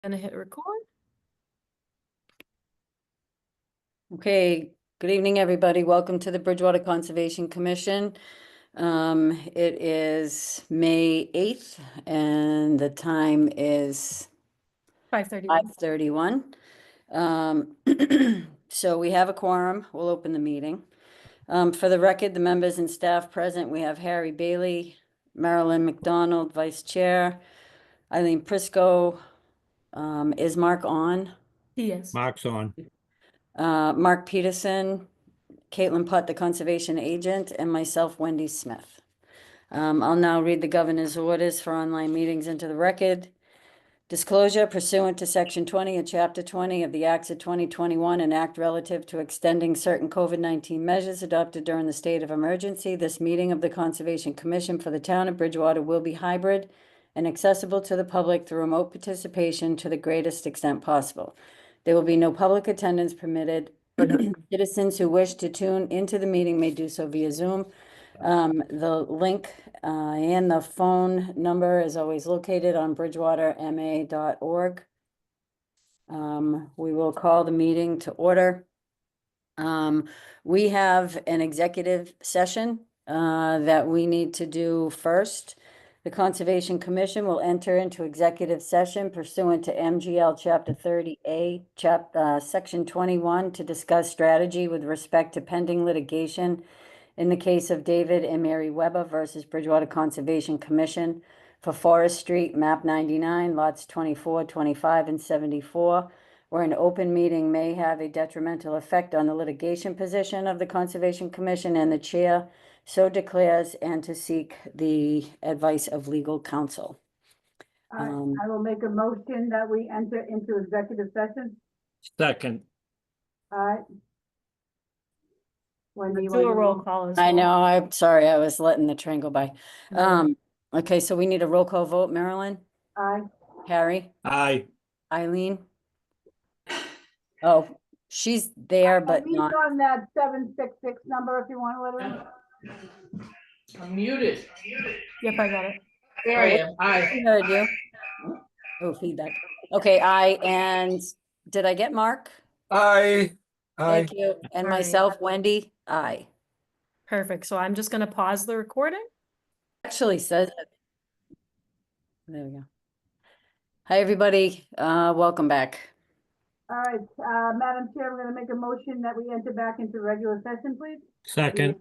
Gonna hit record. Okay, good evening, everybody. Welcome to the Bridgewater Conservation Commission. It is May 8th and the time is 5:31. 5:31. So we have a quorum. We'll open the meeting. For the record, the members and staff present, we have Harry Bailey, Marilyn McDonald, Vice Chair, Eileen Prisco. Is Mark on? Yes. Mark's on. Mark Peterson, Caitlin Putt, the conservation agent, and myself, Wendy Smith. I'll now read the governor's orders for online meetings into the record. Disclosure pursuant to Section 20 of Chapter 20 of the Acts of 2021, an act relative to extending certain COVID-19 measures adopted during the state of emergency. This meeting of the Conservation Commission for the town of Bridgewater will be hybrid and accessible to the public through remote participation to the greatest extent possible. There will be no public attendance permitted. Citizens who wish to tune into the meeting may do so via Zoom. The link and the phone number is always located on bridgewaterma.org. We will call the meeting to order. We have an executive session that we need to do first. The Conservation Commission will enter into executive session pursuant to MGL Chapter 30A, Section 21, to discuss strategy with respect to pending litigation in the case of David and Mary Weber versus Bridgewater Conservation Commission for Forest Street, map 99, lots 24, 25, and 74, where an open meeting may have a detrimental effect on the litigation position of the Conservation Commission, and the chair so declares, and to seek the advice of legal counsel. I will make a motion that we enter into executive session. Second. All right. Wendy, Do a roll call as I well. know, I'm sorry, I was letting the train go by. No. Okay, so we need a roll call vote. Marilyn, Aye. Harry, Aye. Eileen. Oh, she's there, but He's not. on that 766 number if you want to let her in. I'm muted. Yep, I got it. There I am. Hi. We heard you. Oh, feedback. Okay, and did I get Mark? Aye. Thank you. And All right. myself, Wendy, aye. Perfect. So I'm just gonna pause the recording. Actually says it. There we go. Hi, everybody. Welcome back. All right, Madam Chair, we're going to make a motion that we enter back into regular session, please. Second.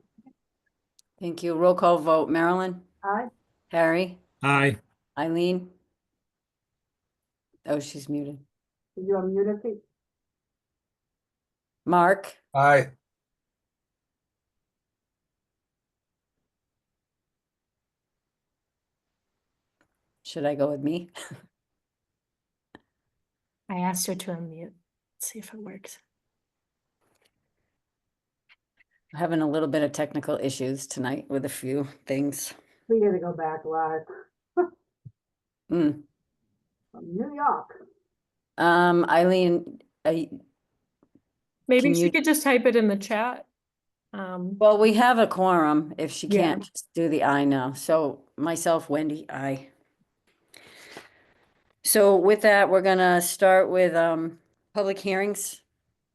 Thank you. Roll call vote. Marilyn, Aye. Harry, Aye. Eileen. Oh, she's muted. Did you unmute her, Kate? Mark, Aye. should I go with me? I asked her to unmute. Let's see if it works. Having a little bit of technical issues tonight with a few things. We got to go back live Mm. from New York. Eileen, Maybe Can she you- could just type it in the chat. well, we have a quorum if she Yeah. can't just do the I now. So myself, Wendy, I. So with that, we're gonna start with public hearings.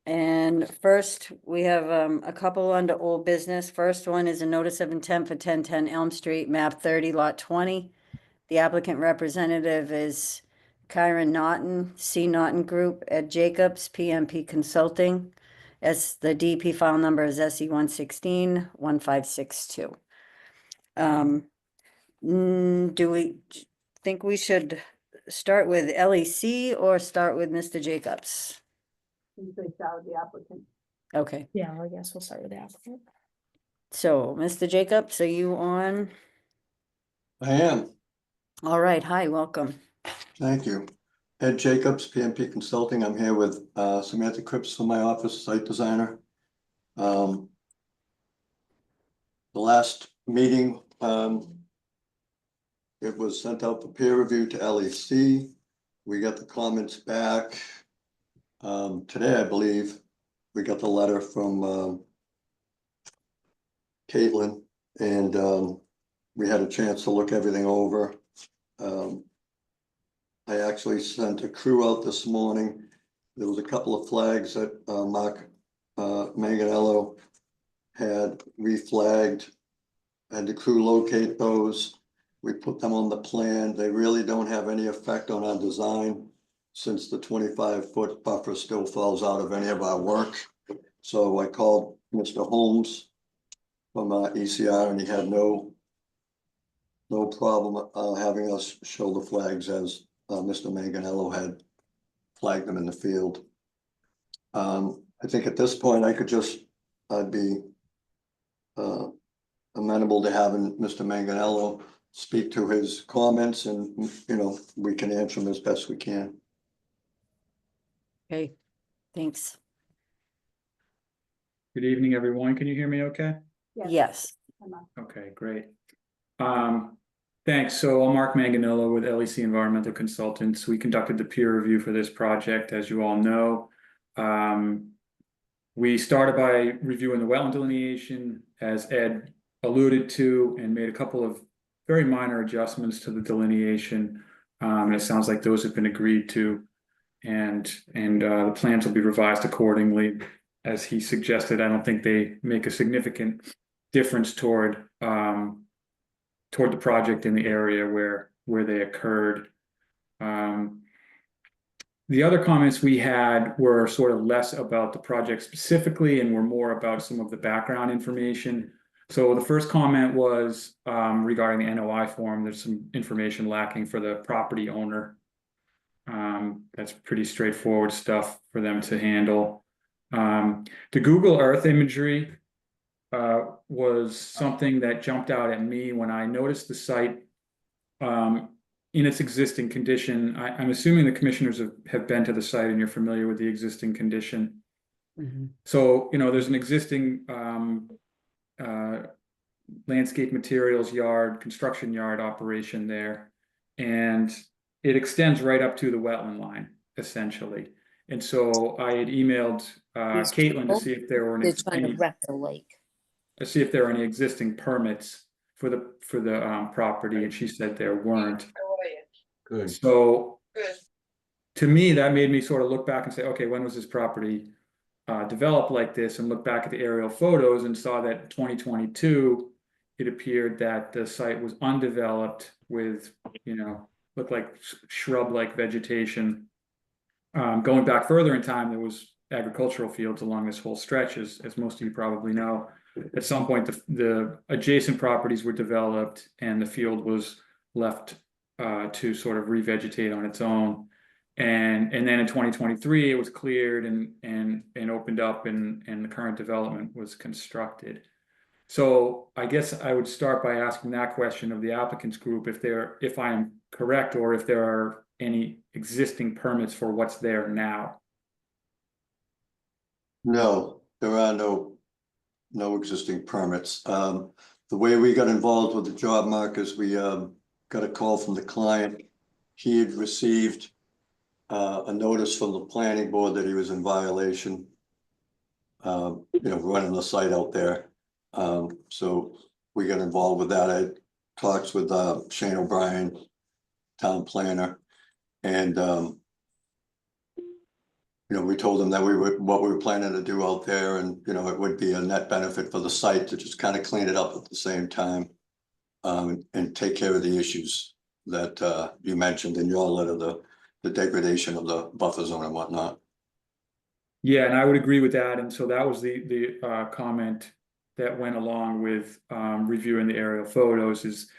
And first, we have a couple under old business. First one is a notice of intent for 1010 Elm Street, map 30, lot 20. The applicant representative is Kyron Naughton, C. Naughton Group at Jacobs, PMP Consulting. As the DP file number is SE 116-1562. Do we think we should start with LEC or start with Mr. Jacobs? You say start with the applicant. Okay, Yeah, I guess we'll start with the applicant. so Mr. Jacobs, are you on? I am, All right, hi, welcome. thank you. Ed Jacobs, PMP Consulting. I'm here with Samantha Cripps from my office, site designer. The last meeting, it was sent out for peer review to LEC. We got the comments back. Today, I believe, we got the letter from Caitlin, and we had a chance to look everything over. I actually sent a crew out this morning. There was a couple of flags that Mark Manganello had reflagged. Had the crew locate those. We put them on the plan. They really don't have any effect on our design, since the 25-foot buffer still falls out of any of our work. So I called Mr. Holmes from ECR, and he had no problem having us show the flags as Mr. Manganello had flagged them in the field. I think at this point I'd be amenable to having Mr. Manganello speak to his comments, and, you know, we can answer them as best we can. Okay, thanks. Good evening, everyone. Can you hear me okay? Yes, Okay, great. Thanks. So I'm Mark Manganello with LEC Environmental Consultants. We conducted the peer review for this project, as you all know. We started by reviewing the wetland delineation, as Ed alluded to, and made a couple of very minor adjustments to the delineation. And it sounds like those have been agreed to, and the plans will be revised accordingly. As he suggested, I don't think they make a significant difference toward the project in the area where they occurred. The other comments we had were sort of less about the project specifically and were more about some of the background information. So the first comment was regarding the NOI form. There's some information lacking for the property owner. That's pretty straightforward stuff for them to handle. The Google Earth imagery was something that jumped out at me when I noticed the site in its existing condition. I'm assuming the commissioners have been to the site and you're familiar with the existing condition. Mhm. So, you know, there's an existing landscape materials yard, construction yard operation there, and it extends right up to the wetland line, essentially. And so I had emailed These Caitlin to people, see if there were They're trying to any, wreck the lake. to see if there were any existing permits for the property, and she said there weren't. Good. So Good. to me, that made me sort of look back and say, okay, when was this property developed like this, and look back at the aerial photos and saw that 2022, it appeared that the site was undeveloped with, you know, looked like shrub-like vegetation. Going back further in time, there was agricultural fields along this whole stretch, as most of you probably know. At some point, the adjacent properties were developed and the field was left to sort of revegetate on its own. And then in 2023, it was cleared and opened up, and the current development was constructed. So I guess I would start by asking that question of the applicants group, if I am correct, or if there are any existing permits for what's there now. No, there are no existing permits. The way we got involved with the job, Mark, is we got a call from the client. He had received a notice from the planning board that he was in violation, you know, running the site out there. So we got involved with that. I talked with Shane O'Brien, town planner, and you know, we told them that what we were planning to do out there, and, you know, it would be a net benefit for the site to just kind of clean it up at the same time, and take care of the issues that you mentioned in your letter, the degradation of the buffer zone and whatnot. Yeah, and I would agree with that. And so that was the comment that went along with reviewing the aerial photos, is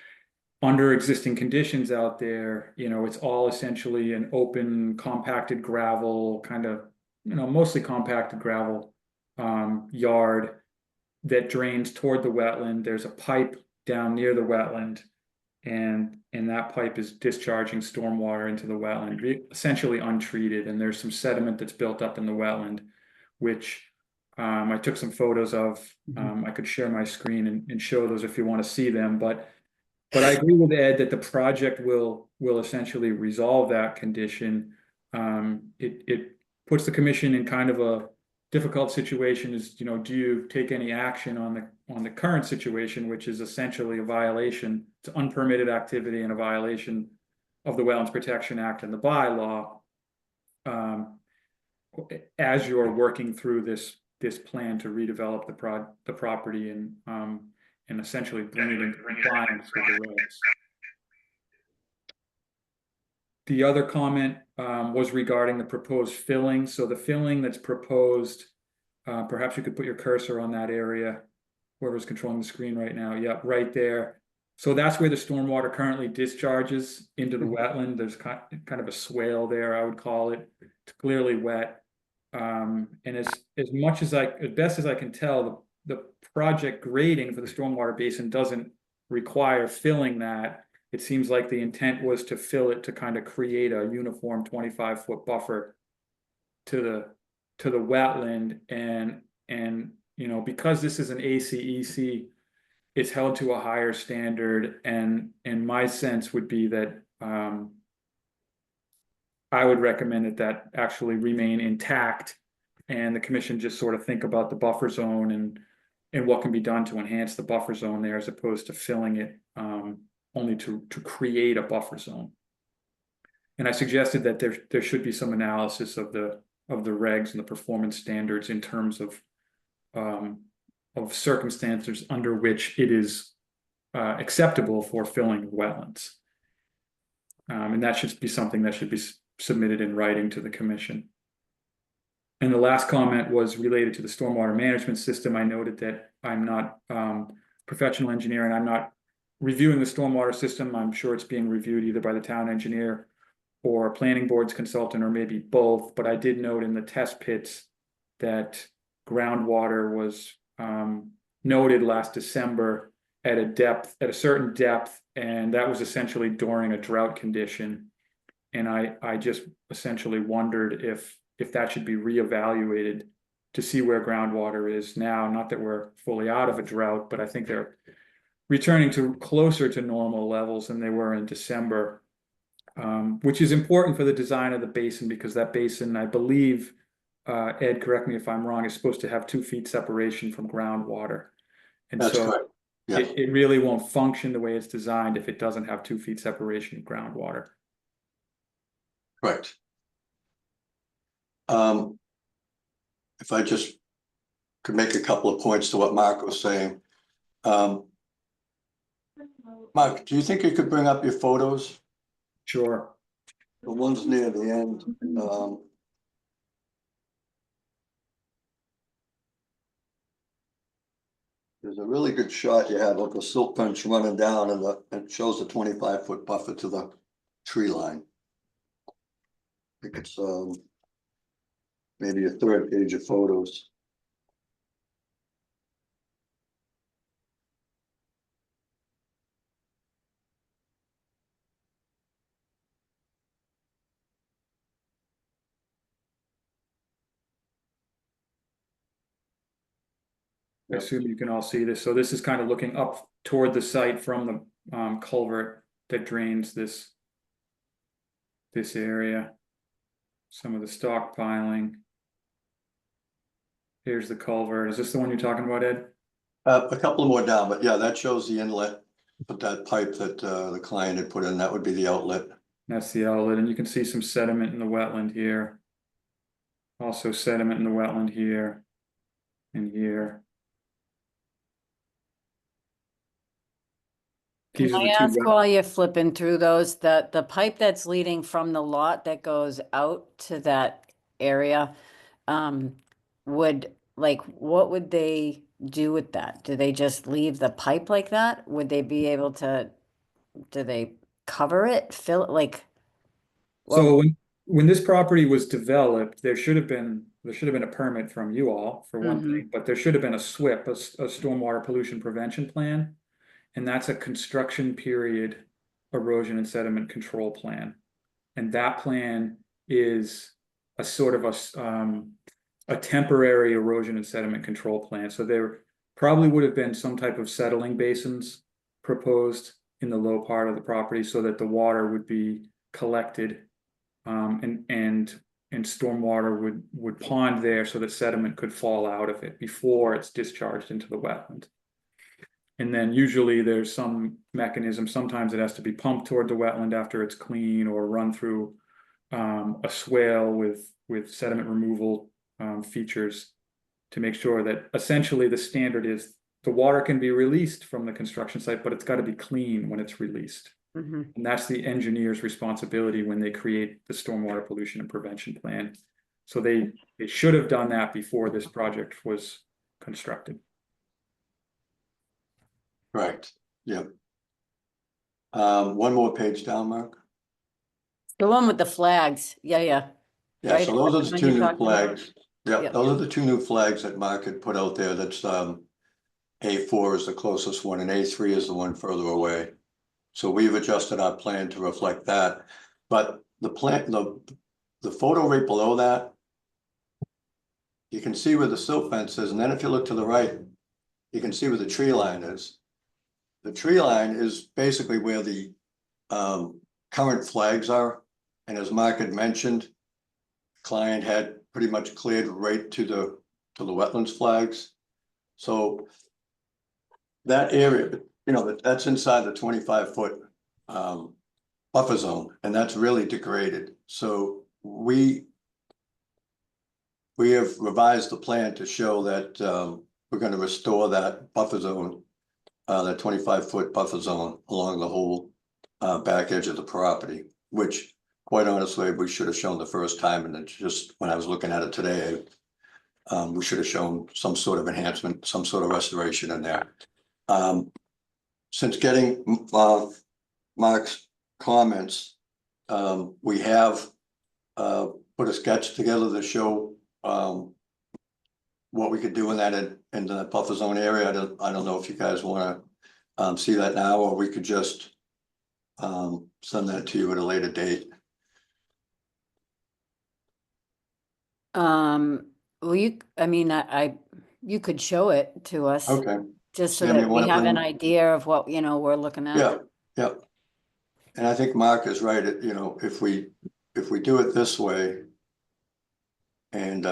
under existing conditions out there, you know, it's all essentially an open, compacted gravel, kind of, you know, mostly compacted gravel yard that drains toward the wetland. There's a pipe down near the wetland, and that pipe is discharging stormwater into the wetland, essentially untreated. And there's some sediment that's built up in the wetland, which I took some photos of. I could share my screen and show those if you want to see them, but I agree with Ed that the project will essentially resolve that condition. It puts the commission in kind of a difficult situation, is, you know, do you take any action on the current situation, which is essentially a violation? It's unpermitted activity and a violation of the Wetlands Protection Act and the bylaw. As you're working through this plan to redevelop the property and essentially bring it into compliance with the regs. The other comment was regarding the proposed filling. So the filling that's proposed, perhaps you could put your cursor on that area, whoever's controlling the screen right now. Yep, right there. So that's where the stormwater currently discharges into the wetland. There's kind of a swale there, I would call it. It's clearly wet. And as best as I can tell, the project grading for the stormwater basin doesn't require filling that. It seems like the intent was to fill it to kind of create a uniform 25-foot buffer to the wetland, and you know, because this is an ACEC, it's held to a higher standard, and my sense would be that I would recommend that actually remain intact, and the commission just sort of think about the buffer zone and what can be done to enhance the buffer zone there, as opposed to filling it only to create a buffer zone. And I suggested that there should be some analysis of the regs and the performance standards in terms of circumstances under which it is acceptable for filling wetlands. And that should be something that should be submitted in writing to the commission. And the last comment was related to the stormwater management system. I noted that I'm not a professional engineer, and I'm not reviewing the stormwater system. I'm sure it's being reviewed either by the town engineer or planning board's consultant, or maybe both. But I did note in the test pits that groundwater was noted last December at a certain depth, and that was essentially during a drought condition. And I just essentially wondered if that should be reevaluated to see where groundwater is now. Not that we're fully out of a drought, but I think they're returning to closer to normal levels than they were in December, which is important for the design of the basin, because that basin, I believe, Ed, correct me if I'm wrong, is supposed to have 2 feet separation from groundwater. And That's so correct. Yeah. it really won't function the way it's designed if it doesn't have 2 feet separation from groundwater. Correct. If I just could make a couple of points to what Mark was saying. Mark, do you think you could bring up your photos? Sure. The ones near the end. There's a really good shot you have of the silt fence running down, and it shows the 25-foot buffer to the tree line. I think it's maybe a 3rd page of photos. I assume you can all see this. So this is kind of looking up toward the site from the culvert that drains this area. Some of the stockpiling. Here's the culvert. Is this the one you're talking about, Ed? A couple more down, but yeah, that shows the inlet. But that pipe that the client had put in, that would be the outlet. That's the outlet, and you can see some sediment in the wetland here. Also sediment in the wetland here and here. These Can are I the two ask, while you're flipping through those, that the pipe that's leading from the lot that goes out to that area, what would they do with that? Do they just leave the pipe like that? Would they be able to, do they cover it, fill it, like? So when this property was developed, there should have been a permit from you all for one thing, but there should have been a SWIP, a stormwater pollution prevention plan. And that's a construction period erosion and sediment control plan. And that plan is a sort of a temporary erosion and sediment control plan. So there probably would have been some type of settling basins proposed in the low part of the property so that the water would be collected and stormwater would pond there so that sediment could fall out of it before it's discharged into the wetland. And then usually there's some mechanism, sometimes it has to be pumped toward the wetland after it's clean or run through a swale with sediment removal features to make sure that essentially the standard is the water can be released from the construction site, but it's got to be clean when it's released. Mhm. And that's the engineer's responsibility when they create the stormwater pollution and prevention plan. So they should have done that before this project was constructed. Right, yep. One more page down, Mark. The one with the flags, yeah. Yeah, Right, so those are that's the the two one you're new talking about? flags. Yeah, Yep. those are the two new flags that Mark had put out there. That's A4 is the closest one and A3 is the one further away. So we've adjusted our plan to reflect that. But the plan, the photo right below that, you can see where the silt fence is, and then if you look to the right, you can see where the tree line is. The tree line is basically where the current flags are. And as Mark had mentioned, client had pretty much cleared right to the wetlands flags. So that area, you know, that's inside the 25-foot buffer zone, and that's really degraded. So we have revised the plan to show that we're going to restore that buffer zone, that 25-foot buffer zone along the whole back edge of the property, which quite honestly, we should have shown the first time. And it's just when I was looking at it today, we should have shown some sort of enhancement, some sort of restoration in there. Since getting Mark's comments, we have put a sketch together to show what we could do in the buffer zone area. I don't know if you guys want to see that now, or we could just send that to you at a later date. Well, you could show it to us. Okay. Just so Sam, you that we wanna have an bring- idea of what, we're looking at. Yeah, yeah. And I think Mark is right. If we do it this way and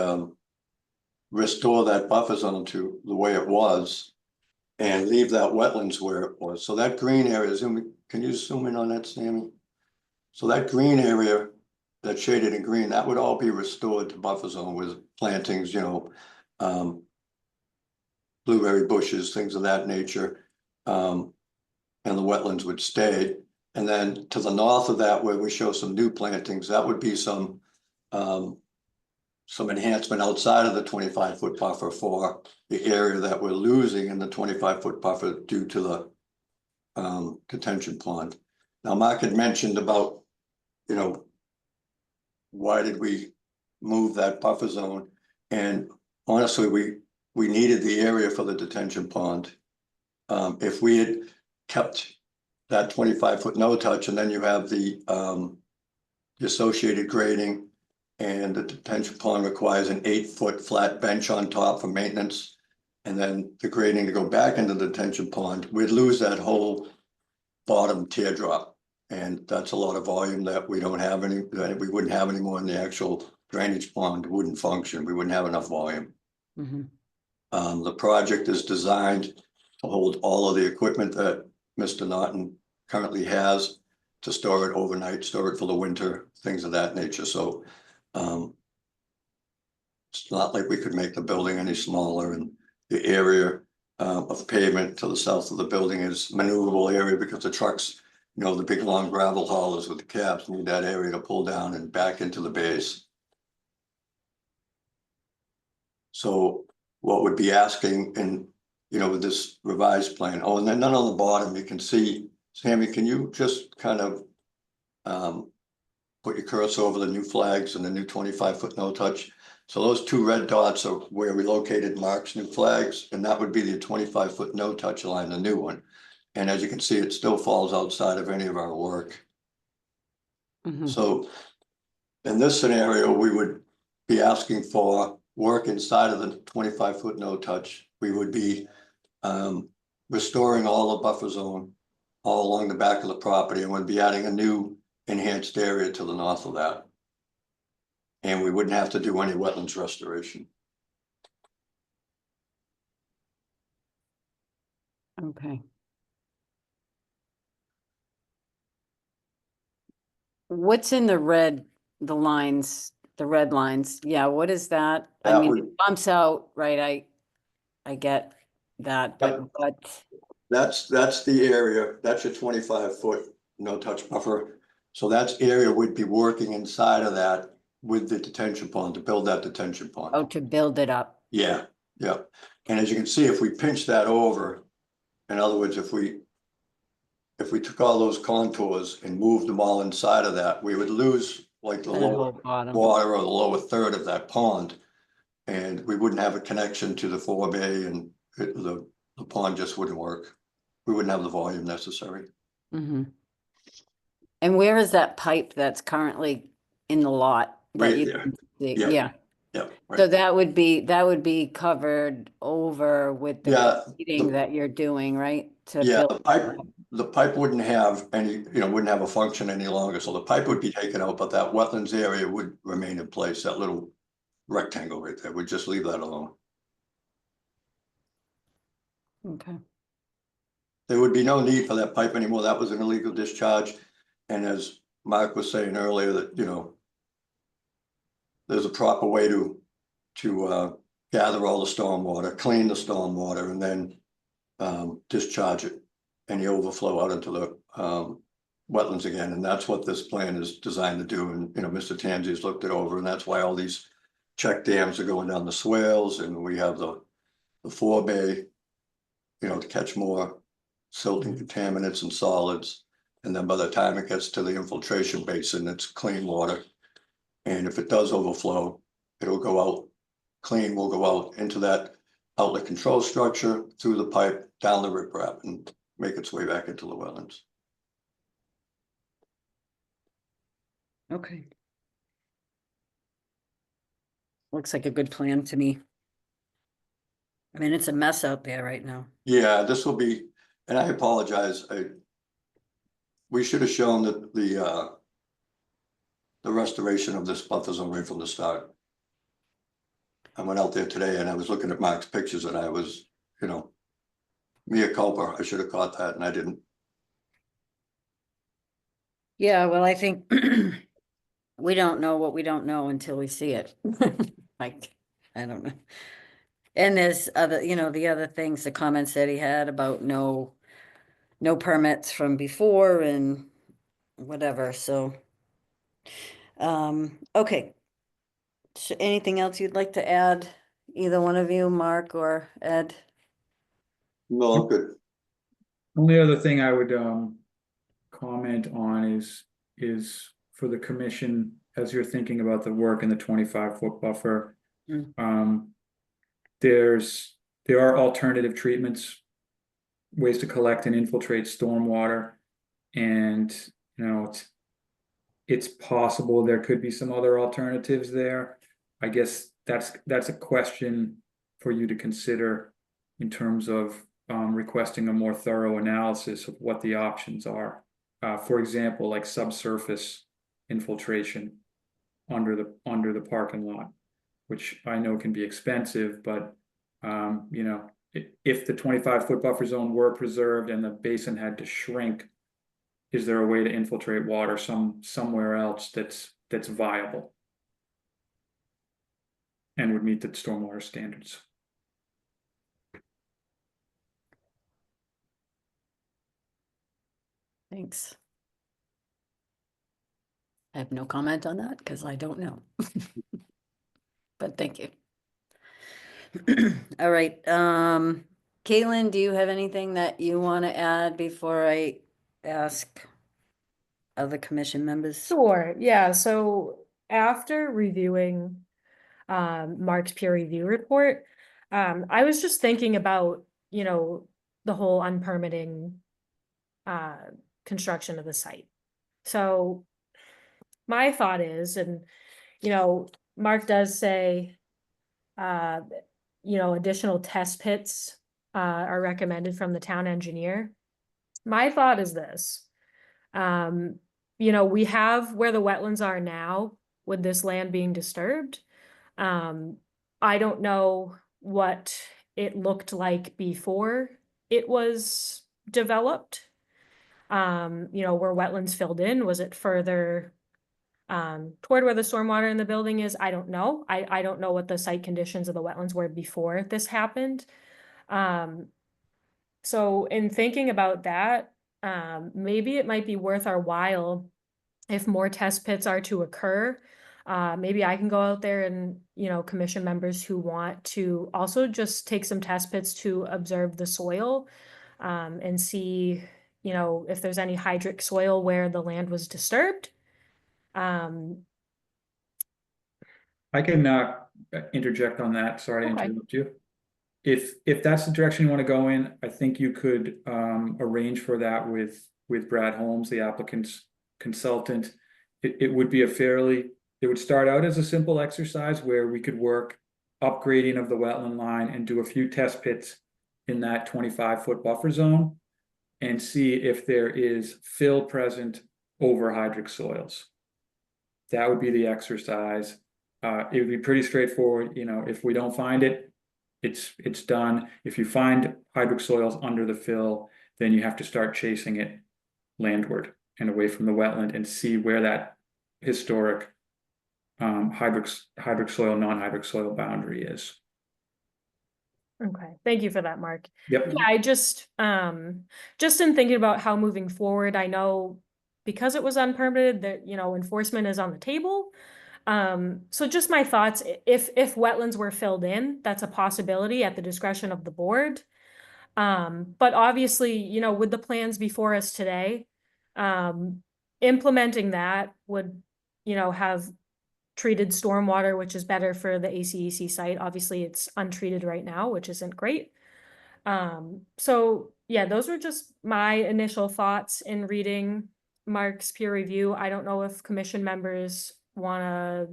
restore that buffer zone to the way it was and leave that wetlands where it was. So that green area, can you zoom in on that, Sammy? So that green area that's shaded in green, that would all be restored to buffer zone with plantings, blueberry bushes, things of that nature. And the wetlands would stay. And then to the north of that, where we show some new plantings, that would be some enhancement outside of the 25-foot buffer for the area that we're losing in the 25-foot buffer due to the detention pond. Now, Mark had mentioned about, why did we move that buffer zone? And honestly, we needed the area for the detention pond. If we had kept that 25-foot no touch, and then you have the associated grading, and the detention pond requires an 8-foot flat bench on top for maintenance, and then the grading to go back into the detention pond, we'd lose that whole bottom teardrop. And that's a lot of volume that we don't have that we wouldn't have anymore in the actual drainage pond. Wouldn't function. We wouldn't have enough volume. Mhm. The project is designed to hold all of the equipment that Mr. Naughton currently has, to store it overnight, store it for the winter, things of that nature. So it's not like we could make the building any smaller, and the area of pavement to the south of the building is maneuverable area because the trucks, the big long gravel haulers with the cabs need that area to pull down and back into the base. So what would be asking with this revised plan, and then on the bottom, you can see, Sammy, can you just kind of put your cursor over the new flags and the new 25-foot no touch? So those two red dots are where we located Mark's new flags, and that would be the 25-foot no touch line, the new one. And as you can see, it still falls outside of any of our work. Mhm. So in this scenario, we would be asking for work inside of the 25-foot no touch. We would be restoring all the buffer zone all along the back of the property, and would be adding a new enhanced area to the north of that. And we wouldn't have to do any wetlands restoration. Okay. What's in the red, the lines, the red lines? Yeah, what is that? I That mean, would- it bumps out, right? I get that, but Yep. what? That's the area, that's your 25-foot no-touch buffer. So that's area we'd be working inside of that with the detention pond, to build that detention pond. Oh, to build it up. Yeah, yeah. And as you can see, if we pinch that over, in other words, if we took all those contours and moved them all inside of that, we would lose like the That lower whole bottom. water or the lower third of that pond. And we wouldn't have a connection to the forebay, and the pond just wouldn't work. We wouldn't have the volume necessary. Mm-hmm. And where is that pipe that's currently in the lot? that Right you there. can see? Yeah. Yeah, Yeah. so Right. that would be covered over with Yeah, the seeding the- that you're doing, right? To Yeah, build- the pipe wouldn't have any, wouldn't have a function any longer, so the pipe would be taken out, but that wetlands area would remain in place, that little rectangle right there, we'd just leave that alone. Okay, There would be no need for that pipe anymore, that was an illegal discharge, and as Mark was saying earlier, that, there's a proper way to gather all the stormwater, clean the stormwater, and then discharge it, any overflow out into the wetlands again, and that's what this plan is designed to do. And Mr. Tanzi's looked it over, and that's why all these check dams are going down the swales, and we have the forebay, to catch more silt and contaminants and solids. And then by the time it gets to the infiltration basin, it's clean water. And if it does overflow, it'll go out, clean will go out into that outlet control structure, through the pipe, down the riprap, and make its way back into the wetlands. okay. Looks like a good plan to me. I mean, it's a mess out there right now. Yeah, this will be, and I apologize, we should have shown that the restoration of this buffer zone right from the start. I went out there today and I was looking at Mark's pictures, and I was, mea culpa, I should have caught that, and I didn't. Yeah, well, I think we don't know what we don't know until we see it. Like, I don't know. And there's other, the other things, the comments that he had about no permits from before and whatever, so. Okay. So anything else you'd like to add, either one of you, Mark or Ed? No, I'm good. Only other thing I would comment on is for the commission, as you're thinking about the work in the 25-foot buffer. Mm. There are alternative treatments, ways to collect and infiltrate stormwater, and it's possible there could be some other alternatives there. I guess that's a question for you to consider in terms of requesting a more thorough analysis of what the options are. For example, like subsurface infiltration under the parking lot, which I know can be expensive, but if the 25-foot buffer zone were preserved and the basin had to shrink, is there a way to infiltrate water somewhere else that's viable and would meet the stormwater standards? Thanks. I have no comment on that because I don't know. But thank you. All right, Caitlin, do you have anything that you want to add before I ask other commission members? Sure, yeah, so after reviewing Mark's peer review report, I was just thinking about, the whole unpermitting construction of the site. So my thought is, and Mark does say additional test pits are recommended from the town engineer. My thought is this, we have where the wetlands are now with this land being disturbed. I don't know what it looked like before it was developed? You know, were wetlands filled in? Was it further toward where the stormwater in the building is? I don't know. I don't know what the site conditions of the wetlands were before this happened. So in thinking about that, maybe it might be worth our while if more test pits are to occur. Maybe I can go out there and, you know, commission members who want to also just take some test pits to observe the soil, and see, you know, if there's any hydric soil where the land was disturbed. I can interject on that. Sorry to Okay. interrupt you. If that's the direction you want to go in, I think you could arrange for that with Brad Holmes, the applicant's consultant. It would be it would start out as a simple exercise where we could work upgrading of the wetland line and do a few test pits in that 25-foot buffer zone and see if there is fill present over hydric soils. That would be the exercise. It would be pretty straightforward. You know, if we don't find it, it's done. If you find hydric soils under the fill, then you have to start chasing it landward and away from the wetland and see where that historic hydric soil, non-hydric soil boundary is. Okay, thank you for that, Mark. Yep. Yeah, I just in thinking about how moving forward, I know because it was unpermitted that, you know, enforcement is on the table. So just my thoughts, if wetlands were filled in, that's a possibility at the discretion of the board. But obviously, you know, with the plans before us today, implementing that would, you know, have treated stormwater, which is better for the ACEC site. Obviously, it's untreated right now, which isn't great. So yeah, those were just my initial thoughts in reading Mark's peer review. I don't know if commission members want to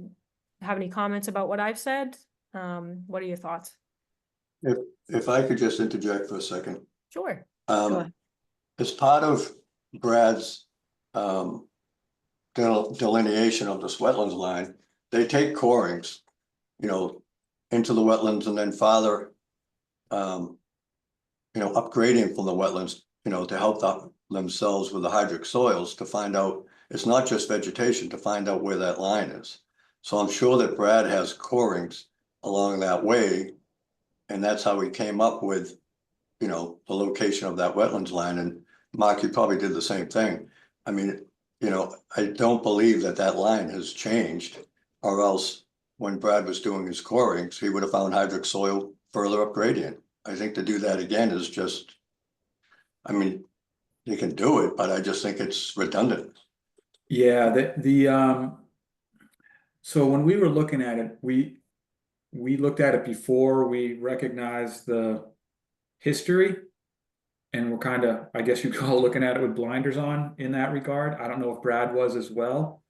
have any comments about what I've said. What are your thoughts? If I could just interject for a second. Sure. Sure. As part of Brad's delineation of this wetlands line, they take corings, you know, into the wetlands and then farther, you know, upgrading from the wetlands, you know, to help themselves with the hydric soils to find out, it's not just vegetation, to find out where that line is. So I'm sure that Brad has corings along that way, and that's how he came up with, you know, the location of that wetlands line. And Mark, you probably did the same thing. I mean, you know, I don't believe that that line has changed, or else when Brad was doing his corings, he would have found hydric soil further up gradient. I think to do that again is just, I mean, you can do it, but I just think it's redundant. Yeah, so when we were looking at it, we looked at it before we recognized the history. And we're kind of, I guess you call looking at it with blinders on in that regard. I don't know if Brad was as well.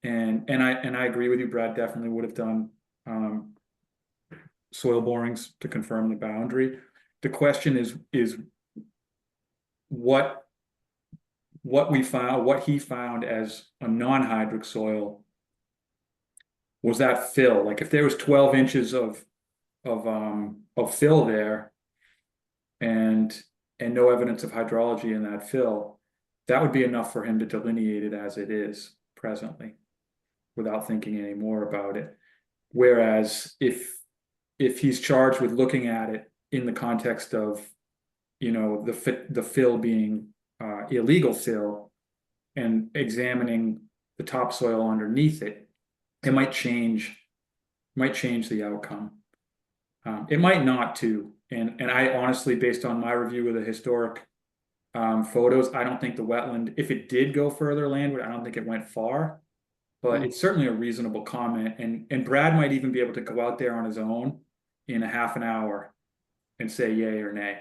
And I agree with you, Brad definitely would have done soil borings to confirm the boundary. The question is what we found, what he found as a non-hydric soil, was that fill? Like if there was 12 inches of fill there and no evidence of hydrology in that fill, that would be enough for him to delineate it as it is presently without thinking any more about it. Whereas if he's charged with looking at it in the context of, you know, the fill being illegal fill and examining the topsoil underneath it, it might change the outcome. It might not too. And I honestly, based on my review of the historic photos, I don't think the wetland, if it did go further landward, I don't think it went far, but it's certainly a reasonable comment. And Brad might even be able to go out there on his own in a half an hour and say yay or nay.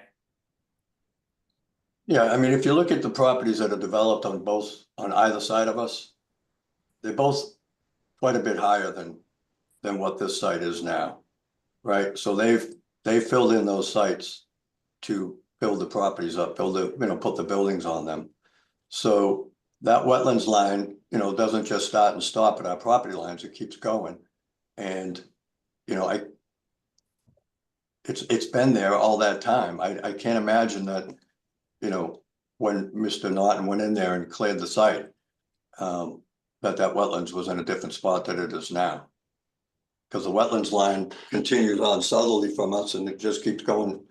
Yeah, I mean, if you look at the properties that are developed on either side of us, they're both quite a bit higher than what this site is now, right? So they've filled in those sites to build the properties up, put the buildings on them. So that wetlands line, you know, doesn't just start and stop at our property lines, it keeps going. And, you know, it's been there all that time. I can't imagine that, you know, when Mr. Norton went in there and cleared the site, that wetlands was in a different spot than it is now. Because the wetlands line continues on southerly from us and it just keeps going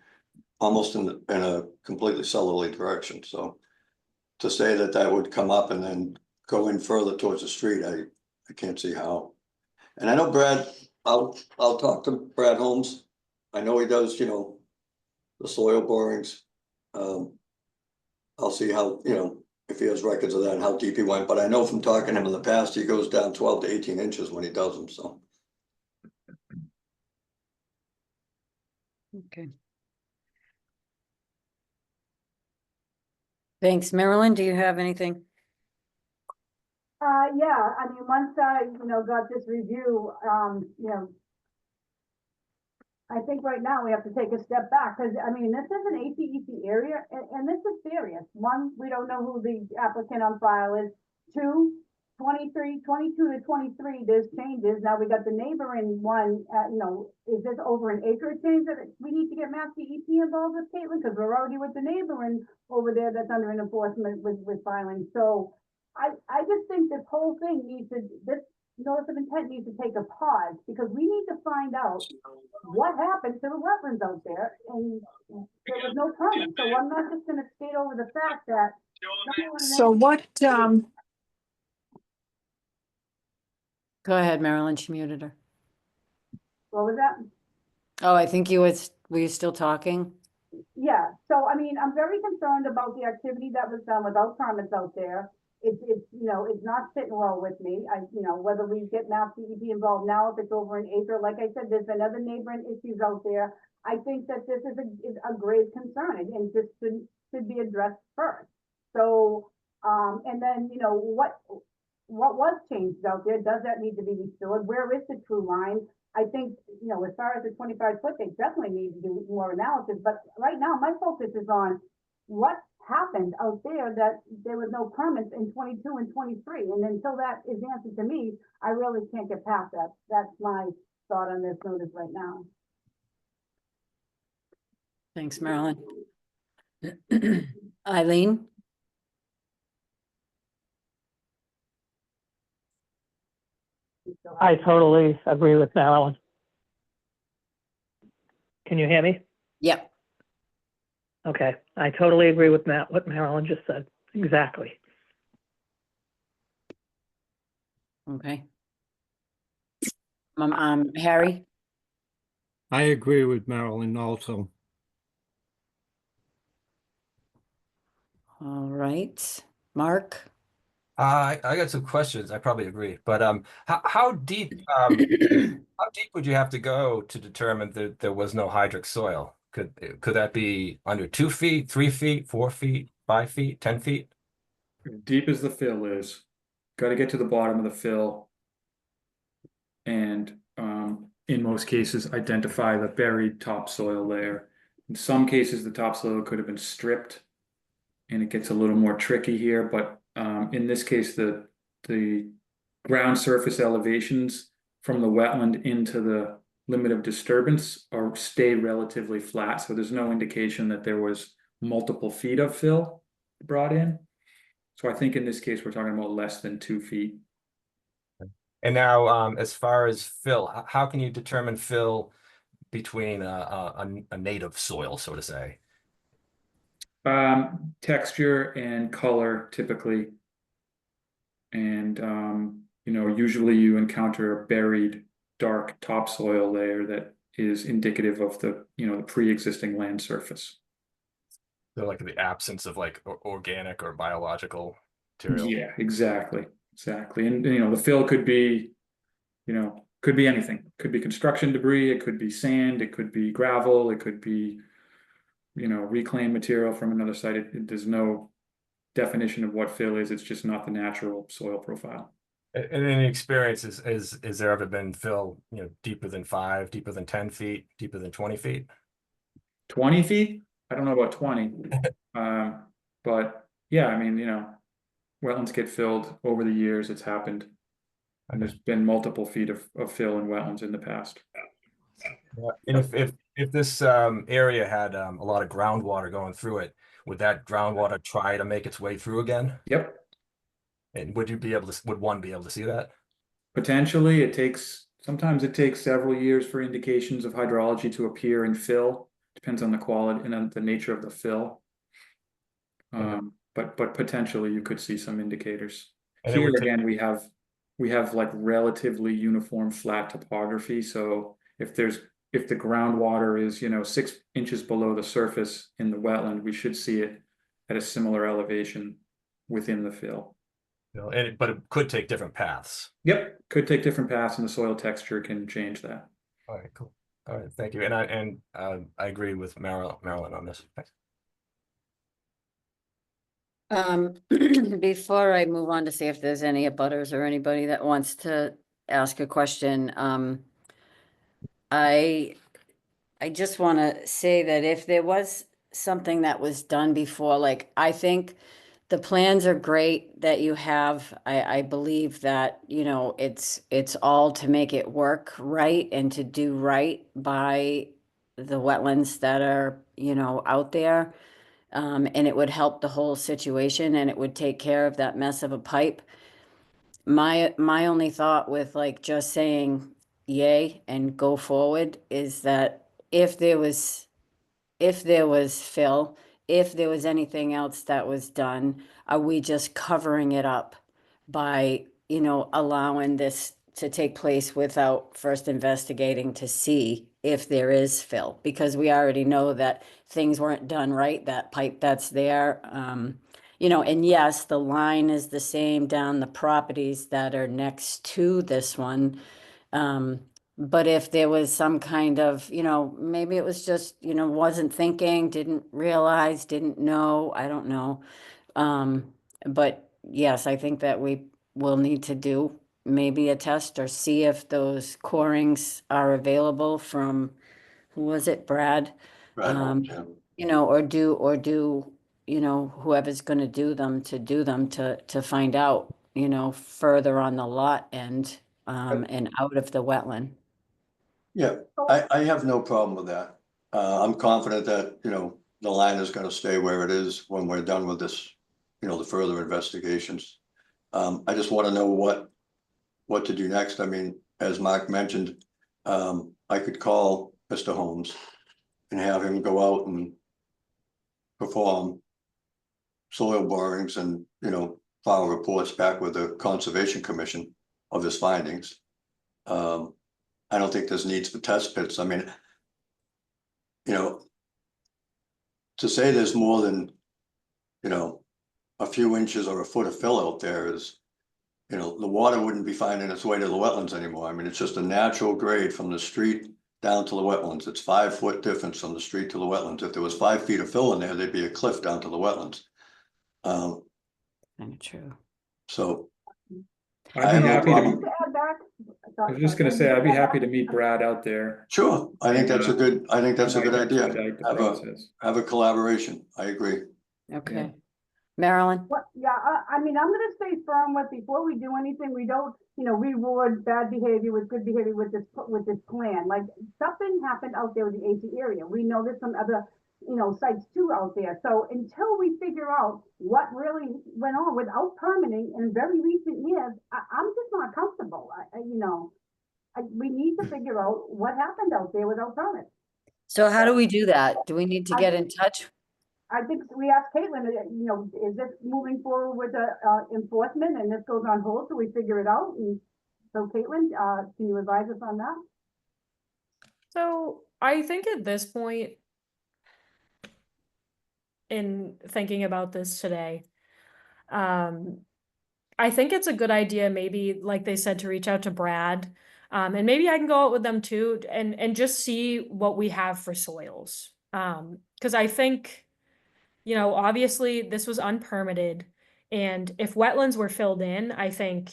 almost in a completely southerly direction, so. To say that that would come up and then go in further towards the street, I can't see how. And I know Brad, I'll talk to Brad Holmes. I know he does, you know, the soil borings. I'll see how, you know, if he has records of that and how deep he went, but I know from talking to him in the past, he goes down 12 to 18 inches when he does them, so. Okay. Thanks. Marilyn, do you have anything? Yeah, I mean, once I, got this review, I think right now we have to take a step back, because, I mean, this is an ACEC area, and this is serious. One, we don't know who the applicant on file is. Two, 22 to 23, there's changes. Now we got the neighboring one, is this over an acre change that we need to get Mass DEP involved with, Caitlin? Because we're already with the neighboring over there that's under an enforcement with filing. So I just think this whole thing this notice of intent needs to take a pause, because we need to find out what happened to the wetlands out there, and there was no permit. So I'm not just gonna skate over the fact that. So what, Go ahead, Marilyn. She muted her. What was that? Oh, I think were you still talking? Yeah, so I mean, I'm very concerned about the activity that was done without permits out there. It's not sitting well with me. Whether we get Mass DEP involved now, if it's over an acre, like I said, there's been other neighboring issues out there. I think that this is a grave concern, and this should be addressed first. So, and then, what was changed out there? Does that need to be restored? Where is the true line? I think, as far as the 25 foot, they definitely need to do more analysis. But right now, my focus is on what happened out there, that there was no permits in 22 and 23. And until that is answered to me, I really can't get past that. That's my thought on this notice right now. Thanks, Marilyn. Eileen? I totally agree with Marilyn. Can you hear me? Yep. Okay, I totally agree with what Marilyn just said. Exactly. Okay. Harry? I agree with Marilyn also. All right. Mark? I got some questions. I probably agree, but how deep how deep would you have to go to determine that there was no hydric soil? Could that be under 2 feet, 3 feet, 4 feet, 5 feet, 10 feet? Deep as the fill is, got to get to the bottom of the fill, and in most cases identify the buried topsoil layer. In some cases, the topsoil could have been stripped, and it gets a little more tricky here. But in this case, the ground surface elevations from the wetland into the limit of disturbance stay relatively flat. So there's no indication that there was multiple feet of fill brought in. So I think in this case, we're talking about less than 2 feet. And now, as far as fill, how can you determine fill between a native soil, so to say? Texture and color typically. And, usually you encounter a buried dark topsoil layer that is indicative of the, the pre-existing land surface. So like the absence of like organic or biological material. Yeah, exactly. And, the fill could be, could be anything. Could be construction debris, it could be sand, it could be gravel, it could be, reclaimed material from another site. There's no definition of what fill is. It's just not the natural soil profile. In any experience, is there ever been fill, deeper than 5, deeper than 10 feet, deeper than 20 feet? 20 feet? I don't know about 20. But yeah, I mean, wetlands get filled over the years. It's happened. And there's been multiple feet of fill in wetlands in the past. And if this area had a lot of groundwater going through it, would that groundwater try to make its way through again? Yep, And would you be able to, would one be able to see that? potentially sometimes it takes several years for indications of hydrology to appear in fill. Depends on the quality and on the nature of the fill. But potentially you could see some indicators. And it Here would take- again, we have like relatively uniform flat topography. So if the groundwater is, 6 inches below the surface in the wetland, we should see it at a similar elevation within the fill. but it could take different paths. Yep, could take different paths and the soil texture can change that. All right, cool. All right, thank you. And I agree with Marilyn on this. Thanks. Before I move on to see if there's any abutters or anybody that wants to ask a question, I just want to say that if there was something that was done before, like, I think the plans are great that you have. I believe that, it's all to make it work right and to do right by the wetlands that are, out there. And it would help the whole situation and it would take care of that mess of a pipe. My only thought with like just saying yay and go forward is that if there was fill, if there was anything else that was done, are we just covering it up by, allowing this to take place without first investigating to see if there is fill? Because we already know that things weren't done right, that pipe that's there. And yes, the line is the same down the properties that are next to this one. But if there was some kind of, maybe it was just, wasn't thinking, didn't realize, didn't know, I don't know. But yes, I think that we will need to do maybe a test or see if those corings are available from, who was it, Brad? Right, yeah. Or do, whoever's gonna do them to find out, further on the lot and out of the wetland. Yeah, I have no problem with that. I'm confident that, the line is gonna stay where it is when we're done with this, the further investigations. I just wanna know what to do next. I mean, as Mark mentioned, I could call Mr. Holmes and have him go out and perform soil borings and, file reports back with the Conservation Commission of his findings. I don't think there's needs for test pits. I mean, to say there's more than, a few inches or a foot of fill out there is, the water wouldn't be finding its way to the wetlands anymore. I mean, it's just a natural grade from the street down to the wetlands. It's 5 foot difference from the street to the wetlands. If there was 5 feet of fill in there, there'd be a cliff down to the wetlands. Kind of true. So I I'd have be no happy problem. to, To add back. I was just gonna say, I'd be happy to meet Brad out there. Sure, I think that's a good idea. Expedite the Have process. a collaboration. I agree. Okay. Marilyn? What, yeah, I mean, I'm gonna stay firm with, before we do anything, we don't, reward bad behavior with good behavior with this plan. Like, something happened out there with the AC area. We know there's some other, sites too out there. So until we figure out what really went on without permitting in very recent years, I'm just not comfortable. We need to figure out what happened out there without permits. So how do we do that? Do we need to get in touch? I think we asked Caitlin, is this moving forward with the enforcement and this goes on hold till we figure it out? And so Caitlin, can you advise us on that? So I think at this point, in thinking about this today, I think it's a good idea, maybe, like they said, to reach out to Brad. And maybe I can go out with them too and just see what we have for soils. Because I think, obviously this was unpermitted. And if wetlands were filled in, I think,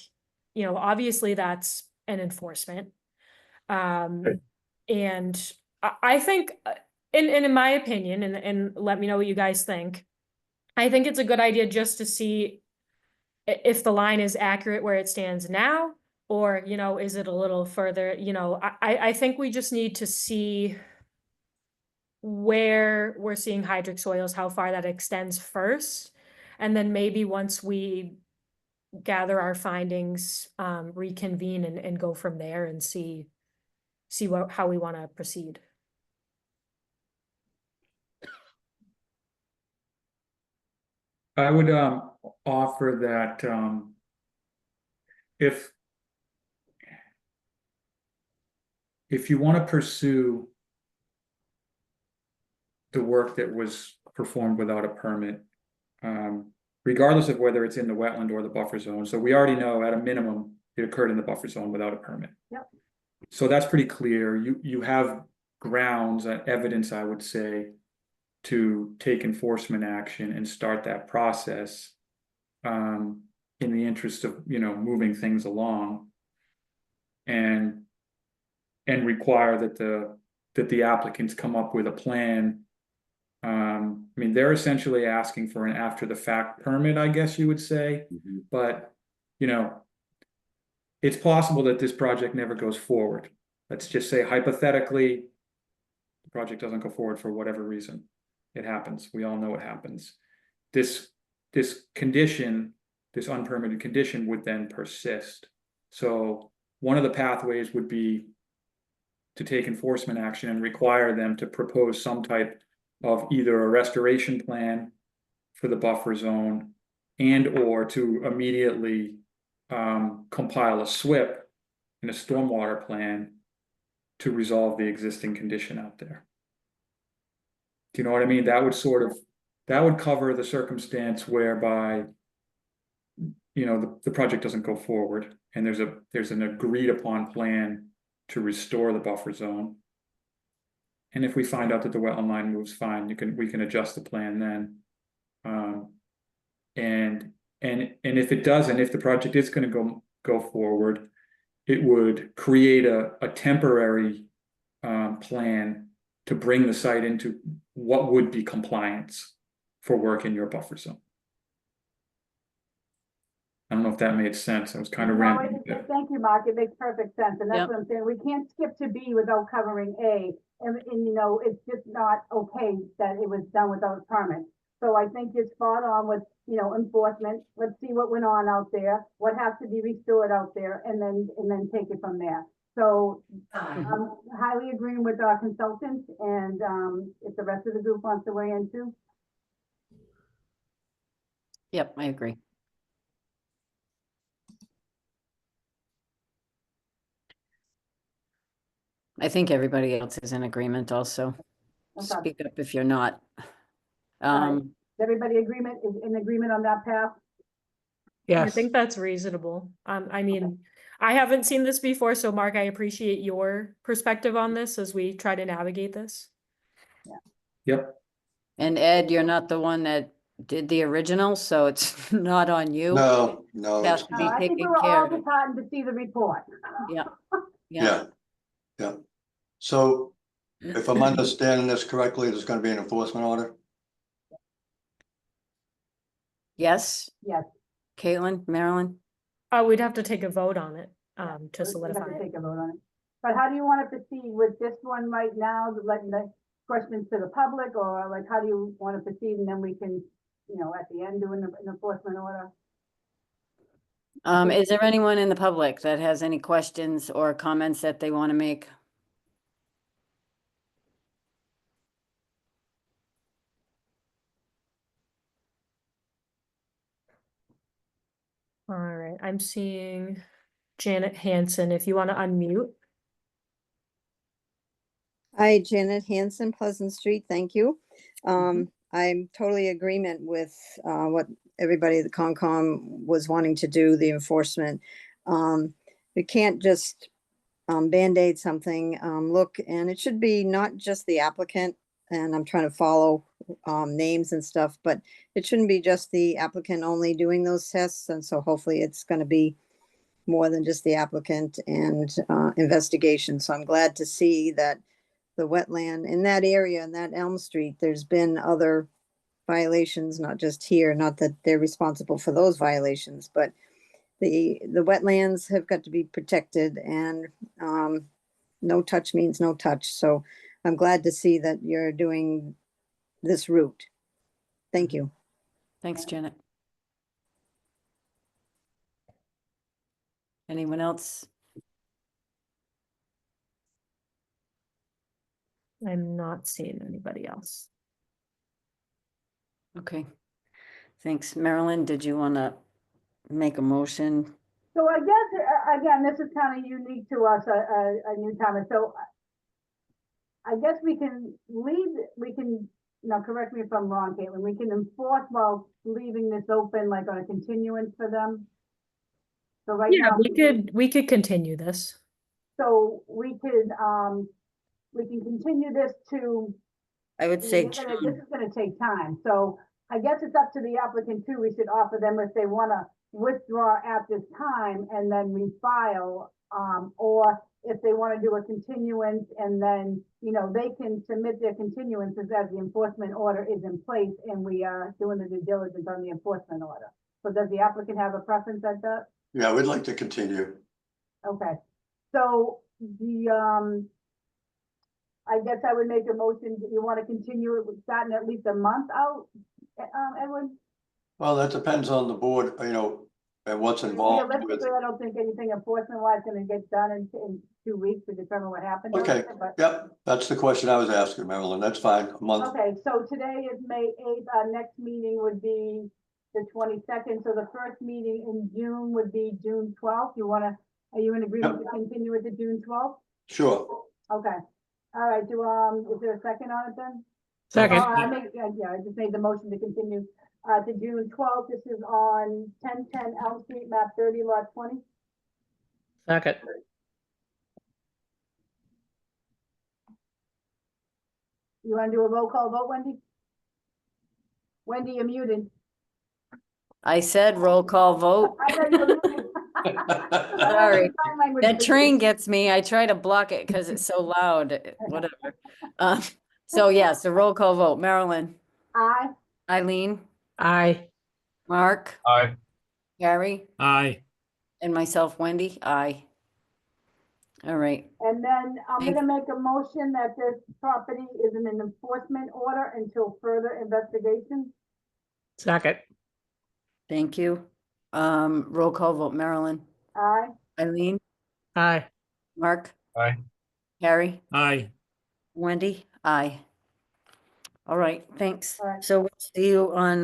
obviously that's an enforcement. And I think, in my opinion, and let me know what you guys think, I think it's a good idea just to see if the line is accurate where it stands now, Or, you know, is it a little further, you know, I think we just need to see where we're seeing hydric soils, how far that extends first. And then maybe once we gather our findings, reconvene and go from there and see how we want to proceed. I would offer that if you want to pursue the work that was performed without a permit, regardless of whether it's in the wetland or the buffer zone, so we already know at a minimum it occurred in the buffer zone without a permit. Yep. So that's pretty clear. You have grounds, evidence, I would say, to take enforcement action and start that process in the interest of, you know, moving things along and require that the applicants come up with a plan. I mean, they're essentially asking for an after the fact permit, I guess you would say, but, you know, it's possible that this project never goes forward. Let's just say hypothetically, the project doesn't go forward for whatever reason. It happens. We all know it happens. This condition, this unpermitted condition would then persist. So one of the pathways would be to take enforcement action and require them to propose some type of either a restoration plan for the buffer zone and or to immediately compile a SWIP and a stormwater plan to resolve the existing condition out there. Do you know what I mean? That would cover the circumstance whereby, you know, the project doesn't go forward and there's an agreed upon plan to restore the buffer zone. And if we find out that the wetland line moves fine, we can adjust the plan then. And if it doesn't, if the project is going to go forward, it would create a temporary plan to bring the site into what would be compliance for work in your buffer zone. I don't know if that made sense. I was kind of rambling. Thank you, Mark. It makes perfect sense. And that's Yep. what I'm saying. We can't skip to B without covering A. And you know, it's just not okay that it was done without a permit. So I think you're spot on with, you know, enforcement. Let's see what went on out there, what has to be restored out there, and then take it from there. So I'm highly agreeing with our consultants, and if the rest of the group wants to weigh in too. Yep, I agree. I think everybody else is in agreement also. Okay. Speak up if you're not. Is everybody is in agreement on that path? I Yes. think that's reasonable. I mean, I haven't seen this before, so Mark, I appreciate your perspective on this as we try to navigate this. Yep. And Ed, you're not the one that did the original, so it's not on you. No, Has it's to be not. I think we taken were care all of. disheartened to see the report. Yeah. Yeah. So if I'm understanding this correctly, there's gonna be an enforcement order? Yes, Yes. Caitlin, Marilyn? We'd have to take a vote on it, to We have to solidify it. take a vote on it. But how do you want to proceed with this one right now, letting the questions to the public, or like, how do you want to proceed? And then we can, you know, at the end, do an enforcement order. Is there anyone in the public that has any questions or comments that they want to make? All right, I'm seeing Janet Hansen, if you want to unmute. Hi, Janet Hansen, Pleasant Street, thank you. I'm totally agreement with what everybody at the Concom was wanting to do, the enforcement. We can't just Band-Aid something, look, and it should be not just the applicant, and I'm trying to follow names and stuff, but it shouldn't be just the applicant only doing those tests, and so hopefully it's going to be more than just the applicant and investigation. So I'm glad to see that the wetland in that area, in that Elm Street, there's been other violations, not just here, not that they're responsible for those violations, but the wetlands have got to be protected, and no touch means no touch. So I'm glad to see that you're doing this route. Thank you. Thanks, Janet. Anyone else? I'm not seeing anybody else. Okay. Thanks. Marilyn, did you want to make a motion? So I guess, again, this is kind of unique to us, a new timer, so I guess we can now correct me if I'm wrong, Caitlin, we can enforce while leaving this open, like on a continuance for them? So right Yeah, now. we could continue this. So we can continue this to. I would say This June. is gonna take time, so I guess it's up to the applicant too, we should offer them if they wanna withdraw at this time and then refile. Or if they wanna do a continuance and then, they can submit their continuances as the enforcement order is in place and we are doing the due diligence on the enforcement order. So does the applicant have a preference at that? Yeah, we'd like to continue. Okay, so I guess I would make a motion, do you want to continue it with starting at least a month out, Edward? Well, that depends on the board, and what's involved with Realistically, I don't think anything enforcement wise gonna get done in 2 weeks to determine what happened. Okay, But, yep, that's the question I was asking, Marilyn, that's fine, a month. okay, so today is May 8th, our next meeting would be the 22nd, so the first meeting in June would be June 12th. Are you in agreement to continue it to June 12th? Sure, Okay, all right, is there a second on it then? Second. I just made the motion to continue, to June 12th. This is on 1010 Elm Street, map 30, lot 20. Second. You want to do a roll call vote, Wendy? Wendy, you're muted. I said roll call vote. I thought you were muted. Sorry. Sign language That for train you. gets me. I try to block it because it's so loud, whatever. So yes, the roll call vote. Marilyn, Aye. Eileen, Aye. Mark, Aye. Gary, Aye. and myself, Wendy. Aye. All right. And then I'm Thank- gonna make a motion that this property is in an enforcement order until further investigation. Second. Thank you. Roll call vote. Marilyn, Aye. Eileen, Aye. Mark, Aye. Gary, Aye. Wendy. Aye. All right. Thanks. All right. So we'll see you on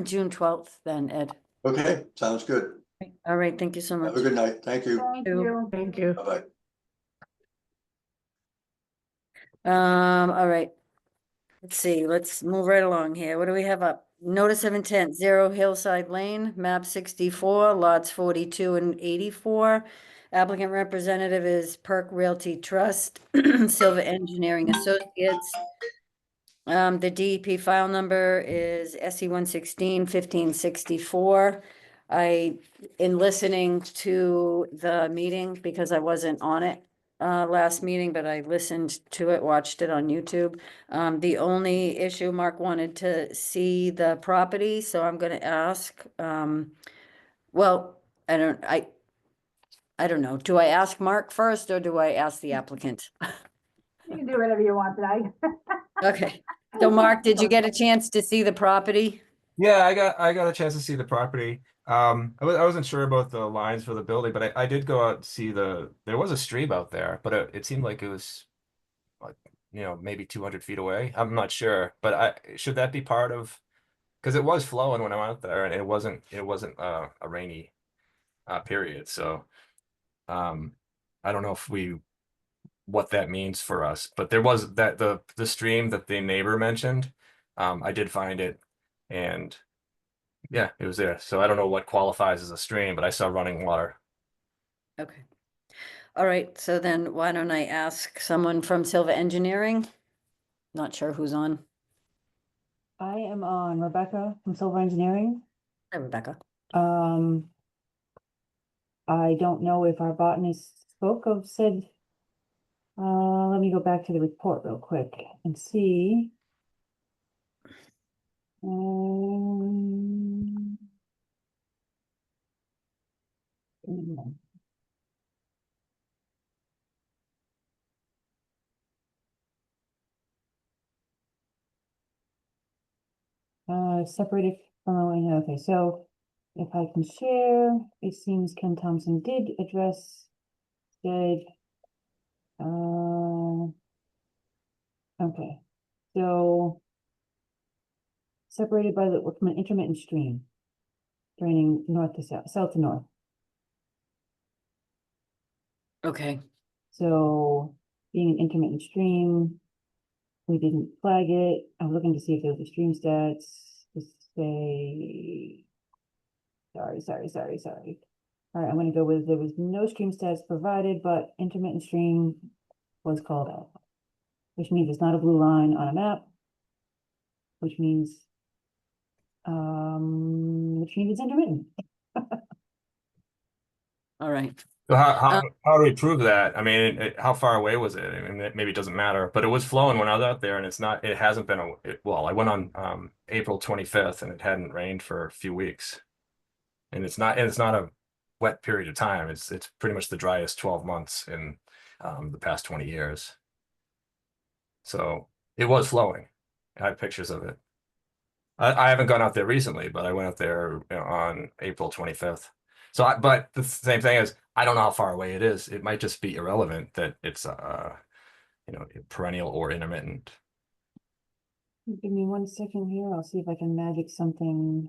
June 12th then, Ed. okay, sounds good. All right. Thank you so much. Have a good night, thank you, Thank you. you. Thank you. bye-bye. All right. Let's see, let's move right along here. What do we have up? Notice of intent, 0 Hillside Lane, map 64, lots 42 and 84. Applicant representative is Perk Realty Trust, Silva Engineering Associates. The DEP file number is SE 116-1564. In listening to the meeting, because I wasn't on it last meeting, but I listened to it, watched it on YouTube. The only issue, Mark wanted to see the property, so I'm gonna ask, well, I don't know. Do I ask Mark first or do I ask the applicant? You can do whatever you want tonight. Okay, so Mark, did you get a chance to see the property? Yeah, I got a chance to see the property. I wasn't sure about the lines for the building, but I did go out and see there was a stream out there, but it seemed like it was like, maybe 200 feet away. I'm not sure, but should that be part of, because it was flowing when I went out there and it wasn't a rainy period. So I don't know what that means for us, but there was the stream that the neighbor mentioned. I did find it, and yeah, it was there. So I don't know what qualifies as a stream, but I saw running water. Okay. All right, so then why don't I ask someone from Silva Engineering? Not sure who's on. I am on Rebecca from Silver Engineering. Hi, Rebecca. I don't know if our botanist said, let me go back to the report real quick and see. Separated from, okay, so if I can share, it seems Ken Thompson did address, said, okay, so separated by from an intermittent stream, draining north to south, south to north. Okay, So being an intermittent stream, we didn't flag it. I'm looking to see if there's a stream stats to say. Sorry. All right, I'm gonna go with there was no stream stats provided, but intermittent stream was called out, which means it's not a blue line on a map, which means it's intermittent. all right. So Um, how do we prove that? I mean, how far away was it? I mean, maybe it doesn't matter, but it was flowing when I was out there, and it hasn't been well, I went on April 25th, and it hadn't rained for a few weeks, and it's not a wet period of time. It's pretty much the driest 12 months in the past 20 years. So it was flowing. I have pictures of it. I haven't gone out there recently, but I went out there, on April 25th. So, but the same thing is, I don't know how far away it is. It might just be irrelevant that it's perennial or intermittent. Give me 1 second here. I'll see if I can magic something.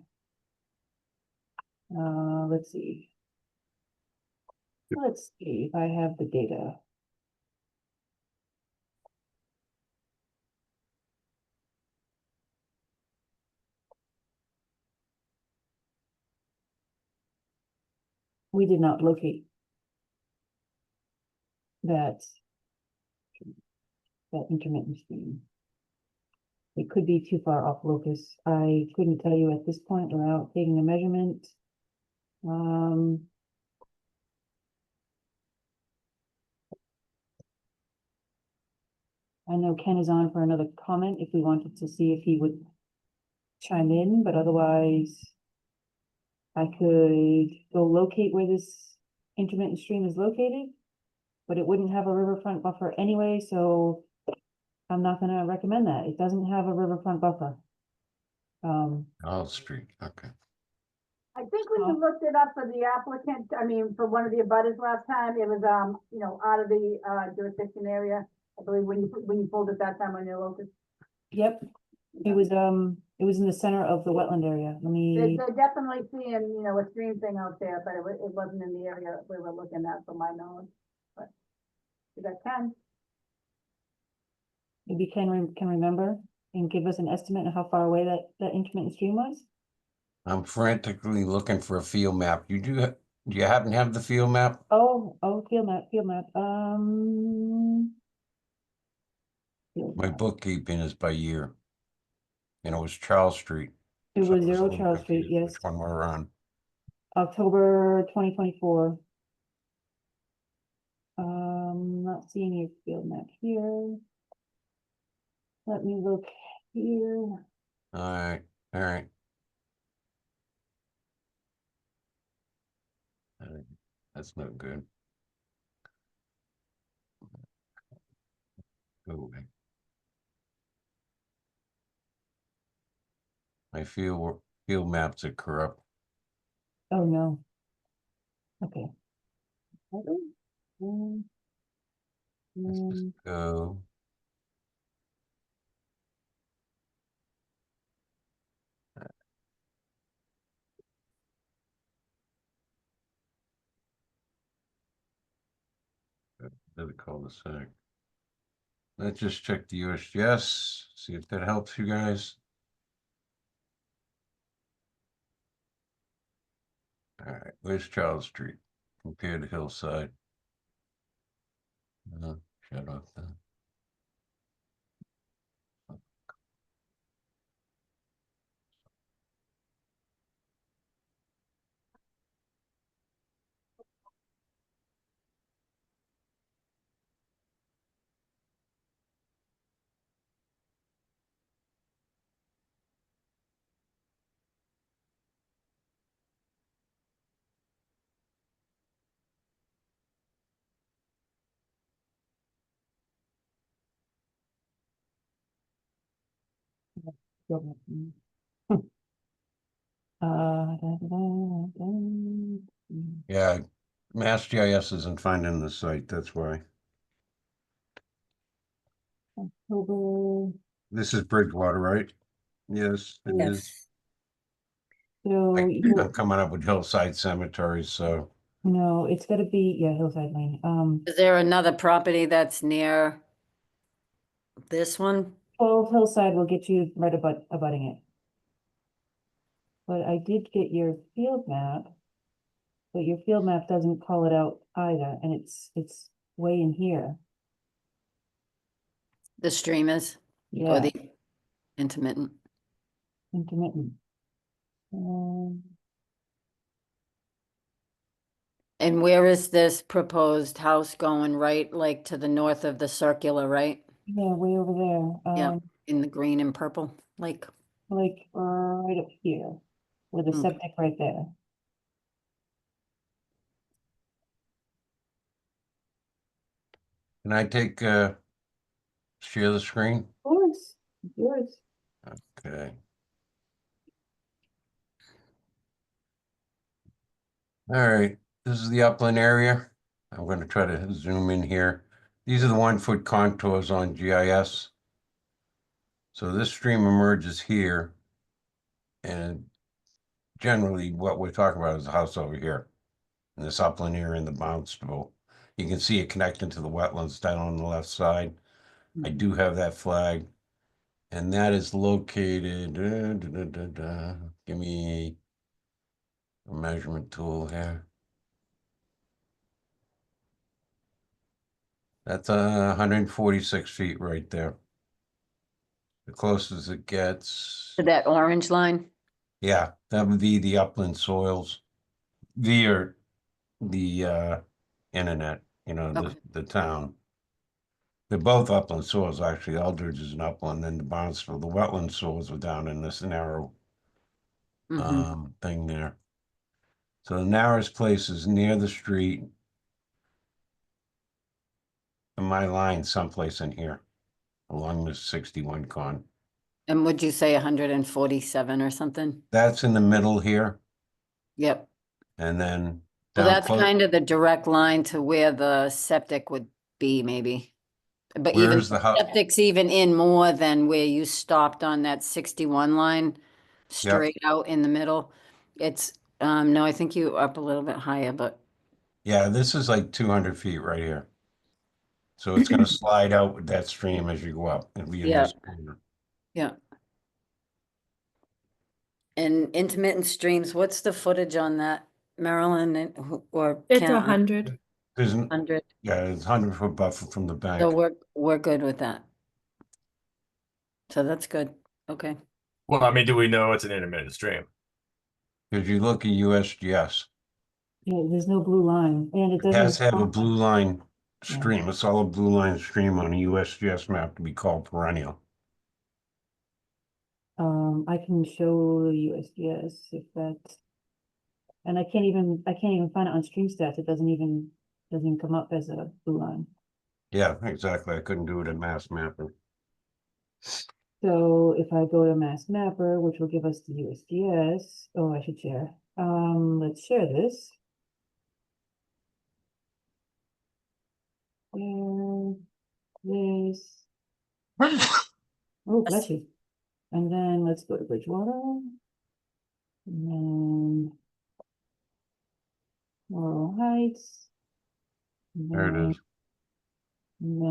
Let's see. Let's see if I have the data. We did not locate that intermittent stream. It could be too far off locus. I couldn't tell you at this point without taking a measurement. I know Ken is on for another comment if we wanted to see if he would chime in, but otherwise I could go locate where this intermittent stream is located, but it wouldn't have a riverfront buffer anyway, so I'm not gonna recommend that. It doesn't have a riverfront buffer. Street, okay. I think when you looked it up for the applicant, I mean, for one of the abutters last time, it was, out of the, jurisdiction area. I believe when you pulled it that time on your locus. Yep, it was in the center of the wetland area. Let me, They're definitely seeing, a stream thing out there, but it wasn't in the area we were looking at, from my knowledge. But you got Ken. maybe Ken can remember and give us an estimate of how far away that intermittent stream was. I'm frantically looking for a field map. Do you happen to have the field map? Oh, field map. My bookkeeping is by year. And it was Charles Street. It so I was a 0 little Charles Street, confused yes. Which one we're on. October 2024. Not seeing your field map here. Let me look here. All right. That's no good. Go away. My field maps are corrupt. Oh, no. Okay. Um, Let's just go. Another cul-de-sac. Let's just check the USGS, see if that helps you guys. All right, where's Charles Street compared to Hillside? Shut off that. Yeah, Mass GIS isn't finding the site, that's why. October, This is Bridgewater, right? Yes, it is. Yes. so, I'm coming up with Hillside Cemetery, so no, it's gotta be, yeah, Hillside Lane, Is there another property that's near this one? 12 Hillside will get you right abutting it. But I did get your field map, but your field map doesn't call it out either, and it's way in here. The stream is, or Yeah, the intermittent? intermittent. And where is this proposed house going, right, like to the north of the circular, right? Yeah, way over there. Yeah, in the green and purple, like, Like right up here, with the Okay. septic right there. can I take share the screen? Of course, yours. Okay. All right, this is the upland area. I'm going to try to zoom in here. These are the 1-foot contours on GIS. So this stream emerges here. And generally what we're talking about is the house over here. In this upland area in the Barnstable. You can see it connecting to the wetlands down on the left side. I do have that flag. And that is located, give me a measurement tool here. That's 146 feet right there. The closest it gets. to that orange line? Yeah, that would be the upland soils via the internet, you know, Okay. the town. They're both upland soils, actually. Eldridge is an upland, and the Barnstable, the wetland soils are down in this narrow Mhm. thing there. So the narrowest place is near the street. And my line someplace in here, along this 61 con. And would you say 147 or something? That's in the middle here, Yep. and then Well, down that's close. kind of the direct line to where the septic would be, maybe. But Where even is the house? septic's even in more than where you stopped on that 61 line, straight out in the middle. It's, no, I think you up a little bit higher, but Yeah, this is like 200 feet right here. So it's going to slide out with that stream as you go up. It'll be in Yeah. this corner. yeah. And intermittent streams, what's the footage on that, Marilyn, or It's Ken? 100. There's 100. Yeah, it's 100-foot buffer from the bank. So we're good with that. So that's good. Okay. Well, I mean, do we know it's an intermittent stream? If you look at USGS, Yeah, there's no blue line, and it it has doesn't. to have a blue line Yeah. stream, a solid blue line stream on a USGS map to be called perennial. I can show the USGS if that's. And I can't even find it on Stream Stats. It doesn't even come up as a blue line. Yeah, exactly. I couldn't do it in Mass Mapper. So if I go to Mass Mapper, which will give us the USGS, oh, I should share. Let's share this. And this. Oh, bless you. And then let's go to Bridgewater. And then Laurel Heights. And There it then- is. And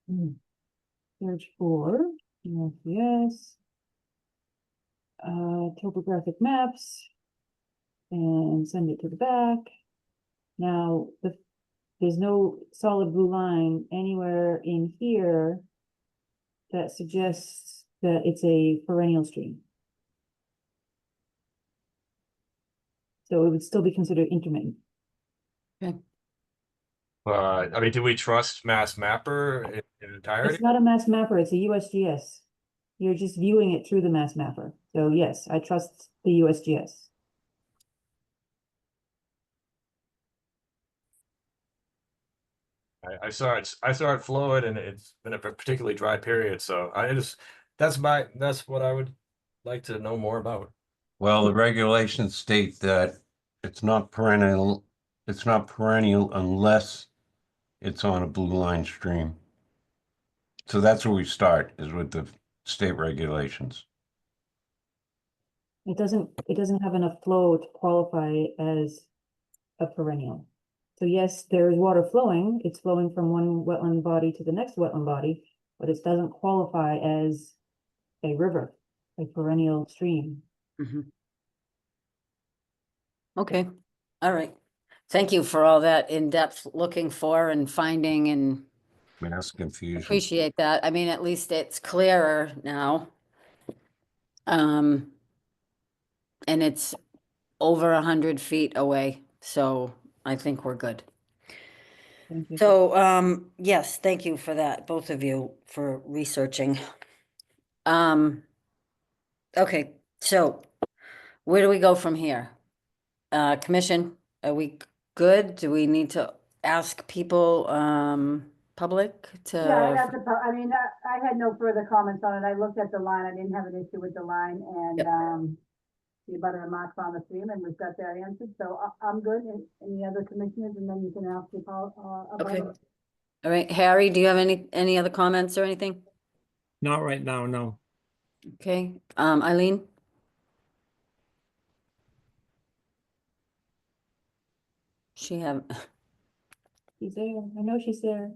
then search for USGS. Topographic maps. And send it to the back. Now, there's no solid blue line anywhere in here that suggests that it's a perennial stream. So it would still be considered intermittent. I mean, do we trust Mass Mapper in entirety? It's not a mass mapper, it's a USGS. You're just viewing it through the mass mapper. So yes, I trust the USGS. I saw it fluid, and it's been a particularly dry period, so I just that's what I would like to know more about. Well, the regulations state that it's not perennial unless it's on a blue line stream. So that's where we start, is with the state regulations. It doesn't have enough flow to qualify as a perennial. So yes, there is water flowing, it's flowing from one wetland body to the next wetland body, but it doesn't qualify as a river, a perennial stream. Mhm. Okay, all right. Thank you for all that in-depth looking for and finding, and Mass confusion. appreciate that. I mean, at least it's clearer now. And it's over 100 feet away, so I think we're good. Thank you. So, yes, thank you for that, both of you, for researching. Okay, so where do we go from here? Commission, are we good? Do we need to ask people, public Yeah, to? I mean, I had no further comments on it. I looked at the line. I didn't have an issue with the line and, Yep. the butter remarks on the stream, and we've got that answered, so I'm good. And any other commissioners, and then you can ask the about Okay. it. All right, Harry, do you have any other comments or anything? Not right now, no. Okay, Eileen? She have. She's there, I know she's there.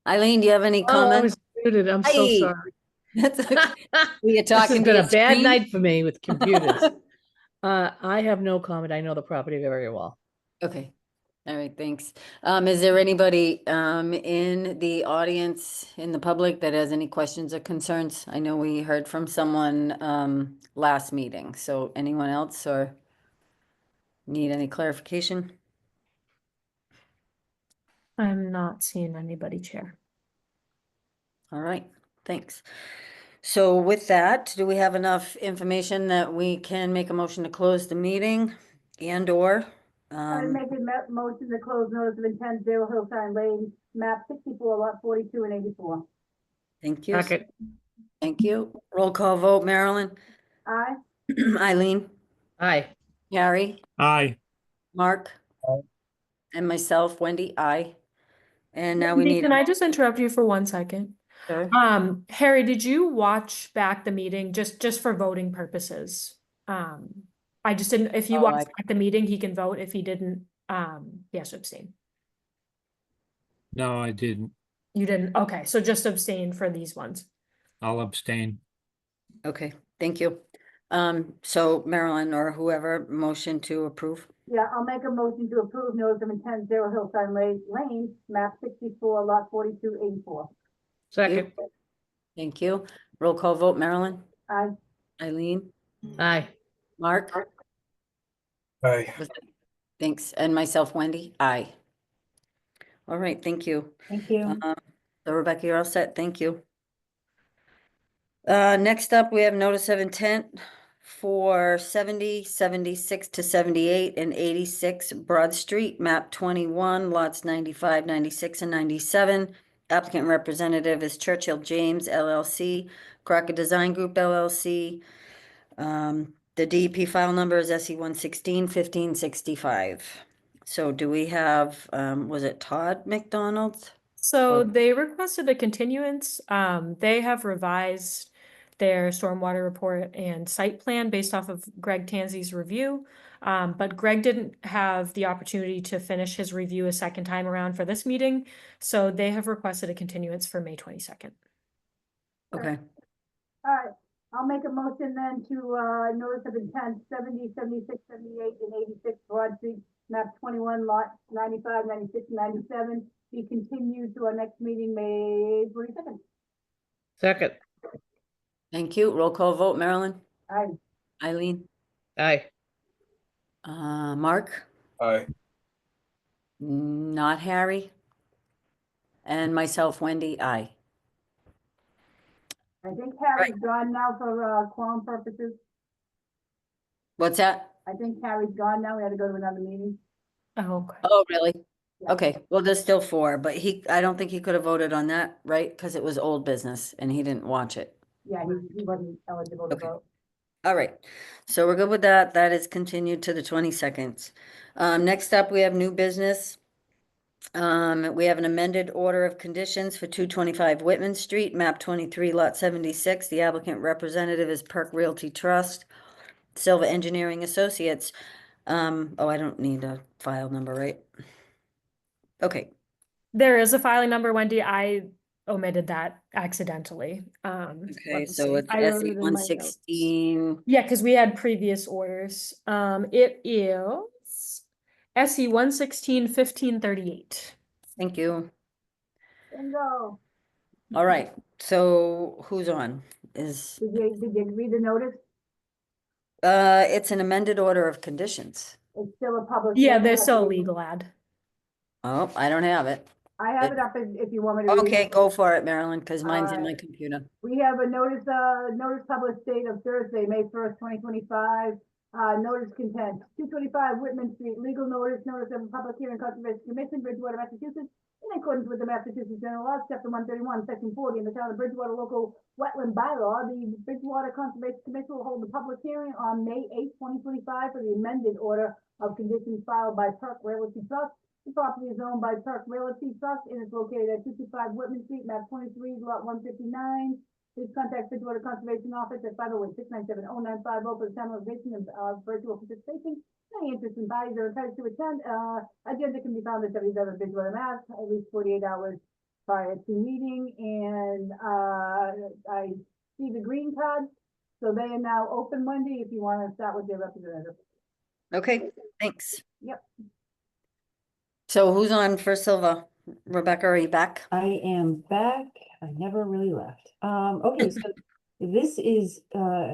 Eileen, do you have any Oh, I comments? was muted. I'm so Hey. sorry. That's okay. Were you This has talking to been your a bad screen? night for me with computers. I have no comment. I know the property very well. Okay, all right, thanks. Is there anybody in the audience, in the public, that has any questions or concerns? I know we heard from someone last meeting, so anyone else or need any clarification? I'm not seeing anybody, Chair. All right, thanks. So with that, do we have enough information that we can make a motion to close the meeting and or? I make a motion to close notice of intent, 0 Hillside Lane, map 64, lot 42 and 84. Thank you. Second. Thank you. Roll call vote, Marilyn, Aye. Eileen, Aye. Harry, Aye. Mark, and myself, Wendy, aye. And now we Wendy, need. can I just interrupt you for 1 second? Sure. Harry, did you watch back the meeting just for voting purposes? I just didn't, if you Oh, watched back the meeting, he can vote. If he didn't, yes, abstain. No, I didn't. You didn't, okay, so just abstain for these ones. I'll abstain. Okay, thank you. So Marilyn or whoever, motion to approve. Yeah, I'll make a motion to approve notice of intent, 0 Hillside Lane, map 64, lot 42, 84. Second. Thank you. Roll call vote, Marilyn, Aye. Eileen, Aye. Mark. Aye. Thanks, and myself, Wendy, aye. All right, thank you. Thank you. So Rebecca, you're all set, thank you. Next up, we have notice of intent for 70, 76 to 78 and 86 Broad Street, map 21, lots 95, 96, and 97. Applicant representative is Churchill James LLC, Crockett Design Group LLC. The DEP file number is SE 116-1565. So do we have, was it Todd McDonald? So Or- they requested a continuance. They have revised their stormwater report and site plan based off of Greg Tanzi's review. But Greg didn't have the opportunity to finish his review a second time around for this meeting. So they have requested a continuance for May 22nd. Okay, All right, I'll make a motion then to, notice of intent, 70, 76, 78, and 86 Broad Street, map 21, lot 95, 96, and 97, be continued to our next meeting, May 22nd. Second. thank you. Roll call vote, Marilyn, Aye. Eileen, Aye. Mark, Aye. not Harry, and myself, Wendy, aye. I think Harry's gone now for, quorum purposes. What's that? I think Harry's gone now. We had to go to another meeting. Oh, okay. Oh, really? Yeah. Okay, well, there's still 4, but I don't think he could have voted on that, right? Because it was old business and he didn't watch it. Yeah, he wasn't eligible to Okay. vote. All right, so we're good with that. That is continued to the 22nd. Next up, we have new business. We have an amended order of conditions for 225 Whitman Street, map 23, lot 76. The applicant representative is Perk Realty Trust, Silva Engineering Associates. Oh, I don't need a file number, right? Okay, There is a filing number, Wendy. I omitted that accidentally. okay, Let me so see. it's I wrote SE it in my notes. 116. Yeah, because we had previous orders. It is SE 116-1538. Thank you. Bingo. All right, so who's on? Did you read the notice? It's an amended order of conditions. It's still a public. Yeah, hearing, there's has still to a be- legal ad. Oh, I don't have it. I have it up if you want me to read it. Okay, go for it, Marilyn, because mine's in my Alright. computer. We have a notice published date of Thursday, May 1st, 2025. Notice content, 225 Whitman Street, legal notice of a public hearing, Conservation Commission, Bridgewater, Massachusetts, in accordance with the Massachusetts General Laws, Chapter 131, Section 40, in the town of Bridgewater local wetland bylaw, the Bridgewater Conservation Commission will hold a public hearing on May 8th, 2025 for the amended order of conditions filed by Perk Realty Trust. The property is owned by Perk Realty Trust and is located at 225 Whitman Street, map 23, lot 159. Please contact Bridgewater Conservation Office at 508-697-0950 for the finalization of virtual participation. Any interested bodies are encouraged to attend. Agenda can be found at Bridgewater Mass at least 48 hours prior to meeting. And I see the green cards, so they are now open Monday if you want to start with their representative. Okay, thanks. Yep. So who's on for Silva? Rebecca, are you back? I am back. I never really left. Okay, so this is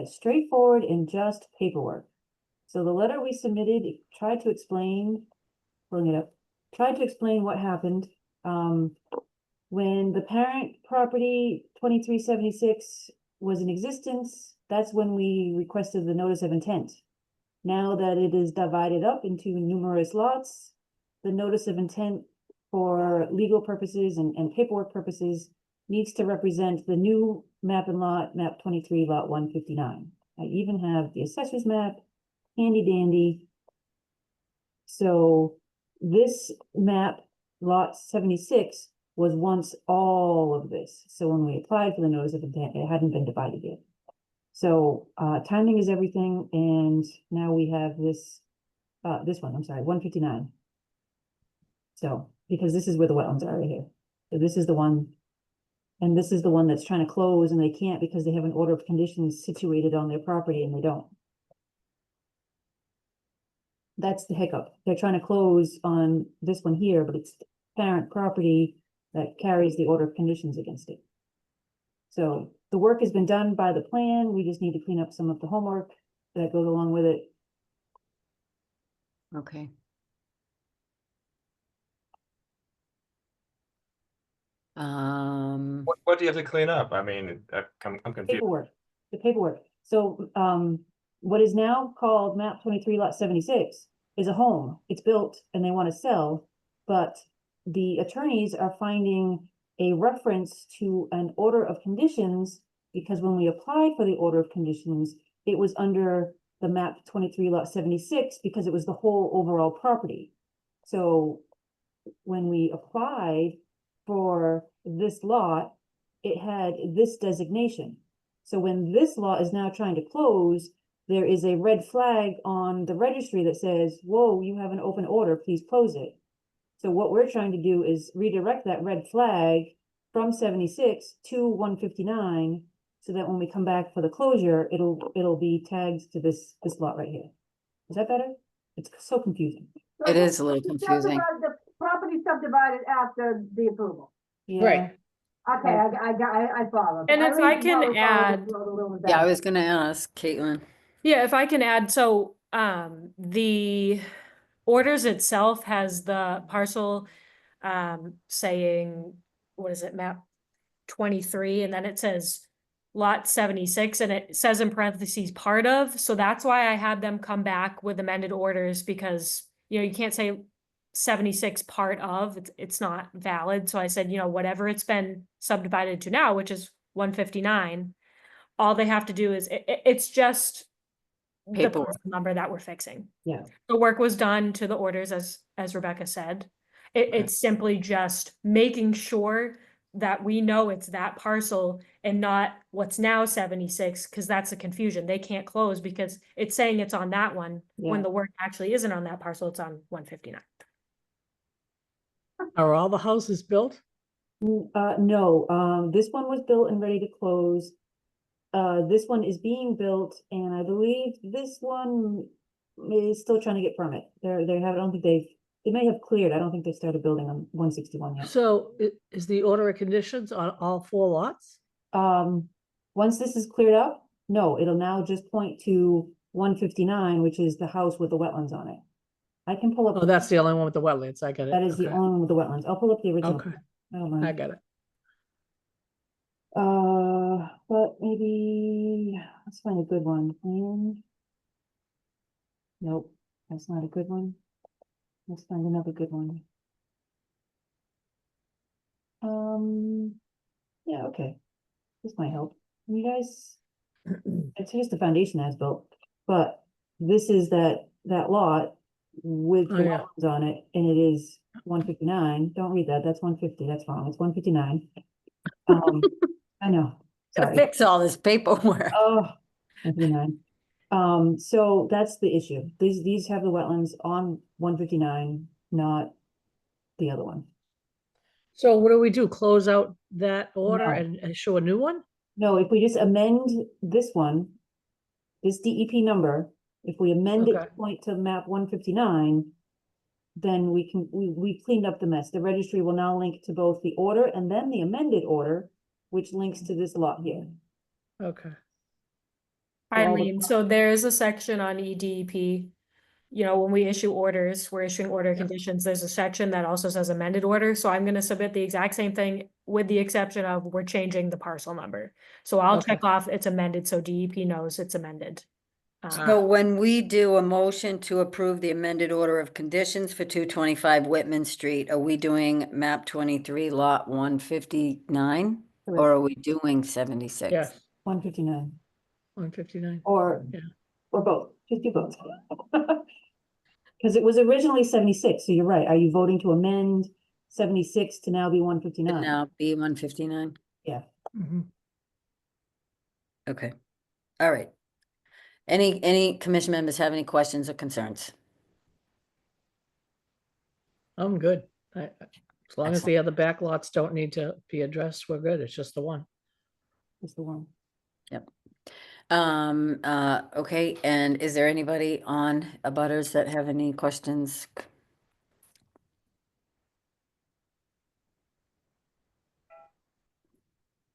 straightforward and just paperwork. So the letter we submitted tried to explain, pulling it up, tried to explain what happened. When the parent property 2376 was in existence, that's when we requested the notice of intent. Now that it is divided up into numerous lots, the notice of intent for legal purposes and paperwork purposes needs to represent the new map and lot, map 23, lot 159. I even have the assessor's map, handy dandy. So this map, lot 76, was once all of this. So when we applied for the notice of intent, it hadn't been divided yet. So timing is everything, and now we have this one, I'm sorry, 159. So, because this is where the wetlands are right here. So this is the one, and this is the one that's trying to close, and they can't because they have an order of conditions situated on their property and they don't. That's the hiccup. They're trying to close on this one here, but it's the parent property that carries the order of conditions against it. So the work has been done by the plan. We just need to clean up some of the homework that goes along with it. Okay. What do you have to clean up? I mean, I'm confused. Paperwork, the paperwork. So, what is now called map 23 lot 76 is a home. It's built and they want to sell, but the attorneys are finding a reference to an order of conditions because when we applied for the order of conditions, it was under the map 23 lot 76 because it was the whole overall property. So when we applied for this lot, it had this designation. So when this lot is now trying to close, there is a red flag on the registry that says, whoa, you have an open order, please close it. So what we're trying to do is redirect that red flag from 76 to 159, so that when we come back for the closure, it'll be tagged to this lot right here. Is that better? It's so confusing. So It is a little confusing. The property subdivided after the approval. Yeah. Right. Okay, I follow. And if I can add- Yeah, I was gonna ask Caitlin. Yeah, if I can add, so the orders itself has the parcel saying, what is it, map 23, and then it says lot 76, and it says in parentheses part of, so that's why I had them come back with amended orders, because you can't say 76 part of, it's not valid. So I said, you know, whatever it's been subdivided to now, which is 159, all they have to do is, it's just the Paperwork. parcel number that we're fixing. Yeah. The work was done to the orders, as Rebecca said. Okay. It's simply just making sure that we know it's that parcel and not what's now 76, because that's a confusion. They can't close because it's saying it's on that one, when Yeah. the work actually isn't on that parcel, it's on 159. Are all the houses built? No, this one was built and ready to close. This one is being built, and I believe this one is still trying to get permit. They haven't, I don't think they may have cleared. I don't think they started building on 161 yet. So is the order of conditions on all 4 lots? Once this is cleared up, no, it'll now just point to 159, which is the house with the wetlands on it. I can pull up. Oh, that's the only one with the wetlands. I get it. That is the Okay. only one with the wetlands. I'll pull up the original. Okay. I don't I mind. get it. But maybe, let's find a good one. Nope, that's not a good one. Let's find another good one. Yeah, okay. This might help. You guys, it's just the foundation that's built, but this is that lot with Oh, the yeah. wetlands on it, and it is 159. Don't read that. That's 150. That's wrong. It's 159. I know. Gotta Sorry. fix all this paperwork. Oh, 159. So that's the issue. These have the wetlands on 159, not the other one. So what do we do? Close out that order No. and show a new one? No, if we just amend this one, this DEP number, if we amend it Okay. to point to map 159, then we cleaned up the mess. The registry will now link to both the order and then the amended order, which links to this lot here. Okay. Eileen, so there is a section on EDP, you know, when we issue orders, we're issuing order conditions, there's a section that also says amended order, so I'm gonna submit the exact same thing with the exception of we're changing the parcel number. So I'll Okay. check off it's amended, so DEP knows it's amended. So when we do a motion to approve the amended order of conditions for 225 Whitman Street, are we doing map 23 lot 159? Or are we doing 76? Yes, 159, 159. or Yeah. or both, just do both. Because it was originally 76, so you're right. Are you voting to amend 76 to now be 159? Now be 159? Yeah. Mhm. Okay. All right. Any commission members have any questions or concerns? I'm good. As long as Excellent. the other back lots don't need to be addressed, we're good. It's just the one. It's the one. Yep. Okay, and is there anybody on abutters that have any questions?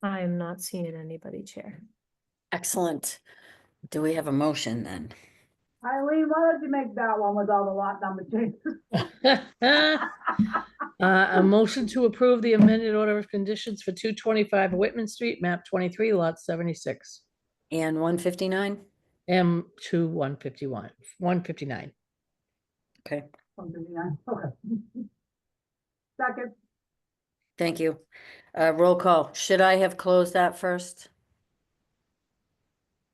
I'm not seeing anybody, Chair. Excellent. Do we have a motion then? Eileen, why don't you make that one with all the lot number changes? A motion to approve the amended order of conditions for 225 Whitman Street, map 23, lot 76. And 159? M to 151, 159. Okay, 159, okay. Second, thank you. Roll call. Should I have closed that first?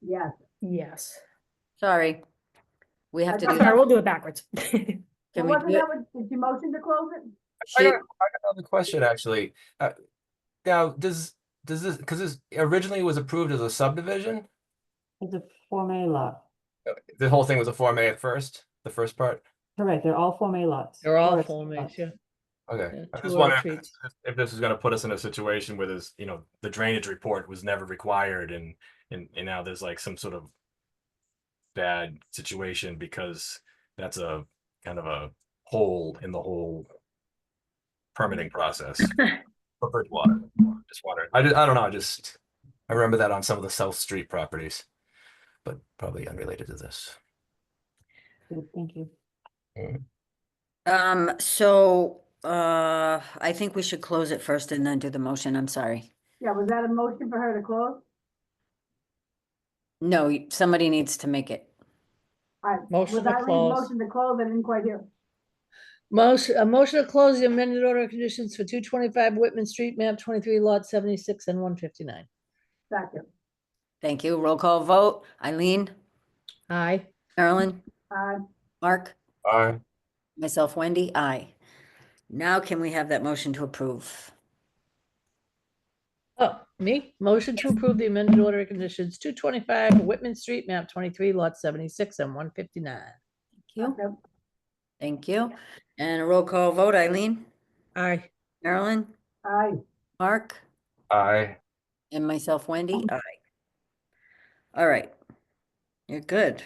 yes. Yes. Sorry. We have to do Sorry, that. we'll do it backwards. Can So we wasn't do it? that what, did you motion to close it? I She- got another question, actually. Now, does this, because this originally was approved as a subdivision? It's a Form A lot. The whole thing was a Form A at first, the first part? Correct, they're all Form A lots. They're all Forest Form As, lots. yeah. Okay, Yeah, I 2 just R wondering treats. if this is gonna put us in a situation where there's, the drainage report was never required and now there's like some sort of bad situation because that's a kind of a hole in the whole permitting process for Bridgewater. Just wondering. I don't know, I remember that on some of the South Street properties, but probably unrelated to this. Good, thank you. I think we should close it first and then do the motion. I'm sorry. Yeah, was that a motion for her to close? No, somebody needs to make it. All right, Motion was to Eileen's close. motion to close? I didn't quite hear. A motion to close the amended order of conditions for 225 Whitman Street, map 23, lot 76 and 159. Second. Thank you. Roll call vote. Eileen, Aye. Marilyn, Aye. Mark, Aye. myself, Wendy, aye. Now can we have that motion to approve? Oh, me? Motion to approve the amended order of conditions 225 Whitman Street, map 23, lot 76 and 159. Thank you. Second. Thank you. And a roll call vote. Eileen, Aye. Marilyn, Aye. Mark, Aye. and myself, Wendy, aye. All right. You're good.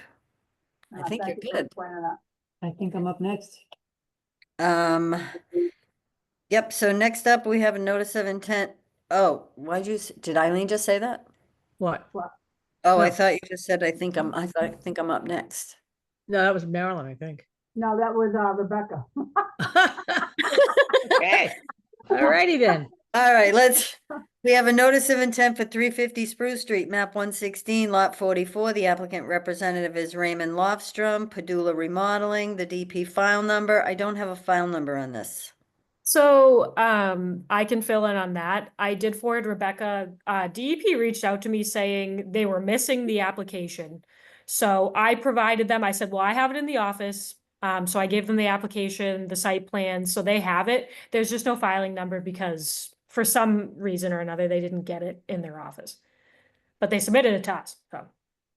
I think Thank you're you for good. pointing that. I think I'm up next. Yep, so next up, we have a notice of intent. Oh, did Eileen just say that? What? Oh, I No. thought you just said, I think I'm up next. No, that was Marilyn, I think. No, that was, Rebecca. Okay. All righty then. All right, we have a notice of intent for 350 Spruce Street, map 116, lot 44. The applicant representative is Raymond Lofstrom, Padula Remodeling, the DP file number. I don't have a file number on this. So, I can fill in on that. I did forward Rebecca, DEP reached out to me saying they were missing the application. So I provided them, I said, well, I have it in the office. So I gave them the application, the site plan, so they have it. There's just no filing number because for some reason or another, they didn't get it in their office. But they submitted it to us, so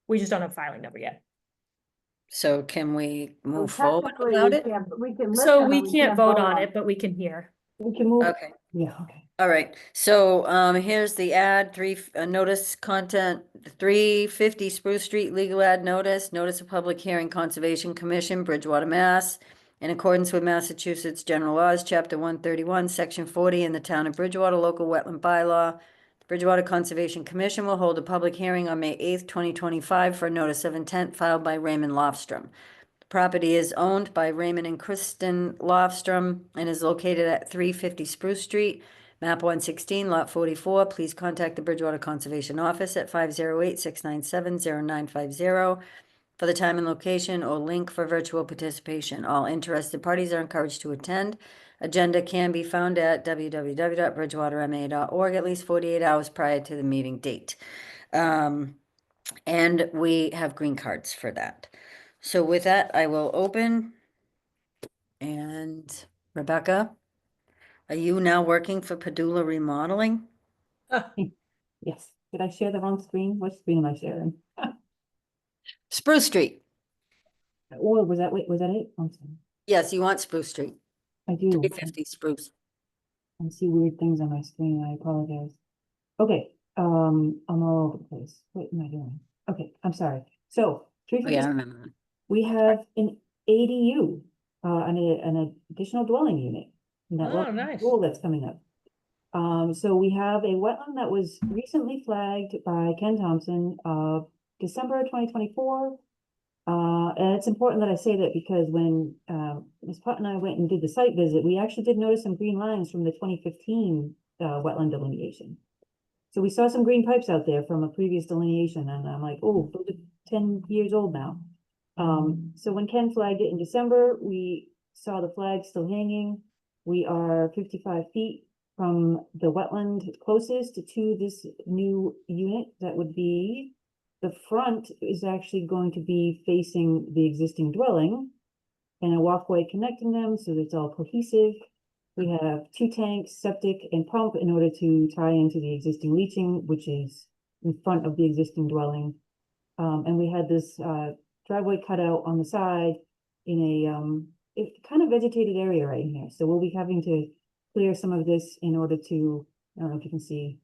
we just don't have a filing number yet. So can we Well, move forward technically, without it? we can So listen, we but can't vote on on it, but we can hear. We can move. Okay. Yeah, okay. All right, so here's the ad, notice content, 350 Spruce Street legal ad notice of public hearing, Conservation Commission, Bridgewater, Mass. In accordance with Massachusetts General Laws, Chapter 131, Section 40, in the Town of Bridgewater Local Wetland Bylaw, the Bridgewater Conservation Commission will hold a public hearing on May 8th, 2025 for a notice of intent filed by Raymond Lofstrom. The property is owned by Raymond and Kristen Lofstrom and is located at 350 Spruce Street, map 116, lot 44. Please contact the Bridgewater Conservation Office at 508-697-0950 for the time and location or link for virtual participation. All interested parties are encouraged to attend. Agenda can be found at www.bridgewaterma.org at least 48 hours prior to the meeting date. And we have green cards for that. So with that, I will open. And Rebecca, are you now working for Padula Remodeling? Yes. Did I share the wrong screen? What screen am I sharing? Spruce Street. Or was that it? I'm sorry. Yes, you want Spruce Street. I do. 350 Spruce. I see weird things on my screen. I apologize. Okay, I'm all over the place. What am I doing? Okay, I'm sorry. So, Oh, yeah, I 350 remember that. we have an ADU, an additional dwelling unit. in that Oh, welcome nice. pool that's coming up. So we have a wetland that was recently flagged by Ken Thompson of December 2024. And it's important that I say that because when Ms. Putt and I went and did the site visit, we actually did notice some green lines from the 2015 wetland delineation. So we saw some green pipes out there from a previous delineation, and I'm like, oh, those are 10 years old now. So when Ken flagged it in December, we saw the flag still hanging. We are 55 feet from the wetland closest to this new unit. That would be, the front is actually going to be facing the existing dwelling and a walkway connecting them so that it's all cohesive. We have 2 tanks, septic and pump in order to tie into the existing leaching, which is in front of the existing dwelling. And we had this driveway cut out on the side in a kind of vegetated area right here. So we'll be having to clear some of this in order to, I don't know if you can see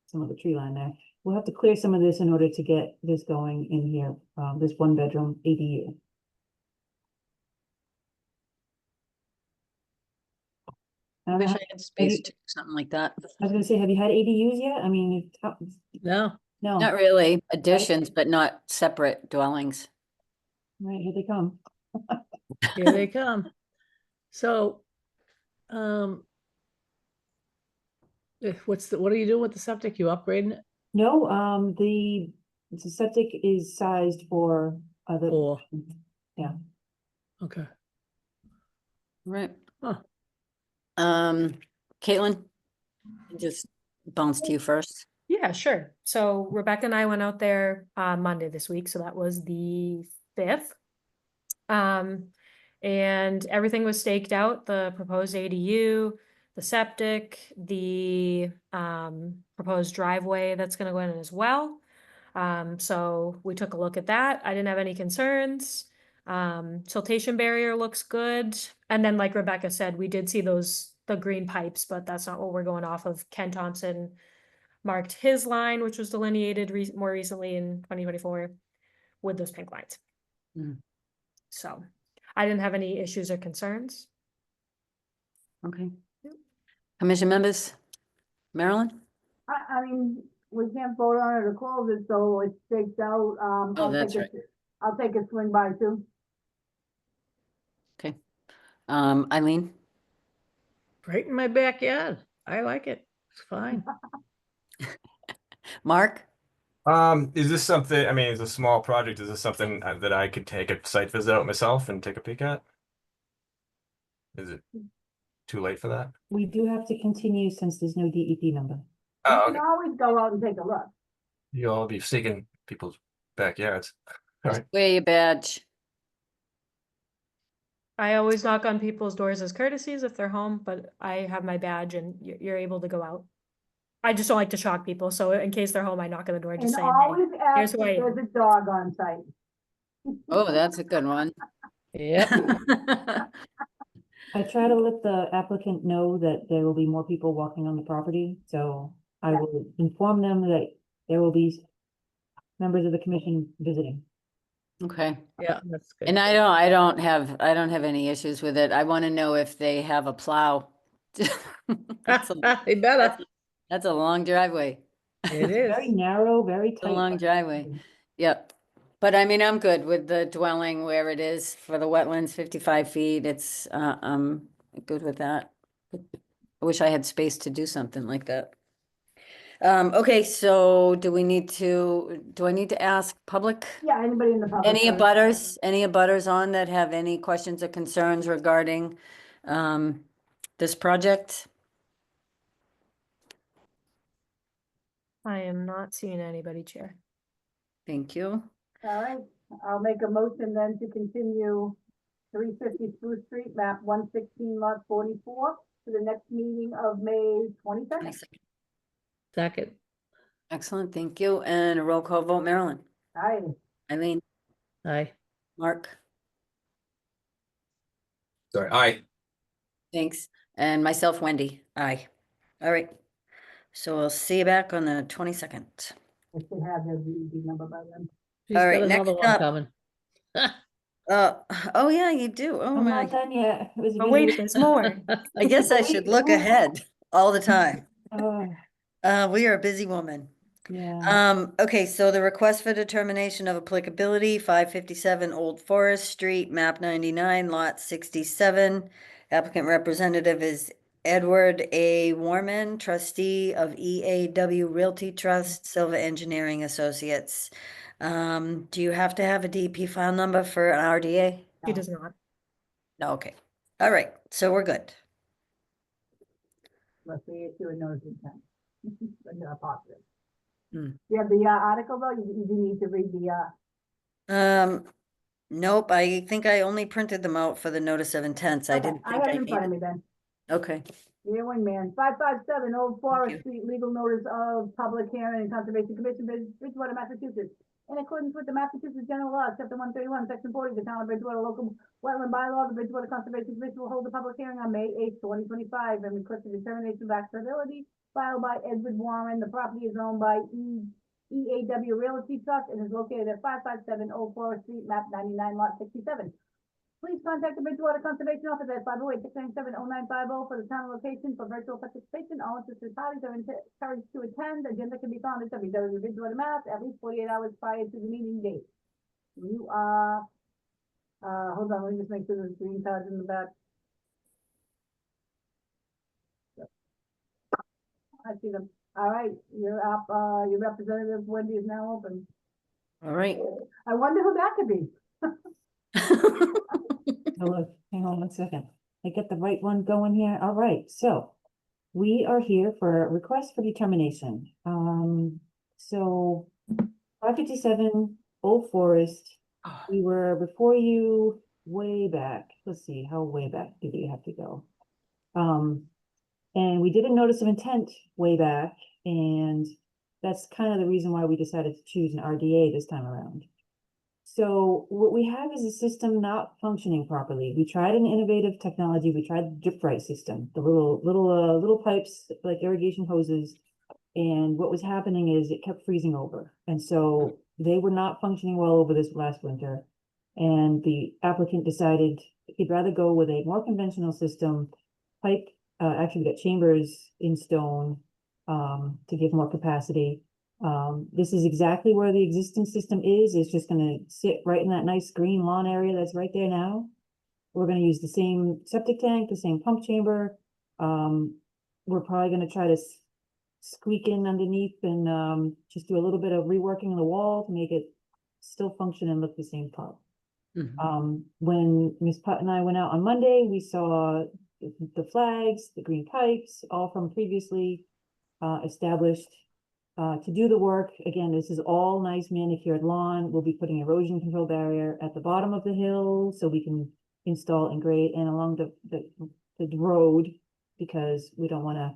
some of the tree line there. We'll have to clear some of this in order to get this going in here, this 1-bedroom ADU. I wish I had space to do something like that. I was gonna say, have you had ADUs yet? I mean, No. no. Not really, additions, but not separate dwellings. Right, here they come. Here they come. So, what are you doing with the septic? You upgrading it? No, the septic is sized for other. Or, Yeah. okay. Right. Huh. Caitlin, just bounce to you first. Yeah, sure. So Rebecca and I went out there Monday this week, so that was the 5th. And everything was staked out, the proposed ADU, the septic, the proposed driveway that's gonna go in as well. So we took a look at that. I didn't have any concerns. Siltation barrier looks good. And then like Rebecca said, we did see the green pipes, but that's not what we're going off of. Ken Thompson marked his line, which was delineated more recently in 2024 with those pink lines. Mm. So I didn't have any issues or concerns. Okay. Commission members? Marilyn? I mean, we can't vote on it or close it, so it's staked out. Oh, that's I'll take a swing by too. Okay. Eileen? Right in my backyard. I like it. It's fine. Mark? Is this something, I mean, it's a small project. Is this something that I could take a site visit out myself and take a peek at? Is it too late for that? We do have to continue since there's no DEP number. You Oh, can okay. always go out and take a look. You'll all be seeking people's backyards. All right. Wear your badge. I always knock on people's doors as courtesies if they're home, but I have my badge and you're able to go out. I just don't like to shock people, so in case they're home, I knock on the door And just saying, always here's ask who I if am. there's a dog on site. Oh, that's a good one. Yep. I try to let the applicant know that there will be more people walking on the property, so I will inform them that there will be members of the commission visiting. Okay. Yeah, that's good. And I don't have any issues with it. I want to know if they have a plow. That's They better. that's a long driveway. It is. Very narrow, very It's a tight. long driveway. Yep. But I mean, I'm good with the dwelling where it is for the wetlands, 55 feet. It's, I'm good with that. I wish I had space to do something like that. Okay, so do I need to ask public? Yeah, anybody in the public. Any abutters on that have any questions or concerns regarding, this project? I am not seeing anybody, Chair. Thank you. All right, I'll make a motion then to continue 350 Spruce Street, map 116, lot 44, to the next meeting of May 22nd. Second. Excellent, thank you. And a roll call vote, Marilyn? Aye. Eileen? Aye. Mark? Sorry. Aye. Thanks. And myself, Wendy? Aye. All right. So we'll see you back on the 22nd. I should have the DEP number by then. She's All got right, another next one up. coming. Oh yeah, you do. Oh I'm my, not done yet. It was Oh, busy. wait, there's more. I guess I should look ahead all the time. Oh, We are a busy woman. yeah. Okay, so the request for determination of applicability, 557 Old Forest Street, map 99, lot 67. Applicant representative is Edward A. Warman, trustee of EAW Realty Trust, Silva Engineering Associates. Do you have to have a DP file number for an RDA? He does not. No, okay. All right, so we're good. Let's see, issue a notice of intent. But not positive. Hmm. You have the article though, you do need to read the, Nope, I think I only printed them out for the notice of intents. I okay, didn't I think have I it in front of needed. me then. Okay, Dear Wingman, 557 Old Forest you. Street, legal notice of public hearing and Conservation Commission, Bridgewater, Massachusetts. In accordance with the Massachusetts General Law, Chapter 131, Section 40, the Town of Bridgewater Local Wetland Bylaw, the Bridgewater Conservation Commission will hold a public hearing on May 8th, 2025, and request a determination of acceptability filed by Edward Warren. The property is owned by EAW Realty Trust and is located at 557 Old Forest Street, map 99, lot 67. Please contact the Bridgewater Conservation Office at 508-697-0950 for the town location for virtual participation. All interested parties are encouraged to attend. Agenda can be found at www.bridgewater Mass at least 48 hours prior to the meeting date. You are, hold on, let me just make sure there's green cards in the back. I see them. All right, you're up, your representative Wendy is now open. all right. I wonder who that could be. Hello, hang on one second. I get the right one going here. All right, so we are here for a request for determination. So 557 Old Forest, we were before you way back. Let's see, how way back did we have to go? And we did a notice of intent way back, and that's kind of the reason why we decided to choose an RDA this time around. So what we have is a system not functioning properly. We tried an innovative technology. We tried the drip right system, the little pipes like irrigation hoses. And what was happening is it kept freezing over. And so they were not functioning well over this last winter. And the applicant decided he'd rather go with a more conventional system, pipe, actually we got chambers in stone, to give more capacity. This is exactly where the existing system is. It's just gonna sit right in that nice green lawn area that's right there now. We're gonna use the same septic tank, the same pump chamber. We're probably gonna try to squeak in underneath and just do a little bit of reworking the wall to make it still function and look the same pub. When Ms. Putt and I went out on Monday, we saw the flags, the green pipes, all from previously established to do the work. Again, this is all nice manicured lawn. We'll be putting erosion control barrier at the bottom of the hill so we can install and grade and along the road, because we don't want to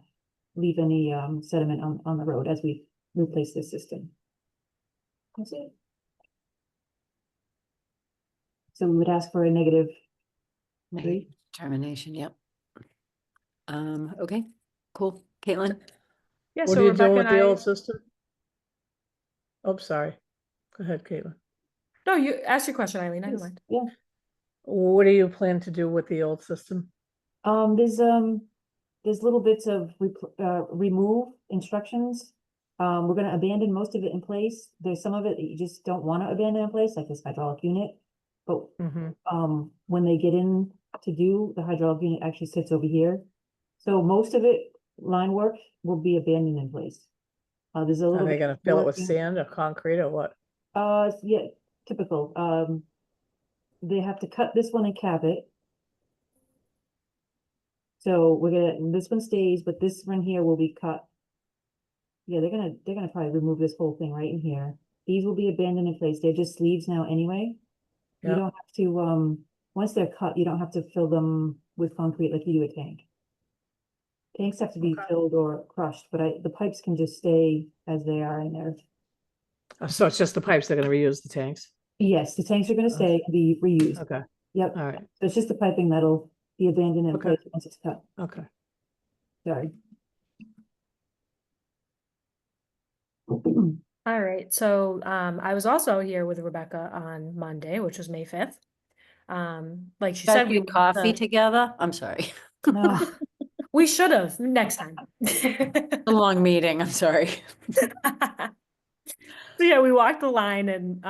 leave any sediment on the road as we replace this system. That's it. So we would ask for a negative. Agree? Termination, yep. Okay, cool. Caitlin? Yeah, What so are you Rebecca doing with and the I, old system? Oh, sorry. Go ahead, Caitlin. no, you ask your question, Eileen, I don't Yes, mind. yeah. What do you plan to do with the old system? There's little bits of remove instructions. We're gonna abandon most of it in place. There's some of it that you just don't want to abandon in place, like this hydraulic unit. But when they get in to do, the hydraulic unit actually sits over here. So most of it, line work, will be abandoned in place. There's a Are little they bit gonna fill it with working- sand or concrete or what? Yeah, typical. They have to cut this one and cap it. So this one stays, but this one here will be cut. Yeah, they're gonna probably remove this whole thing right in here. These will be abandoned in place. They're just sleeves now anyway. You Yeah. don't have to, once they're cut, you don't have to fill them with concrete like you do a tank. Tanks have to be filled or crushed, but the pipes can just stay as they are in there. So it's just the pipes they're gonna reuse the tanks? Yes, the tanks are gonna stay and be reused. Okay, Yep. all right, So it's just the piping that'll be abandoned in Okay. place once it's cut. okay. Sorry. All right, so I was also here with Rebecca on Monday, which was May 5th. Like she said, Got you coffee together? I'm sorry. No, we should have next time. A long meeting, I'm sorry. So yeah, we walked the line and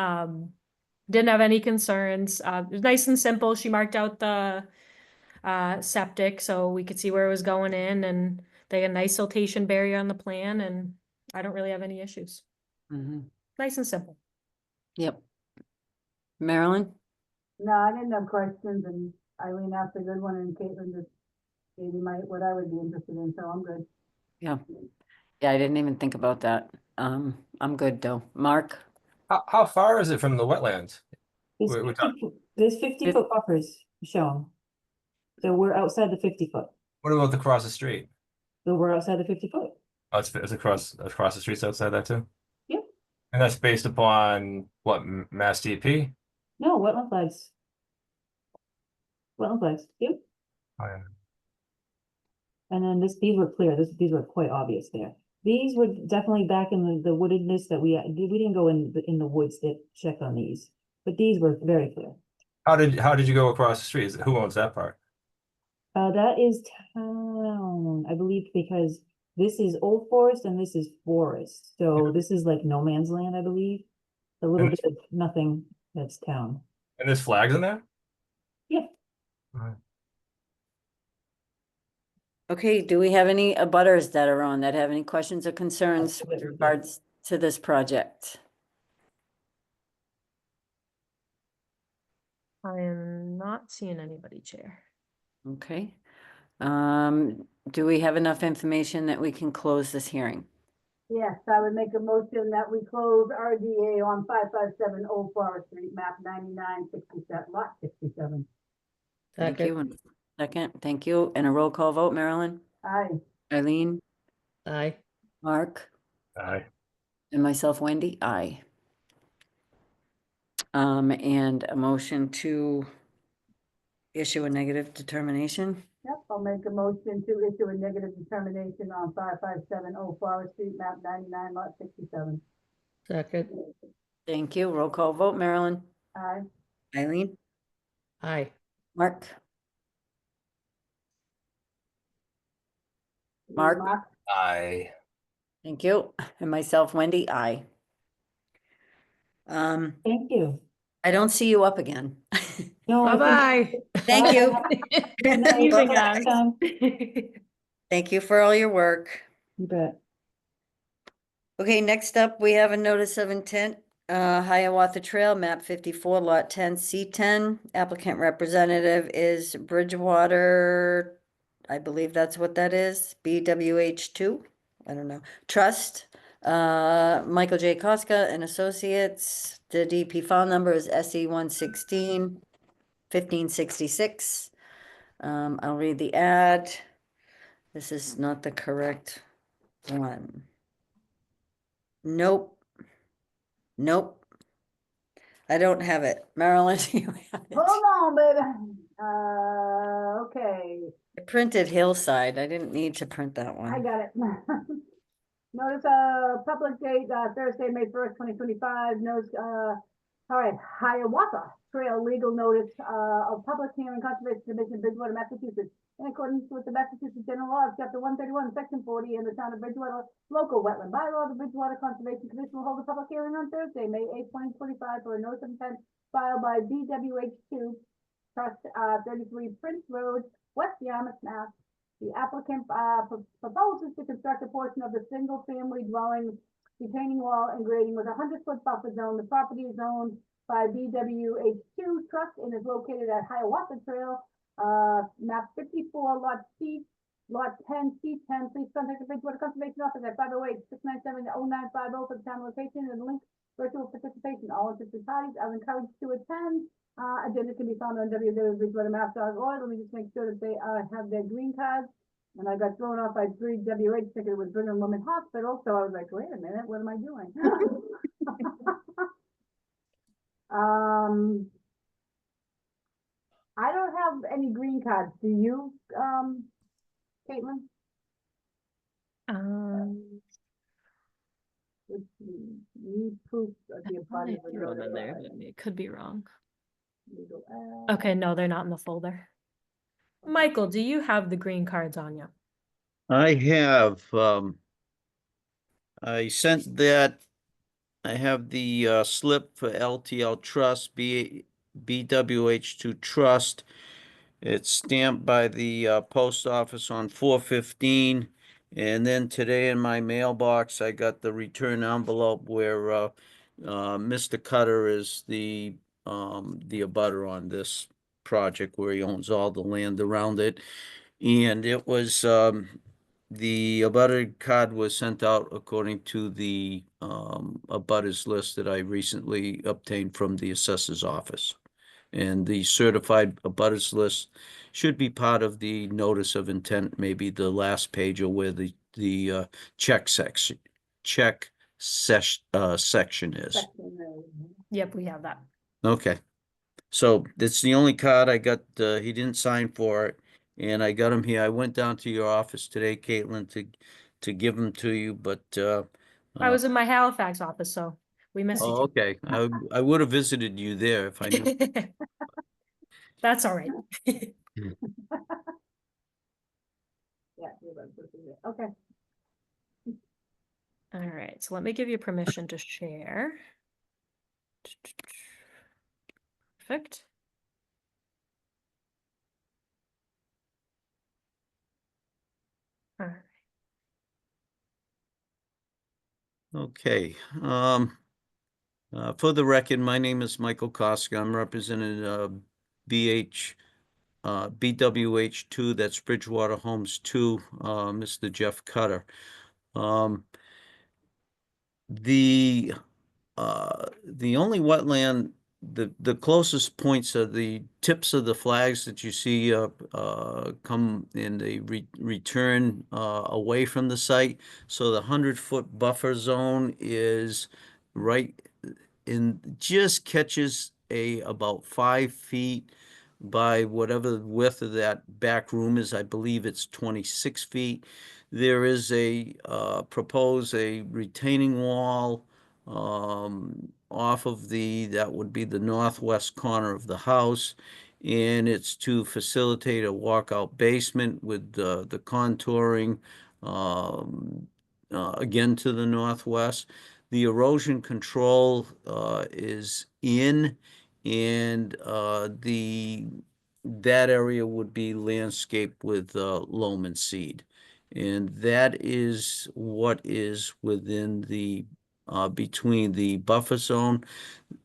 didn't have any concerns. It was nice and simple. She marked out the septic so we could see where it was going in, and they had a nice siltation barrier on the plan, and I don't really have any issues. Mhm. Nice and simple. Yep. Marilyn? No, I didn't have questions, and Eileen asked a good one, and Caitlin just gave me what I would be interested in, so I'm good. Yeah. Yeah, I didn't even think about that. I'm good though. Mark? How far is it from the wetlands? There's 50-foot buffers shown. So we're outside the 50-foot. What about across the street? So we're outside the 50-foot. Oh, it's across the streets outside that too? Yep. And that's based upon what, Mass DP? No, wetland flags. Wetland flags, yep. Oh, yeah. And then these were clear, these were quite obvious there. These were definitely back in the woodedness that we didn't go in the woods to check on these, but these were very clear. How did you go across the street? Who owns that part? That is town, I believe, because this is Old Forest and this is forest. So this is like no man's land, I believe. A little bit of nothing, that's town. And there's flags in there? Yeah. Okay, do we have any abutters that are on that have any questions or concerns with regards to this project? I am not seeing anybody, Chair. Okay. Do we have enough information that we can close this hearing? Yes, I would make a motion that we close RDA on 557 Old Forest Street, map 9967, lot 67. Thank Second. you. And second, thank you. And a roll call vote, Marilyn, Aye. Eileen, Aye. Mark, Aye. and myself, Wendy, aye. And a motion to issue a negative determination. Yep, I'll make a motion to issue a negative determination on 557 Old Forest Street, map 99, lot 67. Second. Thank you. Roll call vote, Marilyn, Aye. Eileen, Aye. Mark, Mark. Aye. Thank you. And myself, Wendy, aye. Thank you. I don't see you up again. No, I think- Bye-bye. Thank you. Evening, Bye-bye. guys. Thank you for all your work. You bet. Okay, next up, we have a notice of intent, Hiawatha Trail, map 54, lot 10, C10. Applicant representative is Bridgewater, I believe that's what that is, BWH2, I don't know, Trust. Michael J. Koska and Associates. The DP file number is SE 116-1566. I'll read the ad. This is not the correct one. Nope. Nope. I don't have it. Marilyn, do you have it? Hold on, baby. Okay, I printed Hillside. I didn't need to print that I one. got it. Notice, public date, Thursday, May 1st, 2025, notice, all right, Hiawatha Trail legal notice, of public hearing, Conservation Commission, Bridgewater, Massachusetts. In accordance with the Massachusetts General Laws, Chapter 131, Section 40, and the Town of Bridgewater Local Wetland Bylaw, the Bridgewater Conservation Commission will hold a public hearing on Thursday, May 8th, 2025, for a notice of intent filed by BWH2 Trust, 33 Prince Road, West Yarmouth, Mass. The applicant proposes to construct a portion of the single-family dwelling retaining wall and grading with a 100-foot buffer zone. The property is owned by BWH2 Trust and is located at Hiawatha Trail, map 54, lot 10, C10. Please contact the Bridgewater Conservation Office at 508-697-0950 for the town location and link virtual participation. All interested parties are encouraged to attend. Agenda can be found on www.bridgewatermass.org. Let me just make sure that they have their green cards. And I got thrown off by 3WH thinking it was Brigham Women's Hospital, so I was like, wait a minute, what am I doing? I don't have any green cards. Do you, Caitlin? Let's see. Need proof of the body. I wrote in there, but it could be wrong. Legal ad. Okay, no, they're not in the folder. Michael, do you have the green cards on you? I have, I sent that, I have the slip for LTL Trust, BWH2 Trust. It's stamped by the post office on 4/15. And then today in my mailbox, I got the return envelope where Mr. Cutter is the abutter on this project where he owns all the land around it. And it was the abutter card was sent out according to the abutters list that I recently obtained from the assessor's office. And the certified abutters list should be part of the notice of intent, maybe the last page or where the section is. Yep, we have that. Okay. So that's the only card I got. He didn't sign for it, and I got him here. I went down to your office today, Caitlin, to give them to you, but I was in my Halifax office, so we missed oh, okay. I would have visited you there if I knew. each other. That's all right. Yeah, you're right, this is it. Okay. All right, so let me give you permission to share. Perfect. All right. Okay. For the record, my name is Michael Koska. I'm representing BWH2 BWH 2, that's Bridgewater Homes 2, Mr. Jeff Cutter. The only wetland, the closest points are the tips of the flags that you see come in the return away from the site. So the 100-foot buffer zone is right in, just catches about 5 feet by whatever the width of that back room is. I believe it's 26 feet. There is propose a retaining wall off of that would be the northwest corner of the house, and it's to facilitate a walkout basement with the contouring again to the northwest. The erosion control is in, and that area would be landscaped with loam and seed. And that is what is within the between the buffer zone.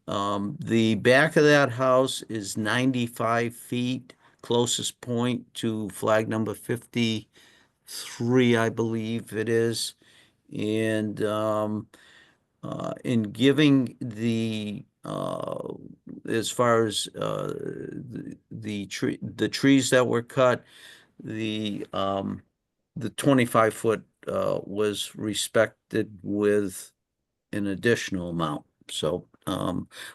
The back of that house is 95 feet, closest point to flag number 53, I believe it is. And in giving as far as the trees that were cut, the 25-foot was respected with an additional amount. So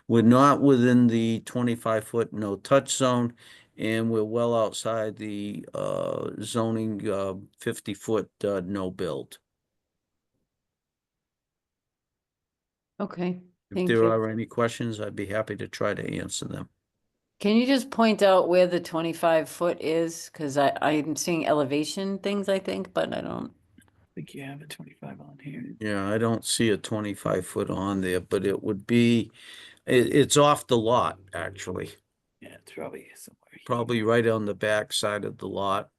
we're not within the 25-foot no-touch zone, and we're well outside the zoning 50-foot no-build. Okay, If thank there you. are any questions, I'd be happy to try to answer them. Can you just point out where the 25-foot is? Because I'm seeing elevation things, I think, but I don't. think you have a 25 on here. Yeah, I don't see a 25-foot on there, but it would be, it's off the lot, actually. Yeah, it's probably somewhere. Probably right on the back side of the lot.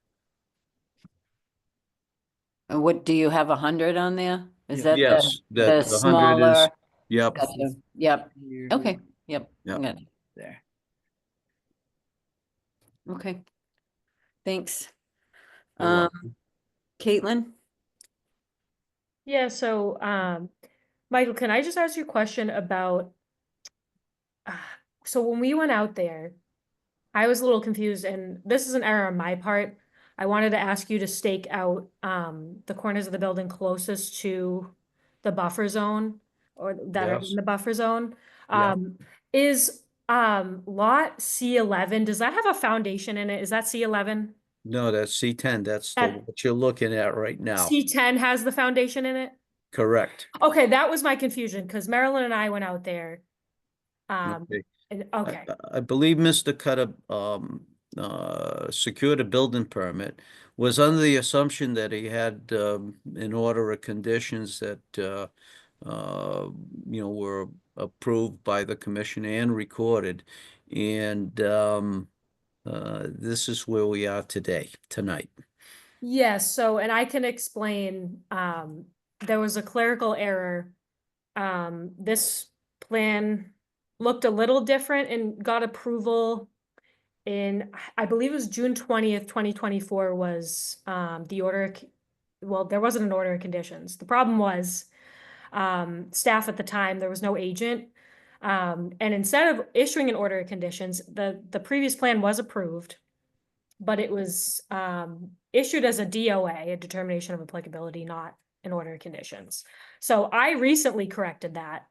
And what, do you have 100 on there? Is Yeah. that Yes, the that 100 is, smaller? yep, Gotcha. Yep, Here, okay, yep. Yep. got it. there. Okay. Thanks. You're welcome. Caitlin? Yeah, so Michael, can I just ask you a question about so when we went out there, I was a little confused, and this is an error on my part. I wanted to ask you to stake out the corners of the building closest to the buffer zone, or that are Yes. in the buffer zone. Yeah. Is lot C11, does that have a foundation in it? Is that C11? No, that's C10. That's That- what you're looking at right now. C10 has the foundation in it? Correct. Okay, that was my confusion, because Marilyn and I went out there. Okay. And, okay, I believe Mr. Cutter secured a building permit, was under the assumption that he had an order of conditions that were approved by the commission and recorded. And this is where we are tonight. yes, so, and I can explain, there was a clerical error. This plan looked a little different and got approval in, I believe it was June 20th, 2024 was, the order, well, there wasn't an order of conditions. The problem was, staff at the time, there was no agent. And instead of issuing an order of conditions, the previous plan was approved, but it was, issued as a DOA, a determination of applicability, not an order of conditions. So I recently corrected that.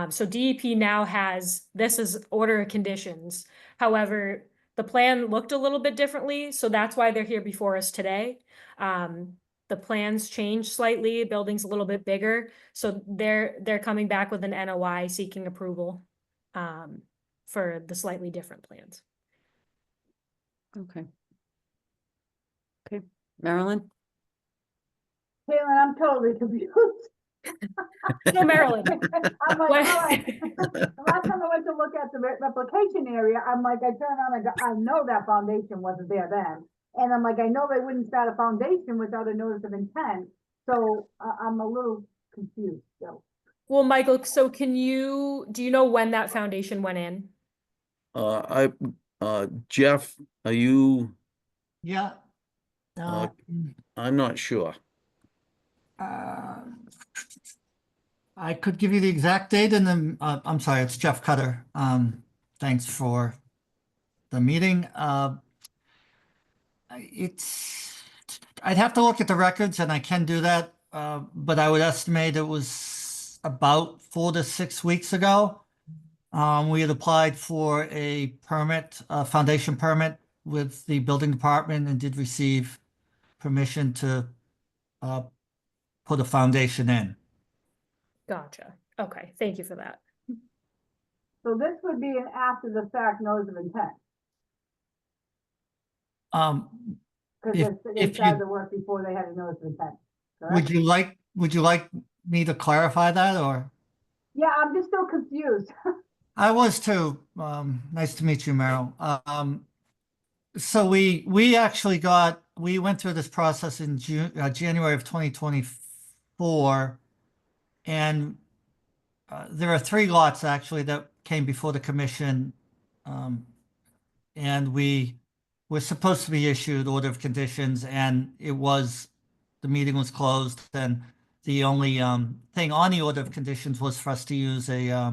So DEP now has this as order of conditions. However, the plan looked a little bit differently, so that's why they're here before us today. The plans changed slightly, building's a little bit bigger, so they're coming back with an NOI seeking approval for the slightly different plans. Okay. Okay, Marilyn? Caitlin, I'm totally confused. So Marilyn, I'm like, What- all right. The last time I went to look at the replication area, I'm like, I turned around and I know that foundation wasn't there then. And I'm like, I know they wouldn't start a foundation without a notice of intent, so I'm a little confused still. well, Michael, so do you know when that foundation went in? Jeff, are you, Yeah. I'm not sure. Uh, I could give you the exact date and then, I'm sorry, it's Jeff Cutter. Thanks for the meeting. I'd have to look at the records and I can do that, but I would estimate it was about 4 to 6 weeks ago. We had applied for a permit, a foundation permit with the building department and did receive permission to put a foundation in. Gotcha. Okay, thank you for that. So this would be an after the fact notice of intent, because they If started you, the work before they had a notice of intent, would correct? you like me to clarify that or? Yeah, I'm just still confused. I was too. Nice to meet you, Meryl. So we actually we went through this process in January of 2024, and there are 3 lots actually that came before the commission, and we were supposed to be issued order of conditions, and the meeting was closed, and the only thing on the order of conditions was for us to use a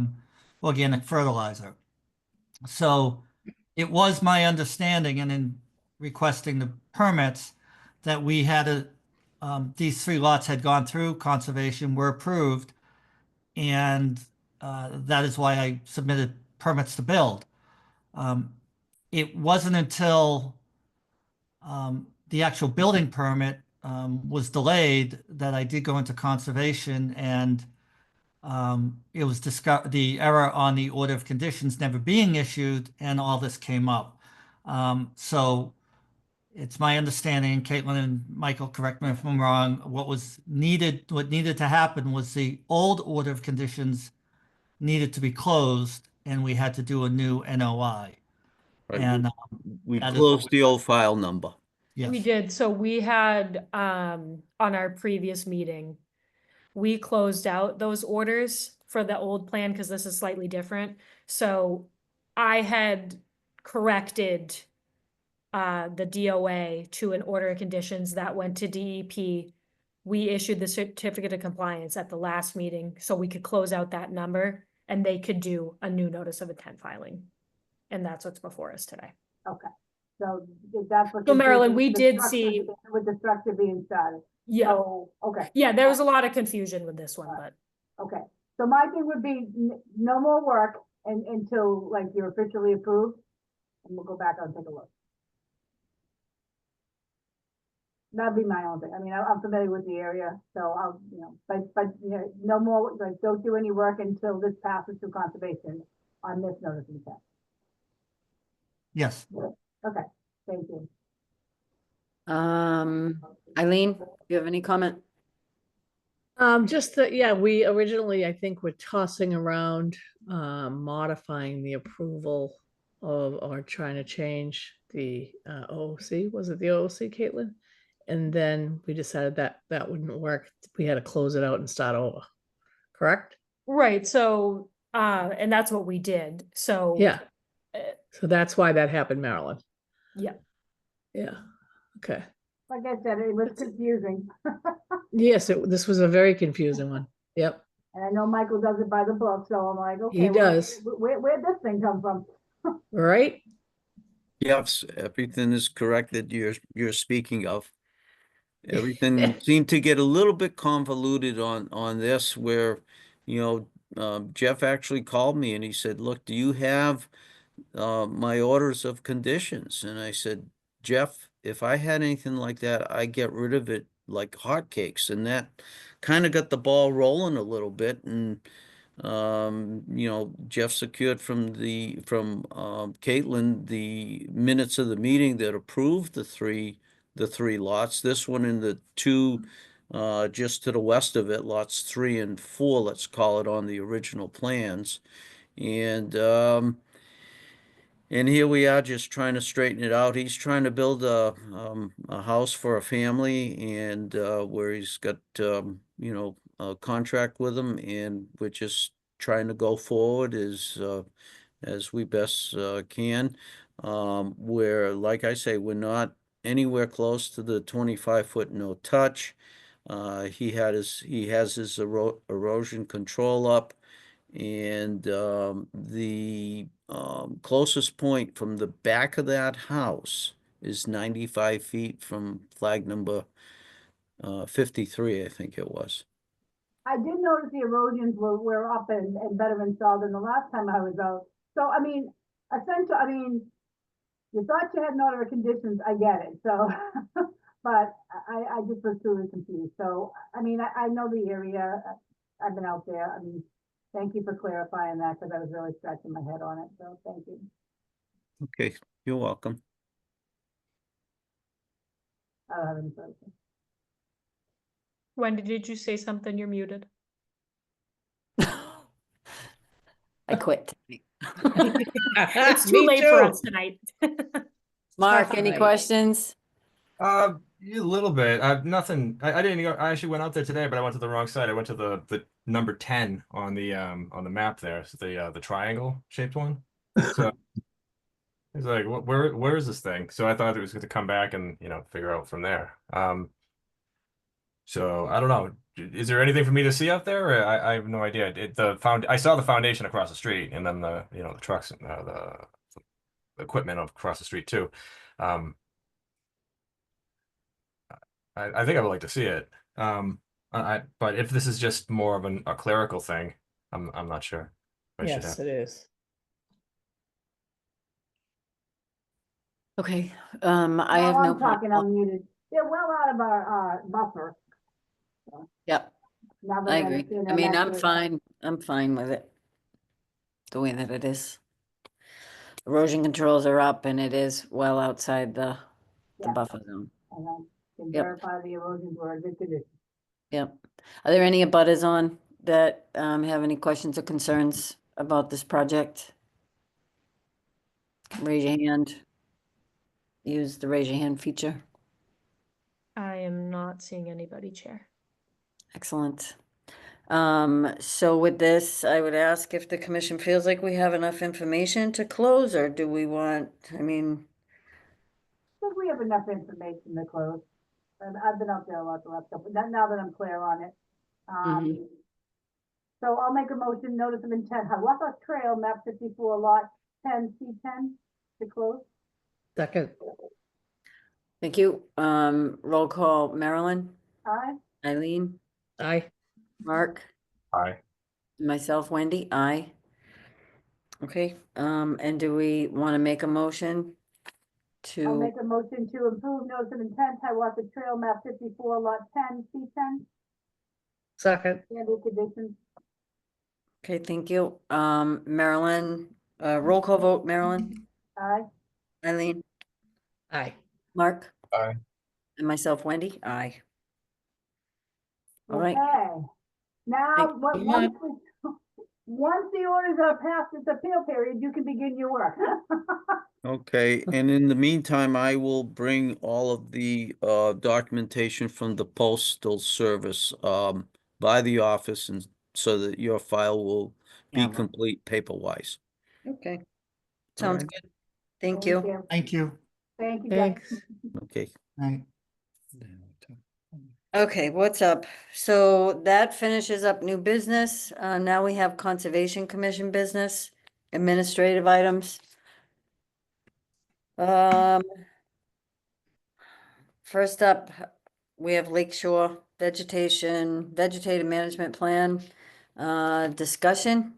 organic fertilizer. So it was my understanding, and in requesting the permits, that we had these 3 lots had gone through conservation, were approved, and that is why I submitted permits to build. It wasn't until the actual building permit was delayed that I did go into conservation, and it was discovered the error on the order of conditions never being issued, and all this came up. So it's my understanding, Caitlin and Michael, correct me if I'm wrong, what needed to happen was the old order of conditions needed to be closed, and we had to do a new NOI. Right, And we that is closed the old file number. We yes, did. So we had, on our previous meeting, we closed out those orders for the old plan because this is slightly different. So I had corrected the DOA to an order of conditions that went to DEP. We issued the certificate of compliance at the last meeting so we could close out that number and they could do a new notice of intent filing. And that's what's before us today. Okay, so that's what. So Marilyn, we the did structure- see- With the structure being started. Yeah. So, okay. Yeah, there was a lot of confusion with this one, but Okay, so my thing would be no more work until like you're officially approved, and we'll go back and take a look. That'd be my own thing. I mean, I'm familiar with the area, so I'll, but, you know, no more, like, don't do any work until this passes through conservation on this notice of intent. yes. Okay, thank you. Eileen, do you have any comment? Just that, yeah, we originally, I think, were tossing around, modifying the approval of, or trying to change the, OOC. Was it the OOC, Caitlin? And then we decided that that wouldn't work. We had to close it out and start over. Correct? right. So, and that's what we did. So Yeah. uh, So that's why that happened, Marilyn. yeah. Yeah. Okay. Like I said, it was confusing. Yes, this was a very confusing one. Yep. And I know Michael does it by the book, so I'm like, okay. He does. Where'd this thing come from? Right? Yes, everything is correct that you're speaking of. Everything seemed to get a little bit convoluted on this where, Jeff actually called me and he said, look, do you have my orders of conditions? And I said, Jeff, if I had anything like that, I get rid of it like hotcakes. And that kind of got the ball rolling a little bit. And Jeff secured from Caitlin the minutes of the meeting that approved the three lots. This one and the 2 just to the west of it, lots 3 and 4, let's call it, on the original plans. And here we are just trying to straighten it out. He's trying to build a house for a family, and where he's got a contract with him, and we're just trying to go forward as we best can. where, like I say, we're not anywhere close to the 25-foot no touch. He has his erosion control up, and the closest point from the back of that house is 95 feet from flag number 53, I think it was. I did notice the erosions were up and better installed than the last time I was out. So, I mean, essentially, I mean, you thought you had an order of conditions, I get it, so, but I just was truly confused. So, I mean, I know the area, I've been out there, I mean, thank you for clarifying that, because I was really scratching my head on it, so thank you. Okay, you're welcome. I don't have any further. Wendy, did you say something? You're muted. I quit. It's too Me late for too. us tonight. Mark, Tough any night. questions? A little bit. Nothing. I didn't go. I actually went out there today, but I went to the wrong side. I went to the number 10 on the map there. So the triangle shaped one. So it's like, where is this thing? So I thought it was going to come back and figure out from there. So I don't know. Is there anything for me to see out there? Or I have no idea. I saw the foundation across the street, and then the trucks and the equipment across the street too. I think I would like to see it. But if this is just more of a clerical thing, I'm not sure. I should Yes, have. it is. Okay, I have no I'm talking, problem. I'm muted. They're well out of our buffer. Yep, Now that I I agree. understand I mean, that I'm fine with it. The way that it is. Erosion controls are up and it is well outside the Yeah. buffer zone. And I can Yep. verify the erosions were in good condition. Yep. Are there any abutters on that have any questions or concerns about this project? Raise your hand. Use the raise your hand feature. I am not seeing anybody, Chair. Excellent. So with this, I would ask if the commission feels like we have enough information to close, or do we want, I mean, I think we have enough information to close. And I've been out there a lot the last couple, now that I'm clear on it. So I'll make a motion, notice of intent, Hiawatha Trail, map 54, lot 10, C10, to close. Second. thank you. Roll call, Marilyn, Aye. Eileen, Aye. Mark, Hi. myself, Wendy, aye. Okay, and do we want to make a motion I'll to, make a motion to approve notice of intent, Hiawatha Trail, map 54, lot 10, C10, Second. standard conditions. okay, thank you. Marilyn, roll call vote, Marilyn, Aye. Eileen, Aye. Mark, Aye. and myself, Wendy, aye. All right. Okay. Now, Thank you. once the orders are past this appeal period, you can begin your work. Okay, and in the meantime, I will bring all of the documentation from the postal service by the office, and so that your file will be Yeah, well- complete paper-wise. Okay, sounds Alright. good. Thank you. Thank you. Thank you, guys. Thanks. Okay. Right. Okay, what's up? So that finishes up new business. Now we have Conservation Commission business, administrative items. First up, we have Lakeshore vegetative management plan, discussion.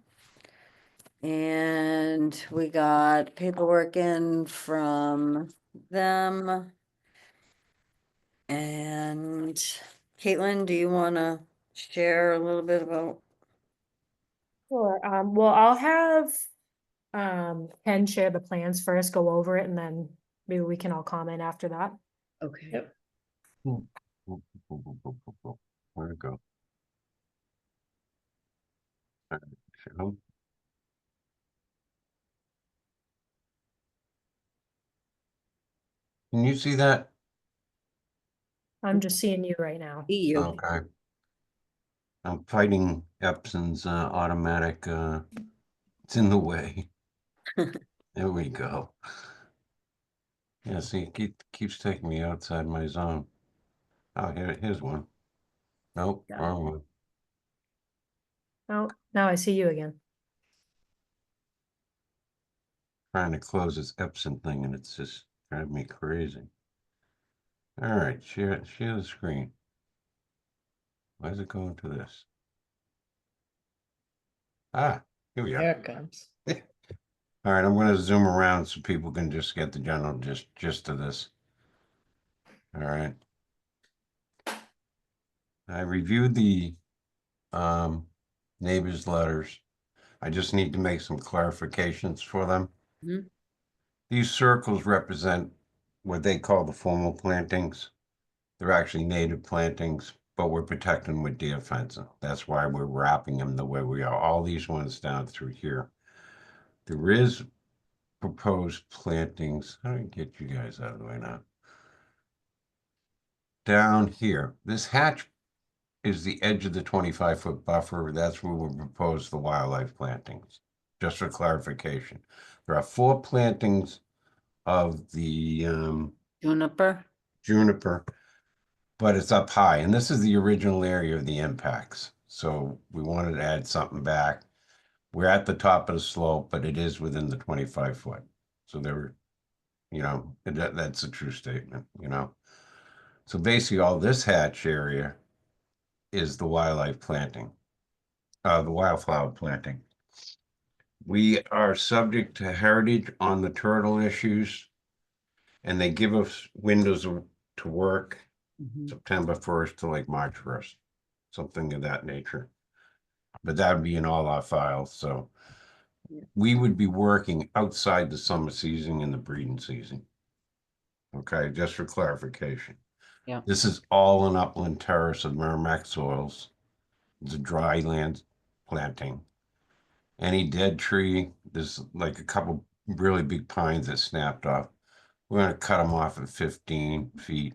And we got paperwork in from them. And Caitlin, do you want to share a little bit about? Sure. Well, I'll have Ken share the plans first, go over it, and then maybe we can all comment after that. Okay. Yep. Where'd it go? Show. Can you see that? I'm just seeing you right now. EU. Okay. I'm fighting Epson's automatic, it's in the way. There we go. Yeah, see, it keeps taking me outside my zone. Oh, here's one. Nope, Yeah. wrong one. Oh, now I see you again. Trying to close this Epson thing and it's just driving me crazy. All right, share the screen. Why is it going to this? Ah, here we are. There it comes. All right, I'm going to zoom around so people can just get the general gist of this. All right. I reviewed the neighbors' letters. I just need to make some clarifications for them. Mhm. These circles represent what they call the formal plantings. They're actually native plantings, but we're protecting them with deer fencing. That's why we're wrapping them the way we are. All these ones down through here. There is proposed plantings. How do I get you guys out of the way now? Down here, this hatch is the edge of the 25-foot buffer. That's where we propose the wildlife plantings. Just for clarification, there are 4 plantings of the Juniper. juniper, but it's up high, and this is the original area of the impacts. So we wanted to add something back. We're at the top of the slope, but it is within the 25-foot. So there were, that's a true statement, So basically all this hatch area is the wildlife planting, the wildflower planting. We are subject to heritage on the turtle issues, and they give us windows to work September 1st to like March 1st, something of that nature. But that would be in all our files. So we would be working outside the summer season and the breeding season. Okay, just for clarification. Yeah. This is all an upland terrace of Merrimack soils. It's a dry land planting. Any dead tree, there's like a couple really big pines that snapped off. We're going to cut them off at 15 feet.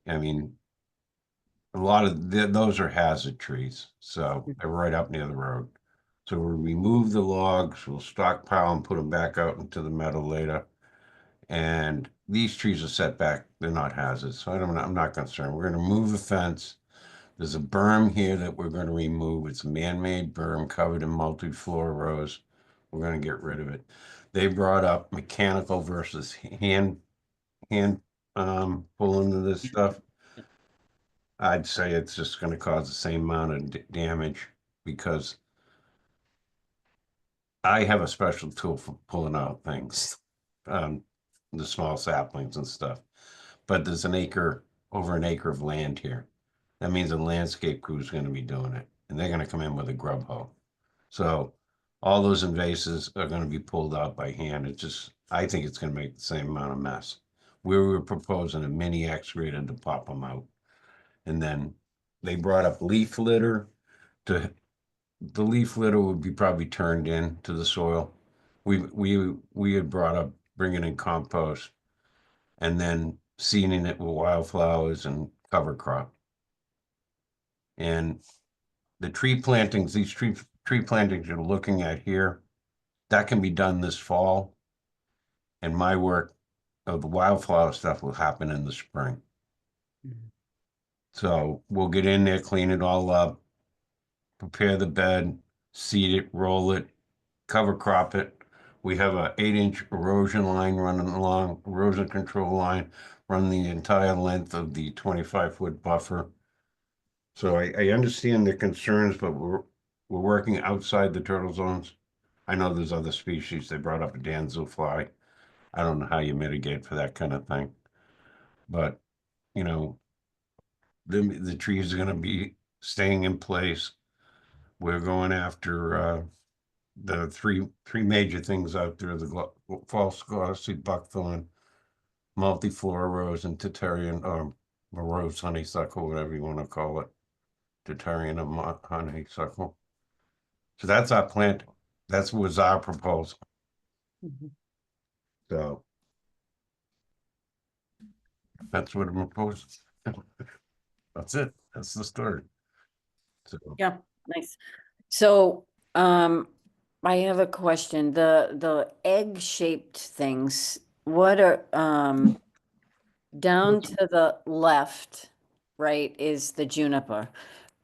I mean, a lot of those are hazard trees, so they're right up near the road. So we'll remove the logs, we'll stockpile and put them back out into the meadow later. And these trees are set back, they're not hazards, so I'm not concerned. We're going to move the fence. There's a berm here that we're going to remove. It's a man-made berm covered in multi-floor rows. We're going to get rid of it. They brought up mechanical versus hand pulling of this stuff. I'd say it's just going to cause the same amount of damage because I have a special tool for pulling out things, the small saplings and stuff. But there's over an acre of land here. That means a landscape crew is going to be doing it, and they're going to come in with a grub hoe. So all those invasives are going to be pulled out by hand. I think it's going to make the same amount of mess. We were proposing a mini excavator to pop them out. And then they brought up leaf litter. The leaf litter would be probably turned into the soil. We had brought up bringing in compost and then seeding it with wildflowers and cover crop. And the tree plantings, these tree plantings you're looking at here, that can be done this fall. And my work of the wildflower stuff will happen in the spring. So we'll get in there, clean it all up, prepare the bed, seed it, roll it, cover crop it. We have a 8-inch erosion line running along, erosion control line, run the entire length of the 25-foot buffer. So I understand the concerns, but we're working outside the turtle zones. I know there's other species. They brought up a damselfly. I don't know how you mitigate for that kind of thing. But, the trees are going to be staying in place. We're going after the three major things out there: the false glossy buckthorn, multiflora rose, and Titterian or rose honeysuckle, whatever you want to call it, Titterian honeysuckle. So that's our plant. That was our proposal. So that's what I'm proposing. That's it. That's the story. So Yeah, nice. So, I have a question. The egg-shaped things, what are, down to the left, right, is the juniper.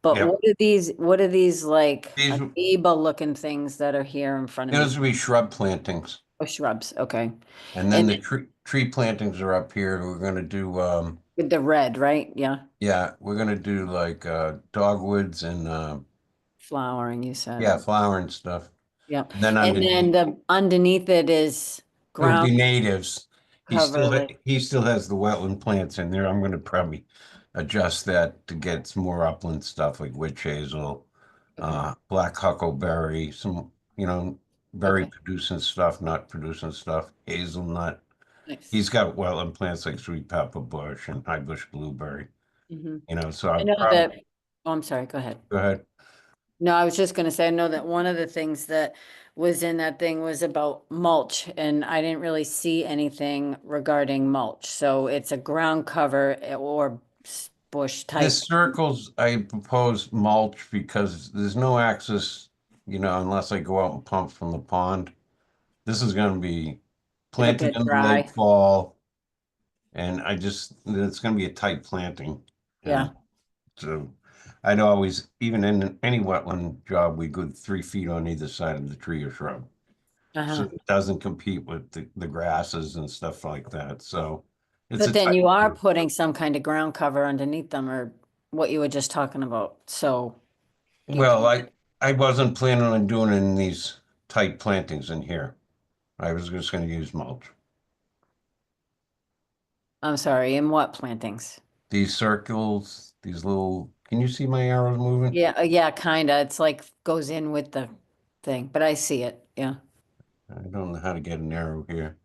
But Yep. what are these like These- amoeba looking things that are here in front of Those me? would be shrub plantings. Oh, shrubs, okay. And then And the tree plantings are up here. We're gonna do, with the red, right? Yeah, yeah, we're gonna do like, dogwoods and, flowering, you said. yeah, flower and stuff. Yeah. And then And then underneath it is it'll be ground natives. cover. He still has the wetland plants in there. I'm gonna probably adjust that to get some more upland stuff like witch hazel, black huckleberry, some, berry Okay. producing stuff, nut producing stuff, hazelnut. Nice. He's got wetland plants like sweet pepper bush and high bush blueberry, Mhm. so I I'm know probably, that, oh, I'm sorry, go ahead. go ahead. No, I was just gonna say, I know that one of the things that was in that thing was about mulch, and I didn't really see anything regarding mulch. So it's a ground cover or bush The type. circles, I propose mulch because there's no access, unless I go out and pump from the pond. This is gonna be planted bit in the dry. late fall. And it's gonna be a tight planting. Yeah. So I'd always, even in any wetland job, we go 3 feet on either side of the tree or shrub. So Uh-huh. it doesn't compete with the grasses and stuff like that, so. it's a But then tight- you are putting some kind of ground cover underneath them, or what you were just talking about, so. Well, I wasn't planning on doing it in these tight plantings in here. I was just gonna use mulch. I'm sorry, in what plantings? These circles, these little, can you see my arrows moving? Yeah, yeah, kinda. It's like goes in with the thing, but I see it, yeah. I don't know how to get an arrow here.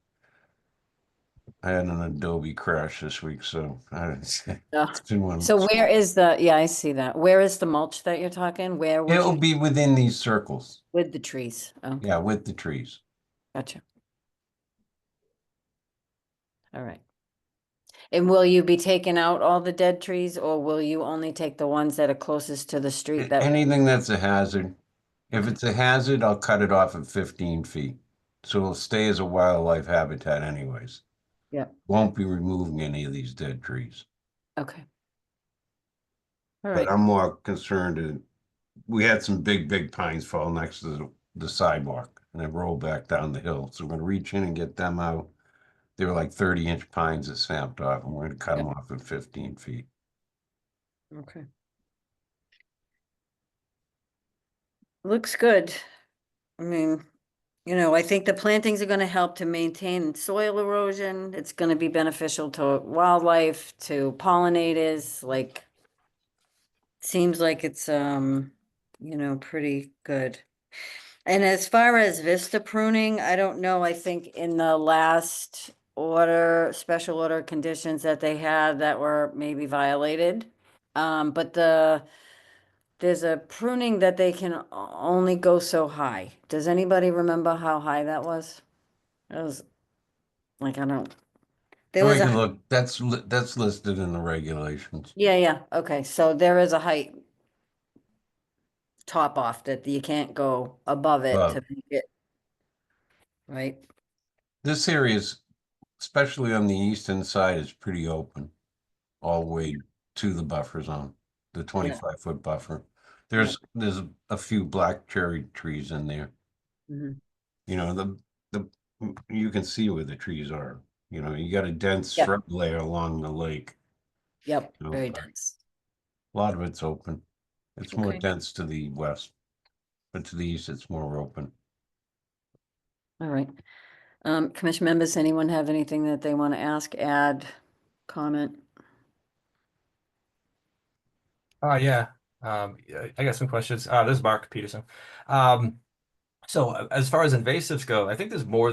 I had an Adobe crash this week, so I Yeah. didn't want. So where is yeah, I see that. Where is the mulch that you're talking? Where would It'll you, be within these circles. with the trees? Oh, Yeah, with the trees. gotcha. All right. And will you be taking out all the dead trees, or will you only take the ones that are closest to the street that? Anything that's a hazard. If it's a hazard, I'll cut it off at 15 feet. So it'll stay as a wildlife habitat anyways. Yep. Won't be removing any of these dead trees. Okay. All But right. I'm more concerned we had some big pines fall next to the sidewalk and they rolled back down the hill. So we're gonna reach in and get them out. They were like 30-inch pines that snapped off, and we're gonna cut them off at 15 feet. Okay. Looks good. I mean, I think the plantings are gonna help to maintain soil erosion. It's gonna be beneficial to wildlife, to pollinators, like. Seems like it's, pretty good. And as far as vista pruning, I don't know, I think in the last special order conditions that they had that were maybe violated. But there's a pruning that they can only go so high. Does anybody remember how high that was? It was like, I don't. There We was can a, look, that's listed in the regulations. yeah, okay, so there is a height top off that you can't go above it to make it. Right? This area is, especially on the eastern side, is pretty open. All the way to the buffer zone, the 25-foot buffer. There's a few black cherry trees in there. Mhm. You can see where the trees are. You got a dense Yep. shrub layer along the lake. Yep, No, very but dense. A lot of it's open. It's more Okay. dense to the west, but to the east, it's more open. All right. Commission members, anyone have anything that they want to ask, add, comment? Yeah. I got some questions. This is Mark Peterson. So as far as invasives go, I think there's more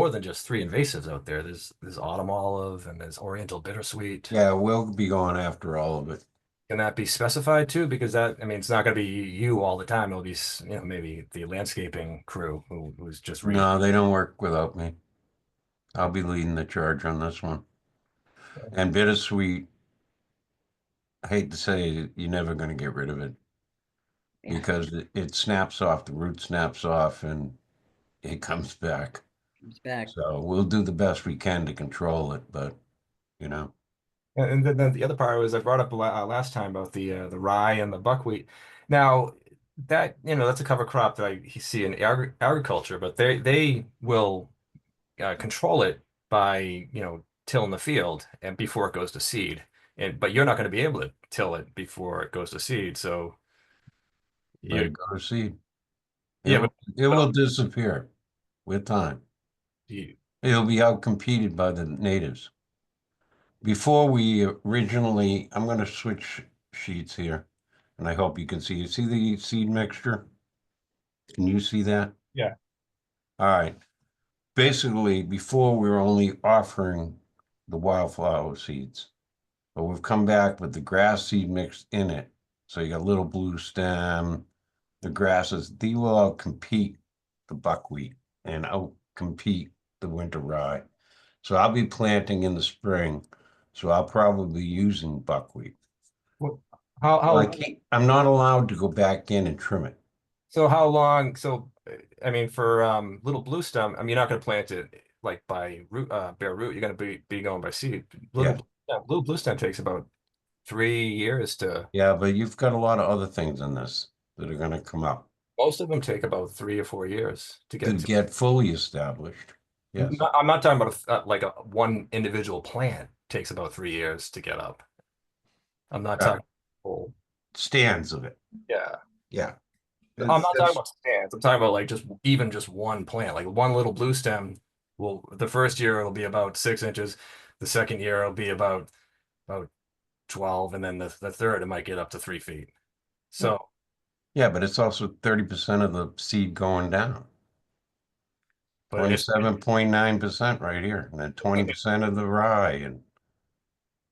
than just 3 invasives out there. There's autumn olive and there's oriental bittersweet. Yeah, we'll be going after all of it. Can that be specified too? Because it's not going to be you all the time. It'll be, maybe the landscaping crew who's just No, they don't work without me. I'll be leading the charge on this one. And bittersweet, I hate to say it, you're never going to get rid of it. Yeah. Because it snaps off, the root snaps off and it comes back. It's back. So we'll do the best we can to control it, but, you know. And then the other part was I brought up last time about the rye and the buckwheat. Now that that's a cover crop that I see in agriculture, but they will control it by tilling the field and before it goes to seed. But you're not going to be able to till it before it goes to seed. So Let it go to seed. yeah, It will disappear with time. It'll be outcompeted by the natives. Before we originally, I'm going to switch sheets here, and I hope you can see. You see the seed mixture? Can you see that? Yeah. All right. Basically, before we were only offering the wildflower seeds, but we've come back with the grass seed mixed in it. So you got little blue stem, the grasses, they will outcompete the buckwheat and outcompete the winter rye. So I'll be planting in the spring. So I'll probably be using buckwheat. I'm not allowed to go back in and trim it. So how long? So I mean, for little blue stem, I mean, you're not going to plant it like by root, bare root. You're going to be going by seed. Little blue stem takes about 3 years to. Yeah, but you've got a lot of other things in this that are going to come up. Most of them take about 3 or 4 years to get fully established. Yes. I'm not talking about like one individual plant takes about 3 years to get up. I'm not talking whole stands of it. Yeah. Yeah. I'm not talking about stands. I'm talking about like just one plant, like one little blue stem. Well, the first year it'll be about 6 inches. The second year it'll be about 12, and then the third it might get up to 3 feet. So yeah, but it's also 30% of the seed going down. 27.9% right here, and then 20% of the rye, and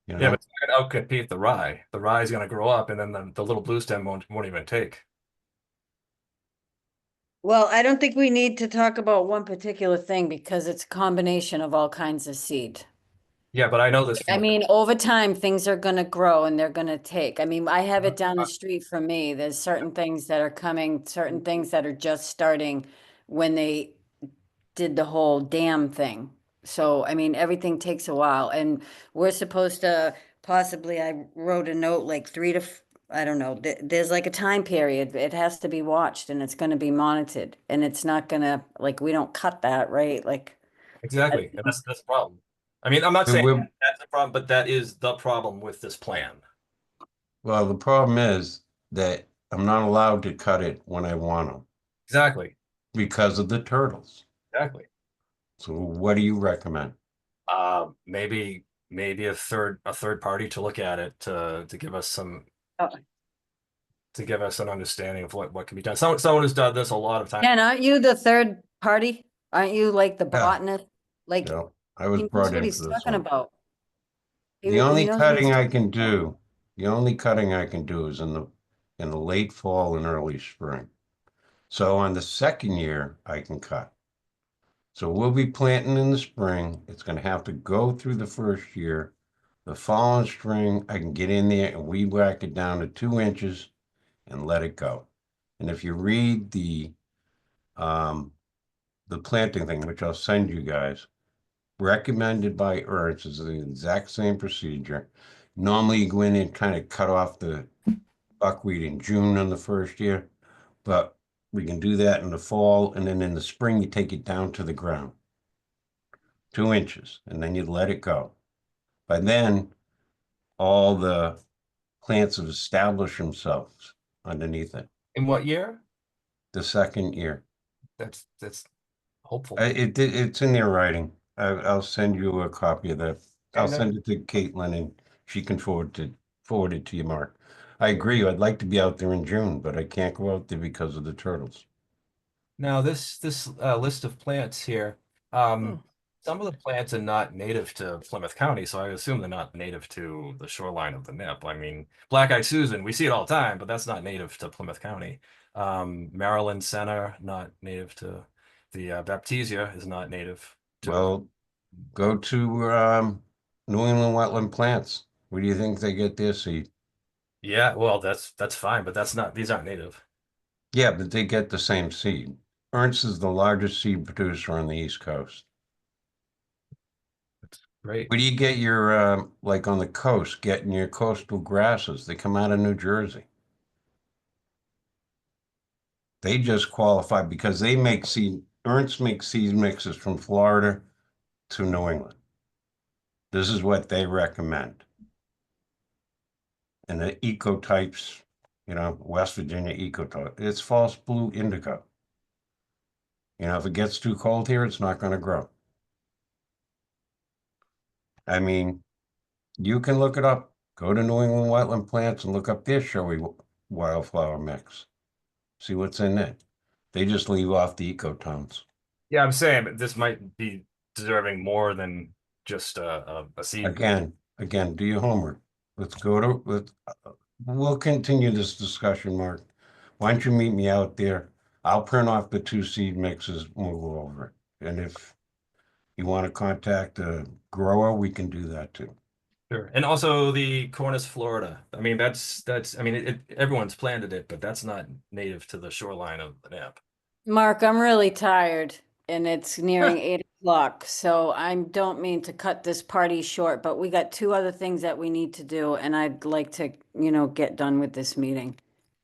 yeah, but it's not going to outcompete the rye. The rye is going to grow up, and then the little blue stem won't even take. Well, I don't think we need to talk about one particular thing because it's a combination of all kinds of seed. Yeah, but I know this. I mean, over time, things are going to grow and they're going to take. I mean, I have it down the street from me. There's certain things that are coming, certain things that are just starting when they did the whole dam thing. So, I mean, everything takes a while, and we're supposed to possibly, I wrote a note like I don't know, there's like a time period. It has to be watched and it's going to be monitored, and it's not going to, like, we don't cut that, right? Like, exactly. And that's the problem. I mean, I'm not saying that's the problem, but that is the problem with this plan. Well, the problem is that I'm not allowed to cut it when I want to. Exactly. Because of the turtles. Exactly. So what do you recommend? Maybe a third party to look at it to give us some to give us an understanding of what can be done. Someone who's done this a lot of times. and aren't you the third party? Aren't you like the botanist? Like, no, I was he knows brought what into he's this talking one. about. The only cutting I can do, is in the late fall and early spring. So on the second year, I can cut. So we'll be planting in the spring. It's going to have to go through the first year. The following spring, I can get in there and weed whack it down to 2 inches and let it go. And if you read the planting thing, which I'll send you guys, recommended by Ernst, is the exact same procedure. Normally you go in and kind of cut off the buckwheat in June on the first year, but we can do that in the fall, and then in the spring you take it down to the ground, 2 inches, and then you let it go. By then, all the plants have established themselves underneath it. In what year? The second year. That's hopeful. It's in their writing. I'll send you a copy of that. I'll send it to Caitlin, and she can forward it to you, Mark. I agree. I'd like to be out there in June, but I can't go out there because of the turtles. Now, this list of plants here, some of the plants are not native to Plymouth County, so I assume they're not native to the shoreline of the Nip. I mean, Black-eyed Susan, we see it all the time, but that's not native to Plymouth County. Maryland Center, not native to the Baptisia is not native to. Well, go to New England Wetland Plants. Where do you think they get their seed? Yeah, well, that's fine, but these aren't native. Yeah, but they get the same seed. Ernst is the largest seed producer on the East Coast. Great. Where do you get your, like on the coast, getting your coastal grasses? They come out of New Jersey. They just qualify because they make seed, Ernst makes seed mixes from Florida to New England. This is what they recommend. And the ecotypes, you know, West Virginia ecotype, it's false blue indigo. You know, if it gets too cold here, it's not going to grow. I mean, you can look it up. Go to New England Wetland Plants and look up their showy wildflower mix. See what's in it. They just leave off the ecotones. Yeah, I'm saying, but this might be deserving more than just a seed. Again, do your homework. Let's go to, we'll continue this discussion, Mark. Why don't you meet me out there? I'll print off the 2 seed mixes, we'll go over it. And if you want to contact a grower, we can do that too. Sure. And also the Cornus Florida. I mean, that's I mean, everyone's planted it, but that's not native to the shoreline of the Nap. Mark, I'm really tired and it's nearing 8 o'clock, so I don't mean to cut this party short, but we got 2 other things that we need to do and I'd like to, you know, get done with this meeting.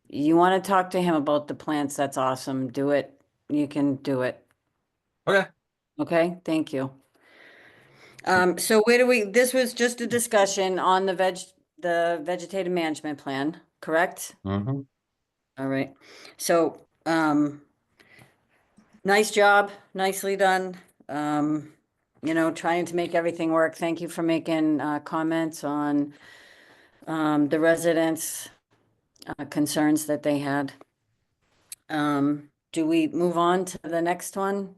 You want to talk to him about the plants, that's awesome. Do it. You can do it. Okay. Okay, thank you. So where do we, this was just a discussion on the vegetative management plan, correct? Mm-hmm. All right, so, nice job, nicely done. You know, trying to make everything work. Thank you for making, comments on, the residents' concerns that they had. Do we move on to the next one?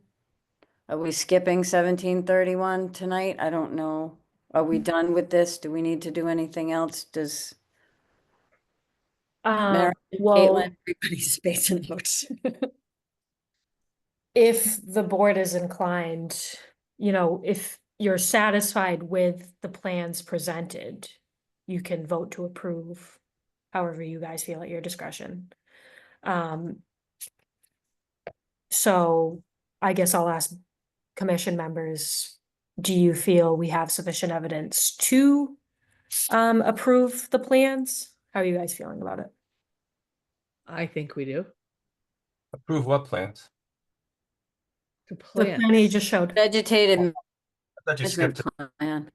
Are we skipping 1731 tonight? I don't know. Are we done with this? Do we need to do anything else? Does Mary, Well, Caitlin, everybody's spacing out? if the board is inclined, you know, if you're satisfied with the plans presented, you can vote to approve however you guys feel at your discretion. So I guess I'll ask commission members, do you feel we have sufficient evidence to approve the plans? How are you guys feeling about it? I think we do. Approve what plans? The The plan he plants. just showed. Vegetative I thought you management skipped it. plan.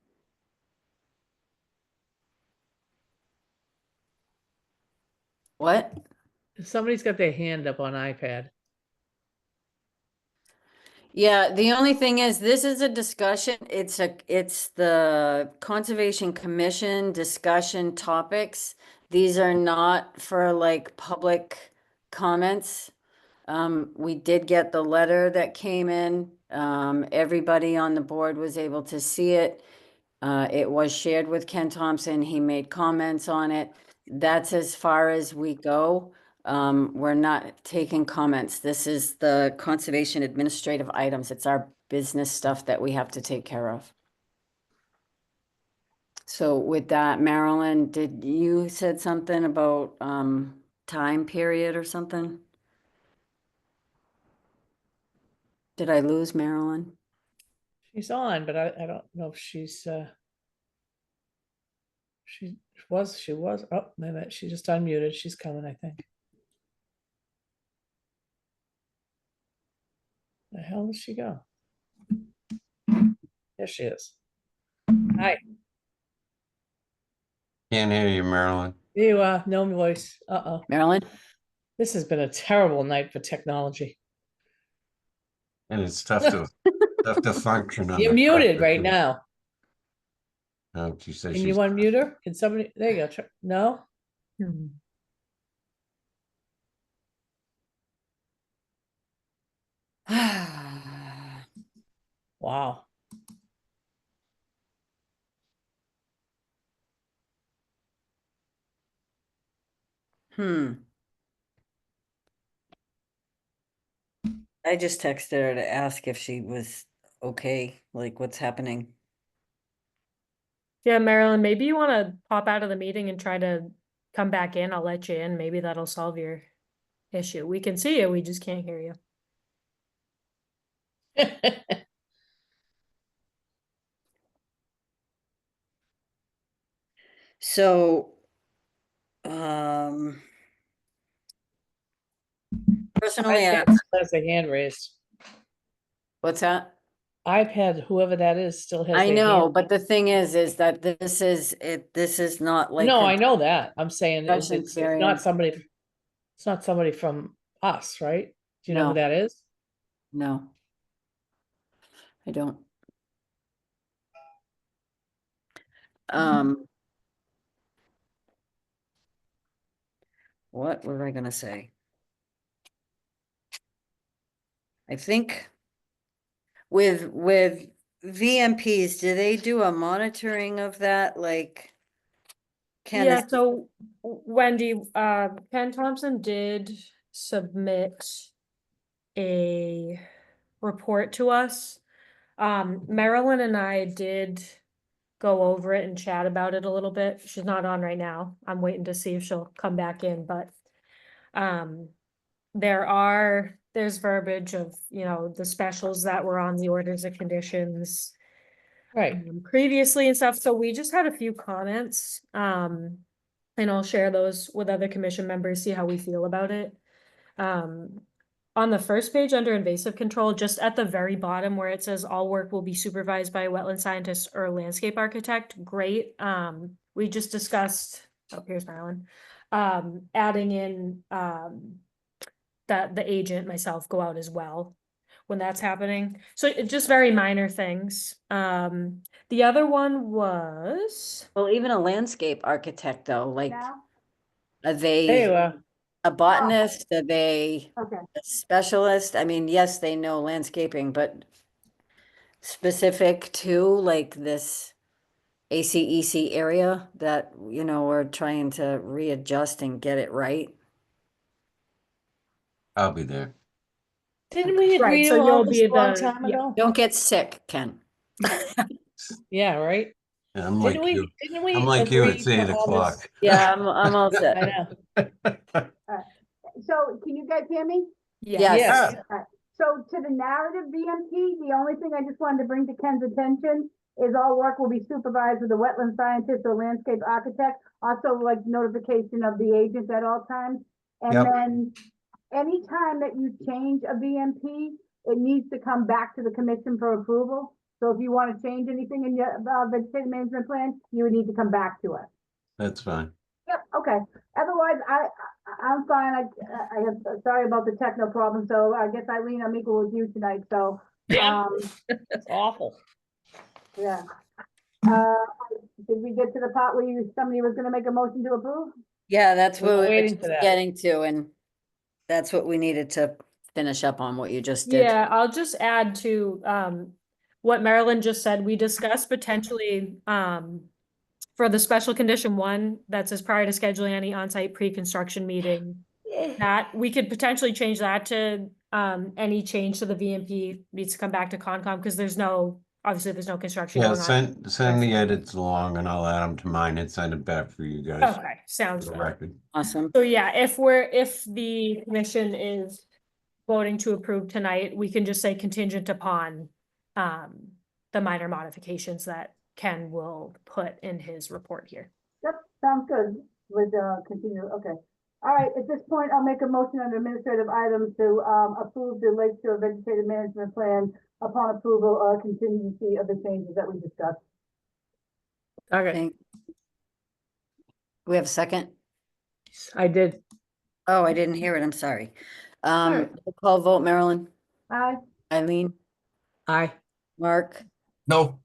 What? Somebody's got their hand up on iPad. Yeah, the only thing is, this is a discussion, it's the Conservation Commission discussion topics. These are not for like public comments. We did get the letter that came in. Everybody on the board was able to see it. It was shared with Ken Thompson. He made comments on it. That's as far as we go. We're not taking comments. This is the conservation administrative items. It's our business stuff that we have to take care of. So with that, Marilyn, did you said something about time period or something? Did I lose Marilyn? She's on, but I don't know if she's she was, oh, wait a minute, she just unmuted. She's coming, I think. The hell did she go? There she is. Hi, Can't hear you, Marilyn. there you are. No voice. Uh-oh. Marilyn? This has been a terrible night for technology. And it's tough to function. You're under muted pressure, right too. now. Oh, she says Can she's you unmute her? Can somebody, there you go. No? Wow. I just texted her to ask if she was okay, like what's happening. Yeah, Marilyn, maybe you want to pop out of the meeting and try to come back in. I'll let you in. Maybe that'll solve your issue. We can see you, we just can't hear you. So, personally, iPad has a hand raised. what's that? iPad, whoever that is, still has I a know, hand. but the thing is that this is not like. No, a I know that. I'm saying discussion it's period. not somebody, it's not somebody from us, right? Do you know who No. that is? No. I don't. What was I gonna say? I think with VMPs, do they do a monitoring of that? Like, can Yeah, a- so Wendy, Ken Thompson did submit a report to us. Marilyn and I did go over it and chat about it a little bit. She's not on right now. I'm waiting to see if she'll come back in, but there's verbiage of, you know, the specials that were on the orders of conditions Right. previously and stuff. So we just had a few comments. And I'll share those with other commission members, see how we feel about it. On the first page under invasive control, just at the very bottom where it says all work will be supervised by a wetland scientist or landscape architect, great. We just discussed, oh, here's Marilyn, adding in, that the agent, myself, go out as well when that's happening. So it's just very minor things. The other one was, well, even a landscape architect though, like, Now? are There they you are. a botanist? Are they Okay. a specialist? I mean, yes, they know landscaping, but specific to like this ACEC area that, you know, we're trying to readjust and get it right. I'll be there. Didn't we Right, agree so to all you'll this be a long the- time yeah. ago? Don't get sick, Ken. Yeah, right? Yeah, I'm like you. Didn't we I'm like you, agree it's to 8 all this? o'clock. Yeah, I'm all set. I know. So can you guys hear me? Yes. Yes. So to the narrative VMP, the only thing I just wanted to bring to Ken's attention is all work will be supervised with a wetland scientist or landscape architect. Also like notification of the agent at all times. And Yep. then anytime that you change a VMP, it needs to come back to the commission for approval. So if you want to change anything in your vegetation management plan, you would need to come back to us. That's fine. Yep, okay. Otherwise, I'm fine. I have, sorry about the techno problem, so I guess Eileen, I'm equal with you tonight, so, It's awful. yeah. Did we get to the part where somebody was gonna make a motion to approve? Yeah, that's We what were we were waiting just for that. getting to, and that's what we needed to finish up on what you just did. Yeah, I'll just add to what Marilyn just said. We discussed potentially for the special condition 1 that says prior to scheduling any on-site pre-construction meeting, that we could potentially change that to any change to the VMP needs to come back to Concom because obviously there's no construction Yeah, going on. send the edits along and I'll add them to mine and send it back for you guys. Okay, sounds For the good. record. Awesome. So yeah, if the commission is voting to approve tonight, we can just say contingent upon the minor modifications that Ken will put in his report here. Yep, sounds good. With, continue, okay. All right, at this point, I'll make a motion under administrative items to, approve the Lake Shore Vegetative Management Plan upon approval or contingency of the changes that we discussed. Okay, Thank- We have a second? I did. Oh, I didn't hear it. I'm sorry. right. Roll call vote, Marilyn, Aye. Eileen, Aye. Mark, No.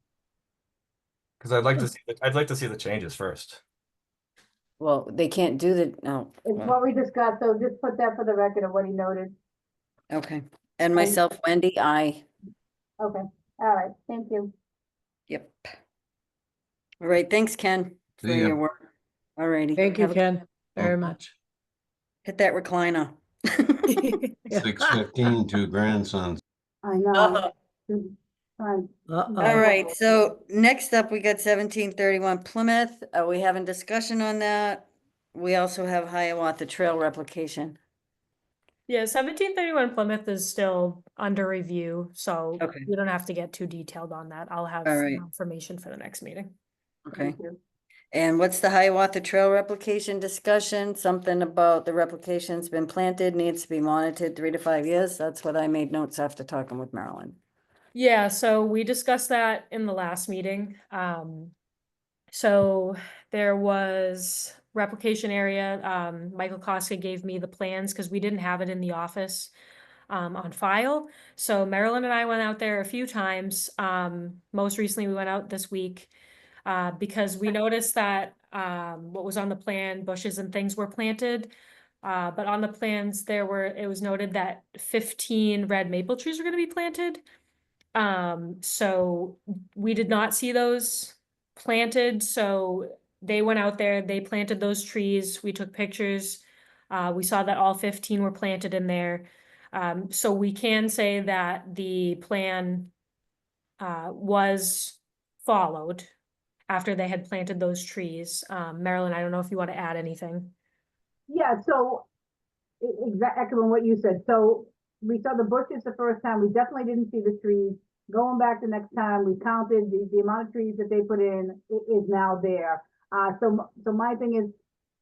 Because I'd like to see the changes first. well, they can't do the, no. It's well, what we discussed, so just put that for the record of what he noted. Okay, and myself, Wendy, I, Okay, all right, thank you. yep. All right, thanks, Ken, for See ya. your work. All righty. Thank you, Have a- Ken, very much. Hit that recliner. 6:15, 2 grandsons. I know. Fine. All right, so next up, we got 1731 Plymouth. We having discussion on that. We also have Hiawatha Trail replication. Yeah, 1731 Plymouth is still under review, so Okay. you don't have to get too detailed on that. I'll have All right. more information for the next meeting. Okay. Thank you. And what's the Hiawatha Trail replication discussion? Something about the replication's been planted, needs to be monitored 3 to 5 years. That's what I made notes after talking with Marilyn. Yeah, so we discussed that in the last meeting. So there was replication area. Michael Koska gave me the plans because we didn't have it in the office on file. So Marilyn and I went out there a few times. Most recently, we went out this week because we noticed that what was on the plan, bushes and things were planted. But on the plans, it was noted that 15 red maple trees were going to be planted. So we did not see those planted, so they went out there, they planted those trees, we took pictures. We saw that all 15 were planted in there. So we can say that the plan was followed after they had planted those trees. Marilyn, I don't know if you want to add anything. Yeah, so echoing what you said. So we saw the bushes the first time. We definitely didn't see the trees. Going back the next time, we counted the amount of trees that they put in is now there. So my thing is,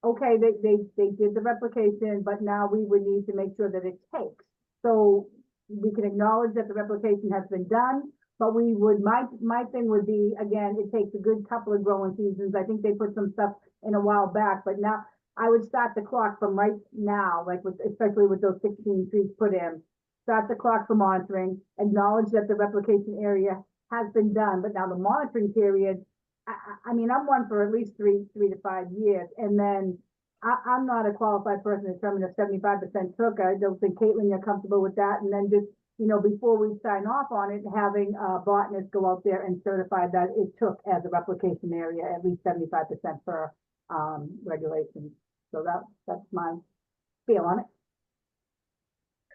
okay, they did the replication, but now we would need to make sure that it takes. So we can acknowledge that the replication has been done, but we would, my thing would be, again, it takes a good couple of growing seasons. I think they put some stuff in a while back, but now I would start the clock from right now, like especially with those 16 trees put in. Start the clock for monitoring, acknowledge that the replication area has been done, but now the monitoring period, I mean, I'm one for at least 3 to 5 years. And then I'm not a qualified person to determine if 75% took. I don't think, Caitlin, you're comfortable with that. And then just, before we sign off on it, having a botanist go out there and certify that it took as a replication area, at least 75% per regulation. So that's my feel on it.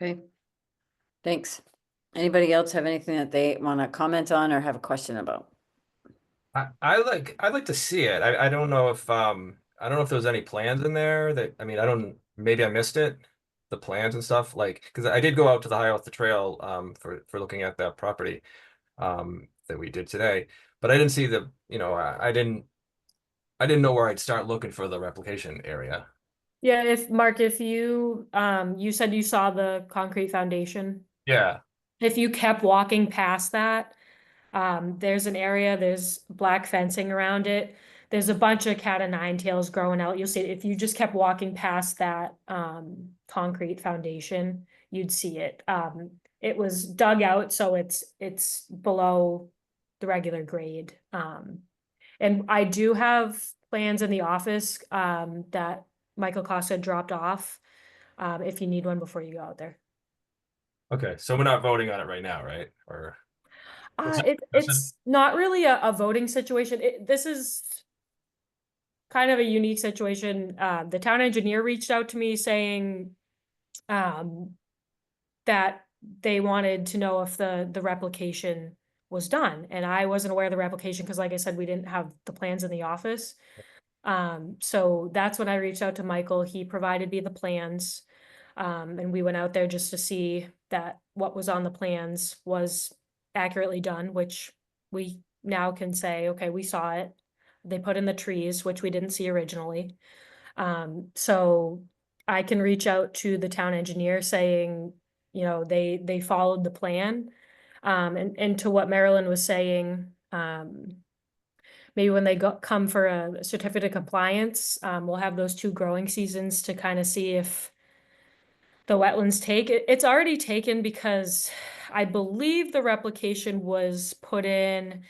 Okay. Thanks. Anybody else have anything that they want to comment on or have a question about? I'd like to see it. I don't know if there was any plans in there that, I mean, maybe I missed it, the plans and stuff, like, because I did go out to the Hiawatha Trail for looking at that property that we did today, but I didn't see I didn't know where I'd start looking for the replication area. Yeah, Mark, if you said you saw the concrete foundation. Yeah. If you kept walking past that, there's an area, there's black fencing around it. There's a bunch of cat o' nine tails growing out. You'll see it. If you just kept walking past that concrete foundation, you'd see it. It was dug out, so it's below the regular grade. And I do have plans in the office that Michael Costa dropped off if you need one before you go out there. Okay, so we're not voting on it right now, right? Or it's not really a voting situation. This is kind of a unique situation. The town engineer reached out to me saying that they wanted to know if the replication was done, and I wasn't aware of the replication because, like I said, we didn't have the plans in the office. So that's when I reached out to Michael. He provided me the plans, and we went out there just to see that what was on the plans was accurately done, which we now can say, okay, we saw it. They put in the trees, which we didn't see originally. So I can reach out to the town engineer saying, they followed the plan. And to what Marilyn was saying, maybe when they come for a certificate of compliance, we'll have those 2 growing seasons to kind of see if the wetlands take it. It's already taken because I believe the replication was put in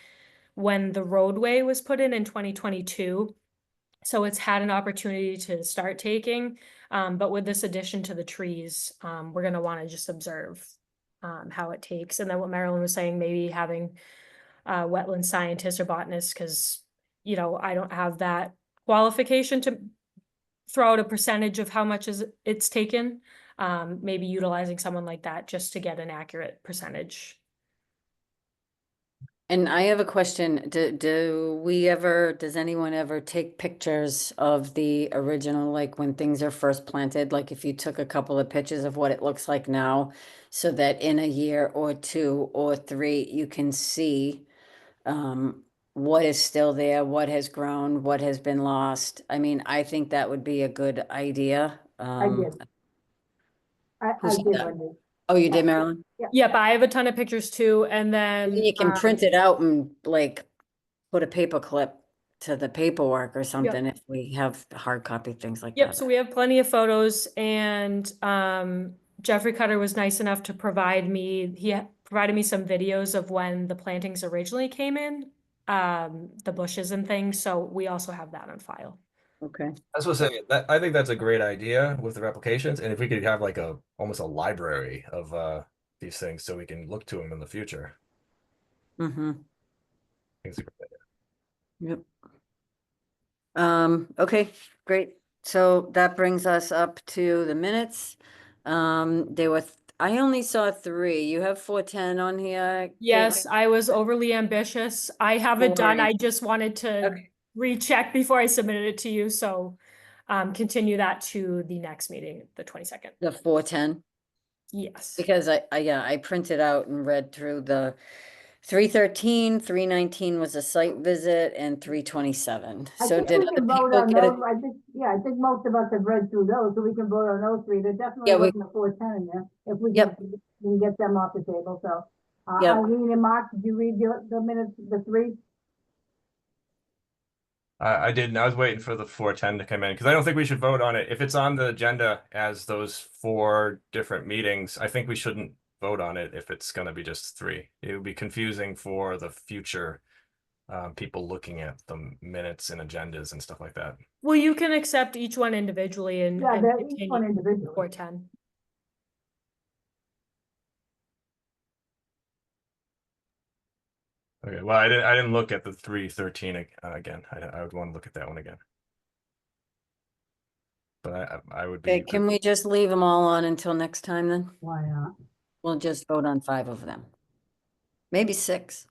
when the roadway was put in 2022. So it's had an opportunity to start taking. But with this addition to the trees, we're going to want to just observe how it takes. And then what Marilyn was saying, maybe having wetland scientists or botanists, because, I don't have that qualification to throw out a percentage of how much it's taken. Maybe utilizing someone like that just to get an accurate percentage. And I have a question. Does anyone ever take pictures of the original, like when things are first planted? Like if you took a couple of pictures of what it looks like now, so that in a year or 2 or 3, you can see what is still there, what has grown, what has been lost. I mean, I think that would be a good idea. I did. I who said did, that? Wendy. Oh, you did, Marilyn? Yep, I have a ton of pictures too, and then You can print it out and like put a paper clip to the paperwork or something if we have hard copy things like Yep, that. so we have plenty of photos, and Jeffrey Cutter was nice enough to provide me, provided me some videos of when the plantings originally came in, the bushes and things, so we also have that on file. Okay. That's what I'm saying. I think that's a great idea with the replications, and if we could have like almost a library of these things, so we can look to them in the future. Mm-hmm. I think it's a great idea. Yep. Okay, great. So that brings us up to the minutes. I only saw 3. You have 410 on here? Yes, I was overly ambitious. I have it done. I just wanted to Okay. recheck before I submitted it to you, so continue that to the next meeting, the 22nd. The 410? Yes. Because I printed out and read through the 313, 319 was a site visit, and 327. I So think did we other can vote people on get those. it? I think most of us have read through those, so we can vote on those 3. There definitely Yeah, we- wasn't a 410 in there. If we Yep. can get them off the table, so. Yep. Eileen and Mark, did you read the minutes, the 3? I didn't. I was waiting for the 410 to come in because I don't think we should vote on it. If it's on the agenda as those 4 different meetings, I think we shouldn't vote on it if it's going to be just 3. It would be confusing for the future people looking at the minutes and agendas and stuff like that. Well, you can accept each one individually and Yeah, they're each continue one individually. 410. Okay. Well, I didn't look at the 313 again. I would want to look at that one again. But I would be. Okay, can we just leave them all on until next time then? Why not? We'll just vote on 5 of them. Maybe 6.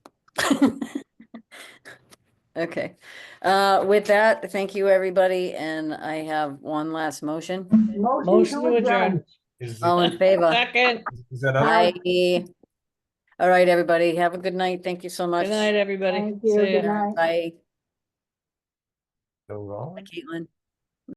Okay. With that, thank you, everybody, and I have one last motion. Motion to adjourn. All in favor? Second. Is that Aye. All right, everybody, have a good night. Thank you so much. Good night, everybody. Thank you. See ya. Good night. Bye. Go wrong? Bye, Caitlin.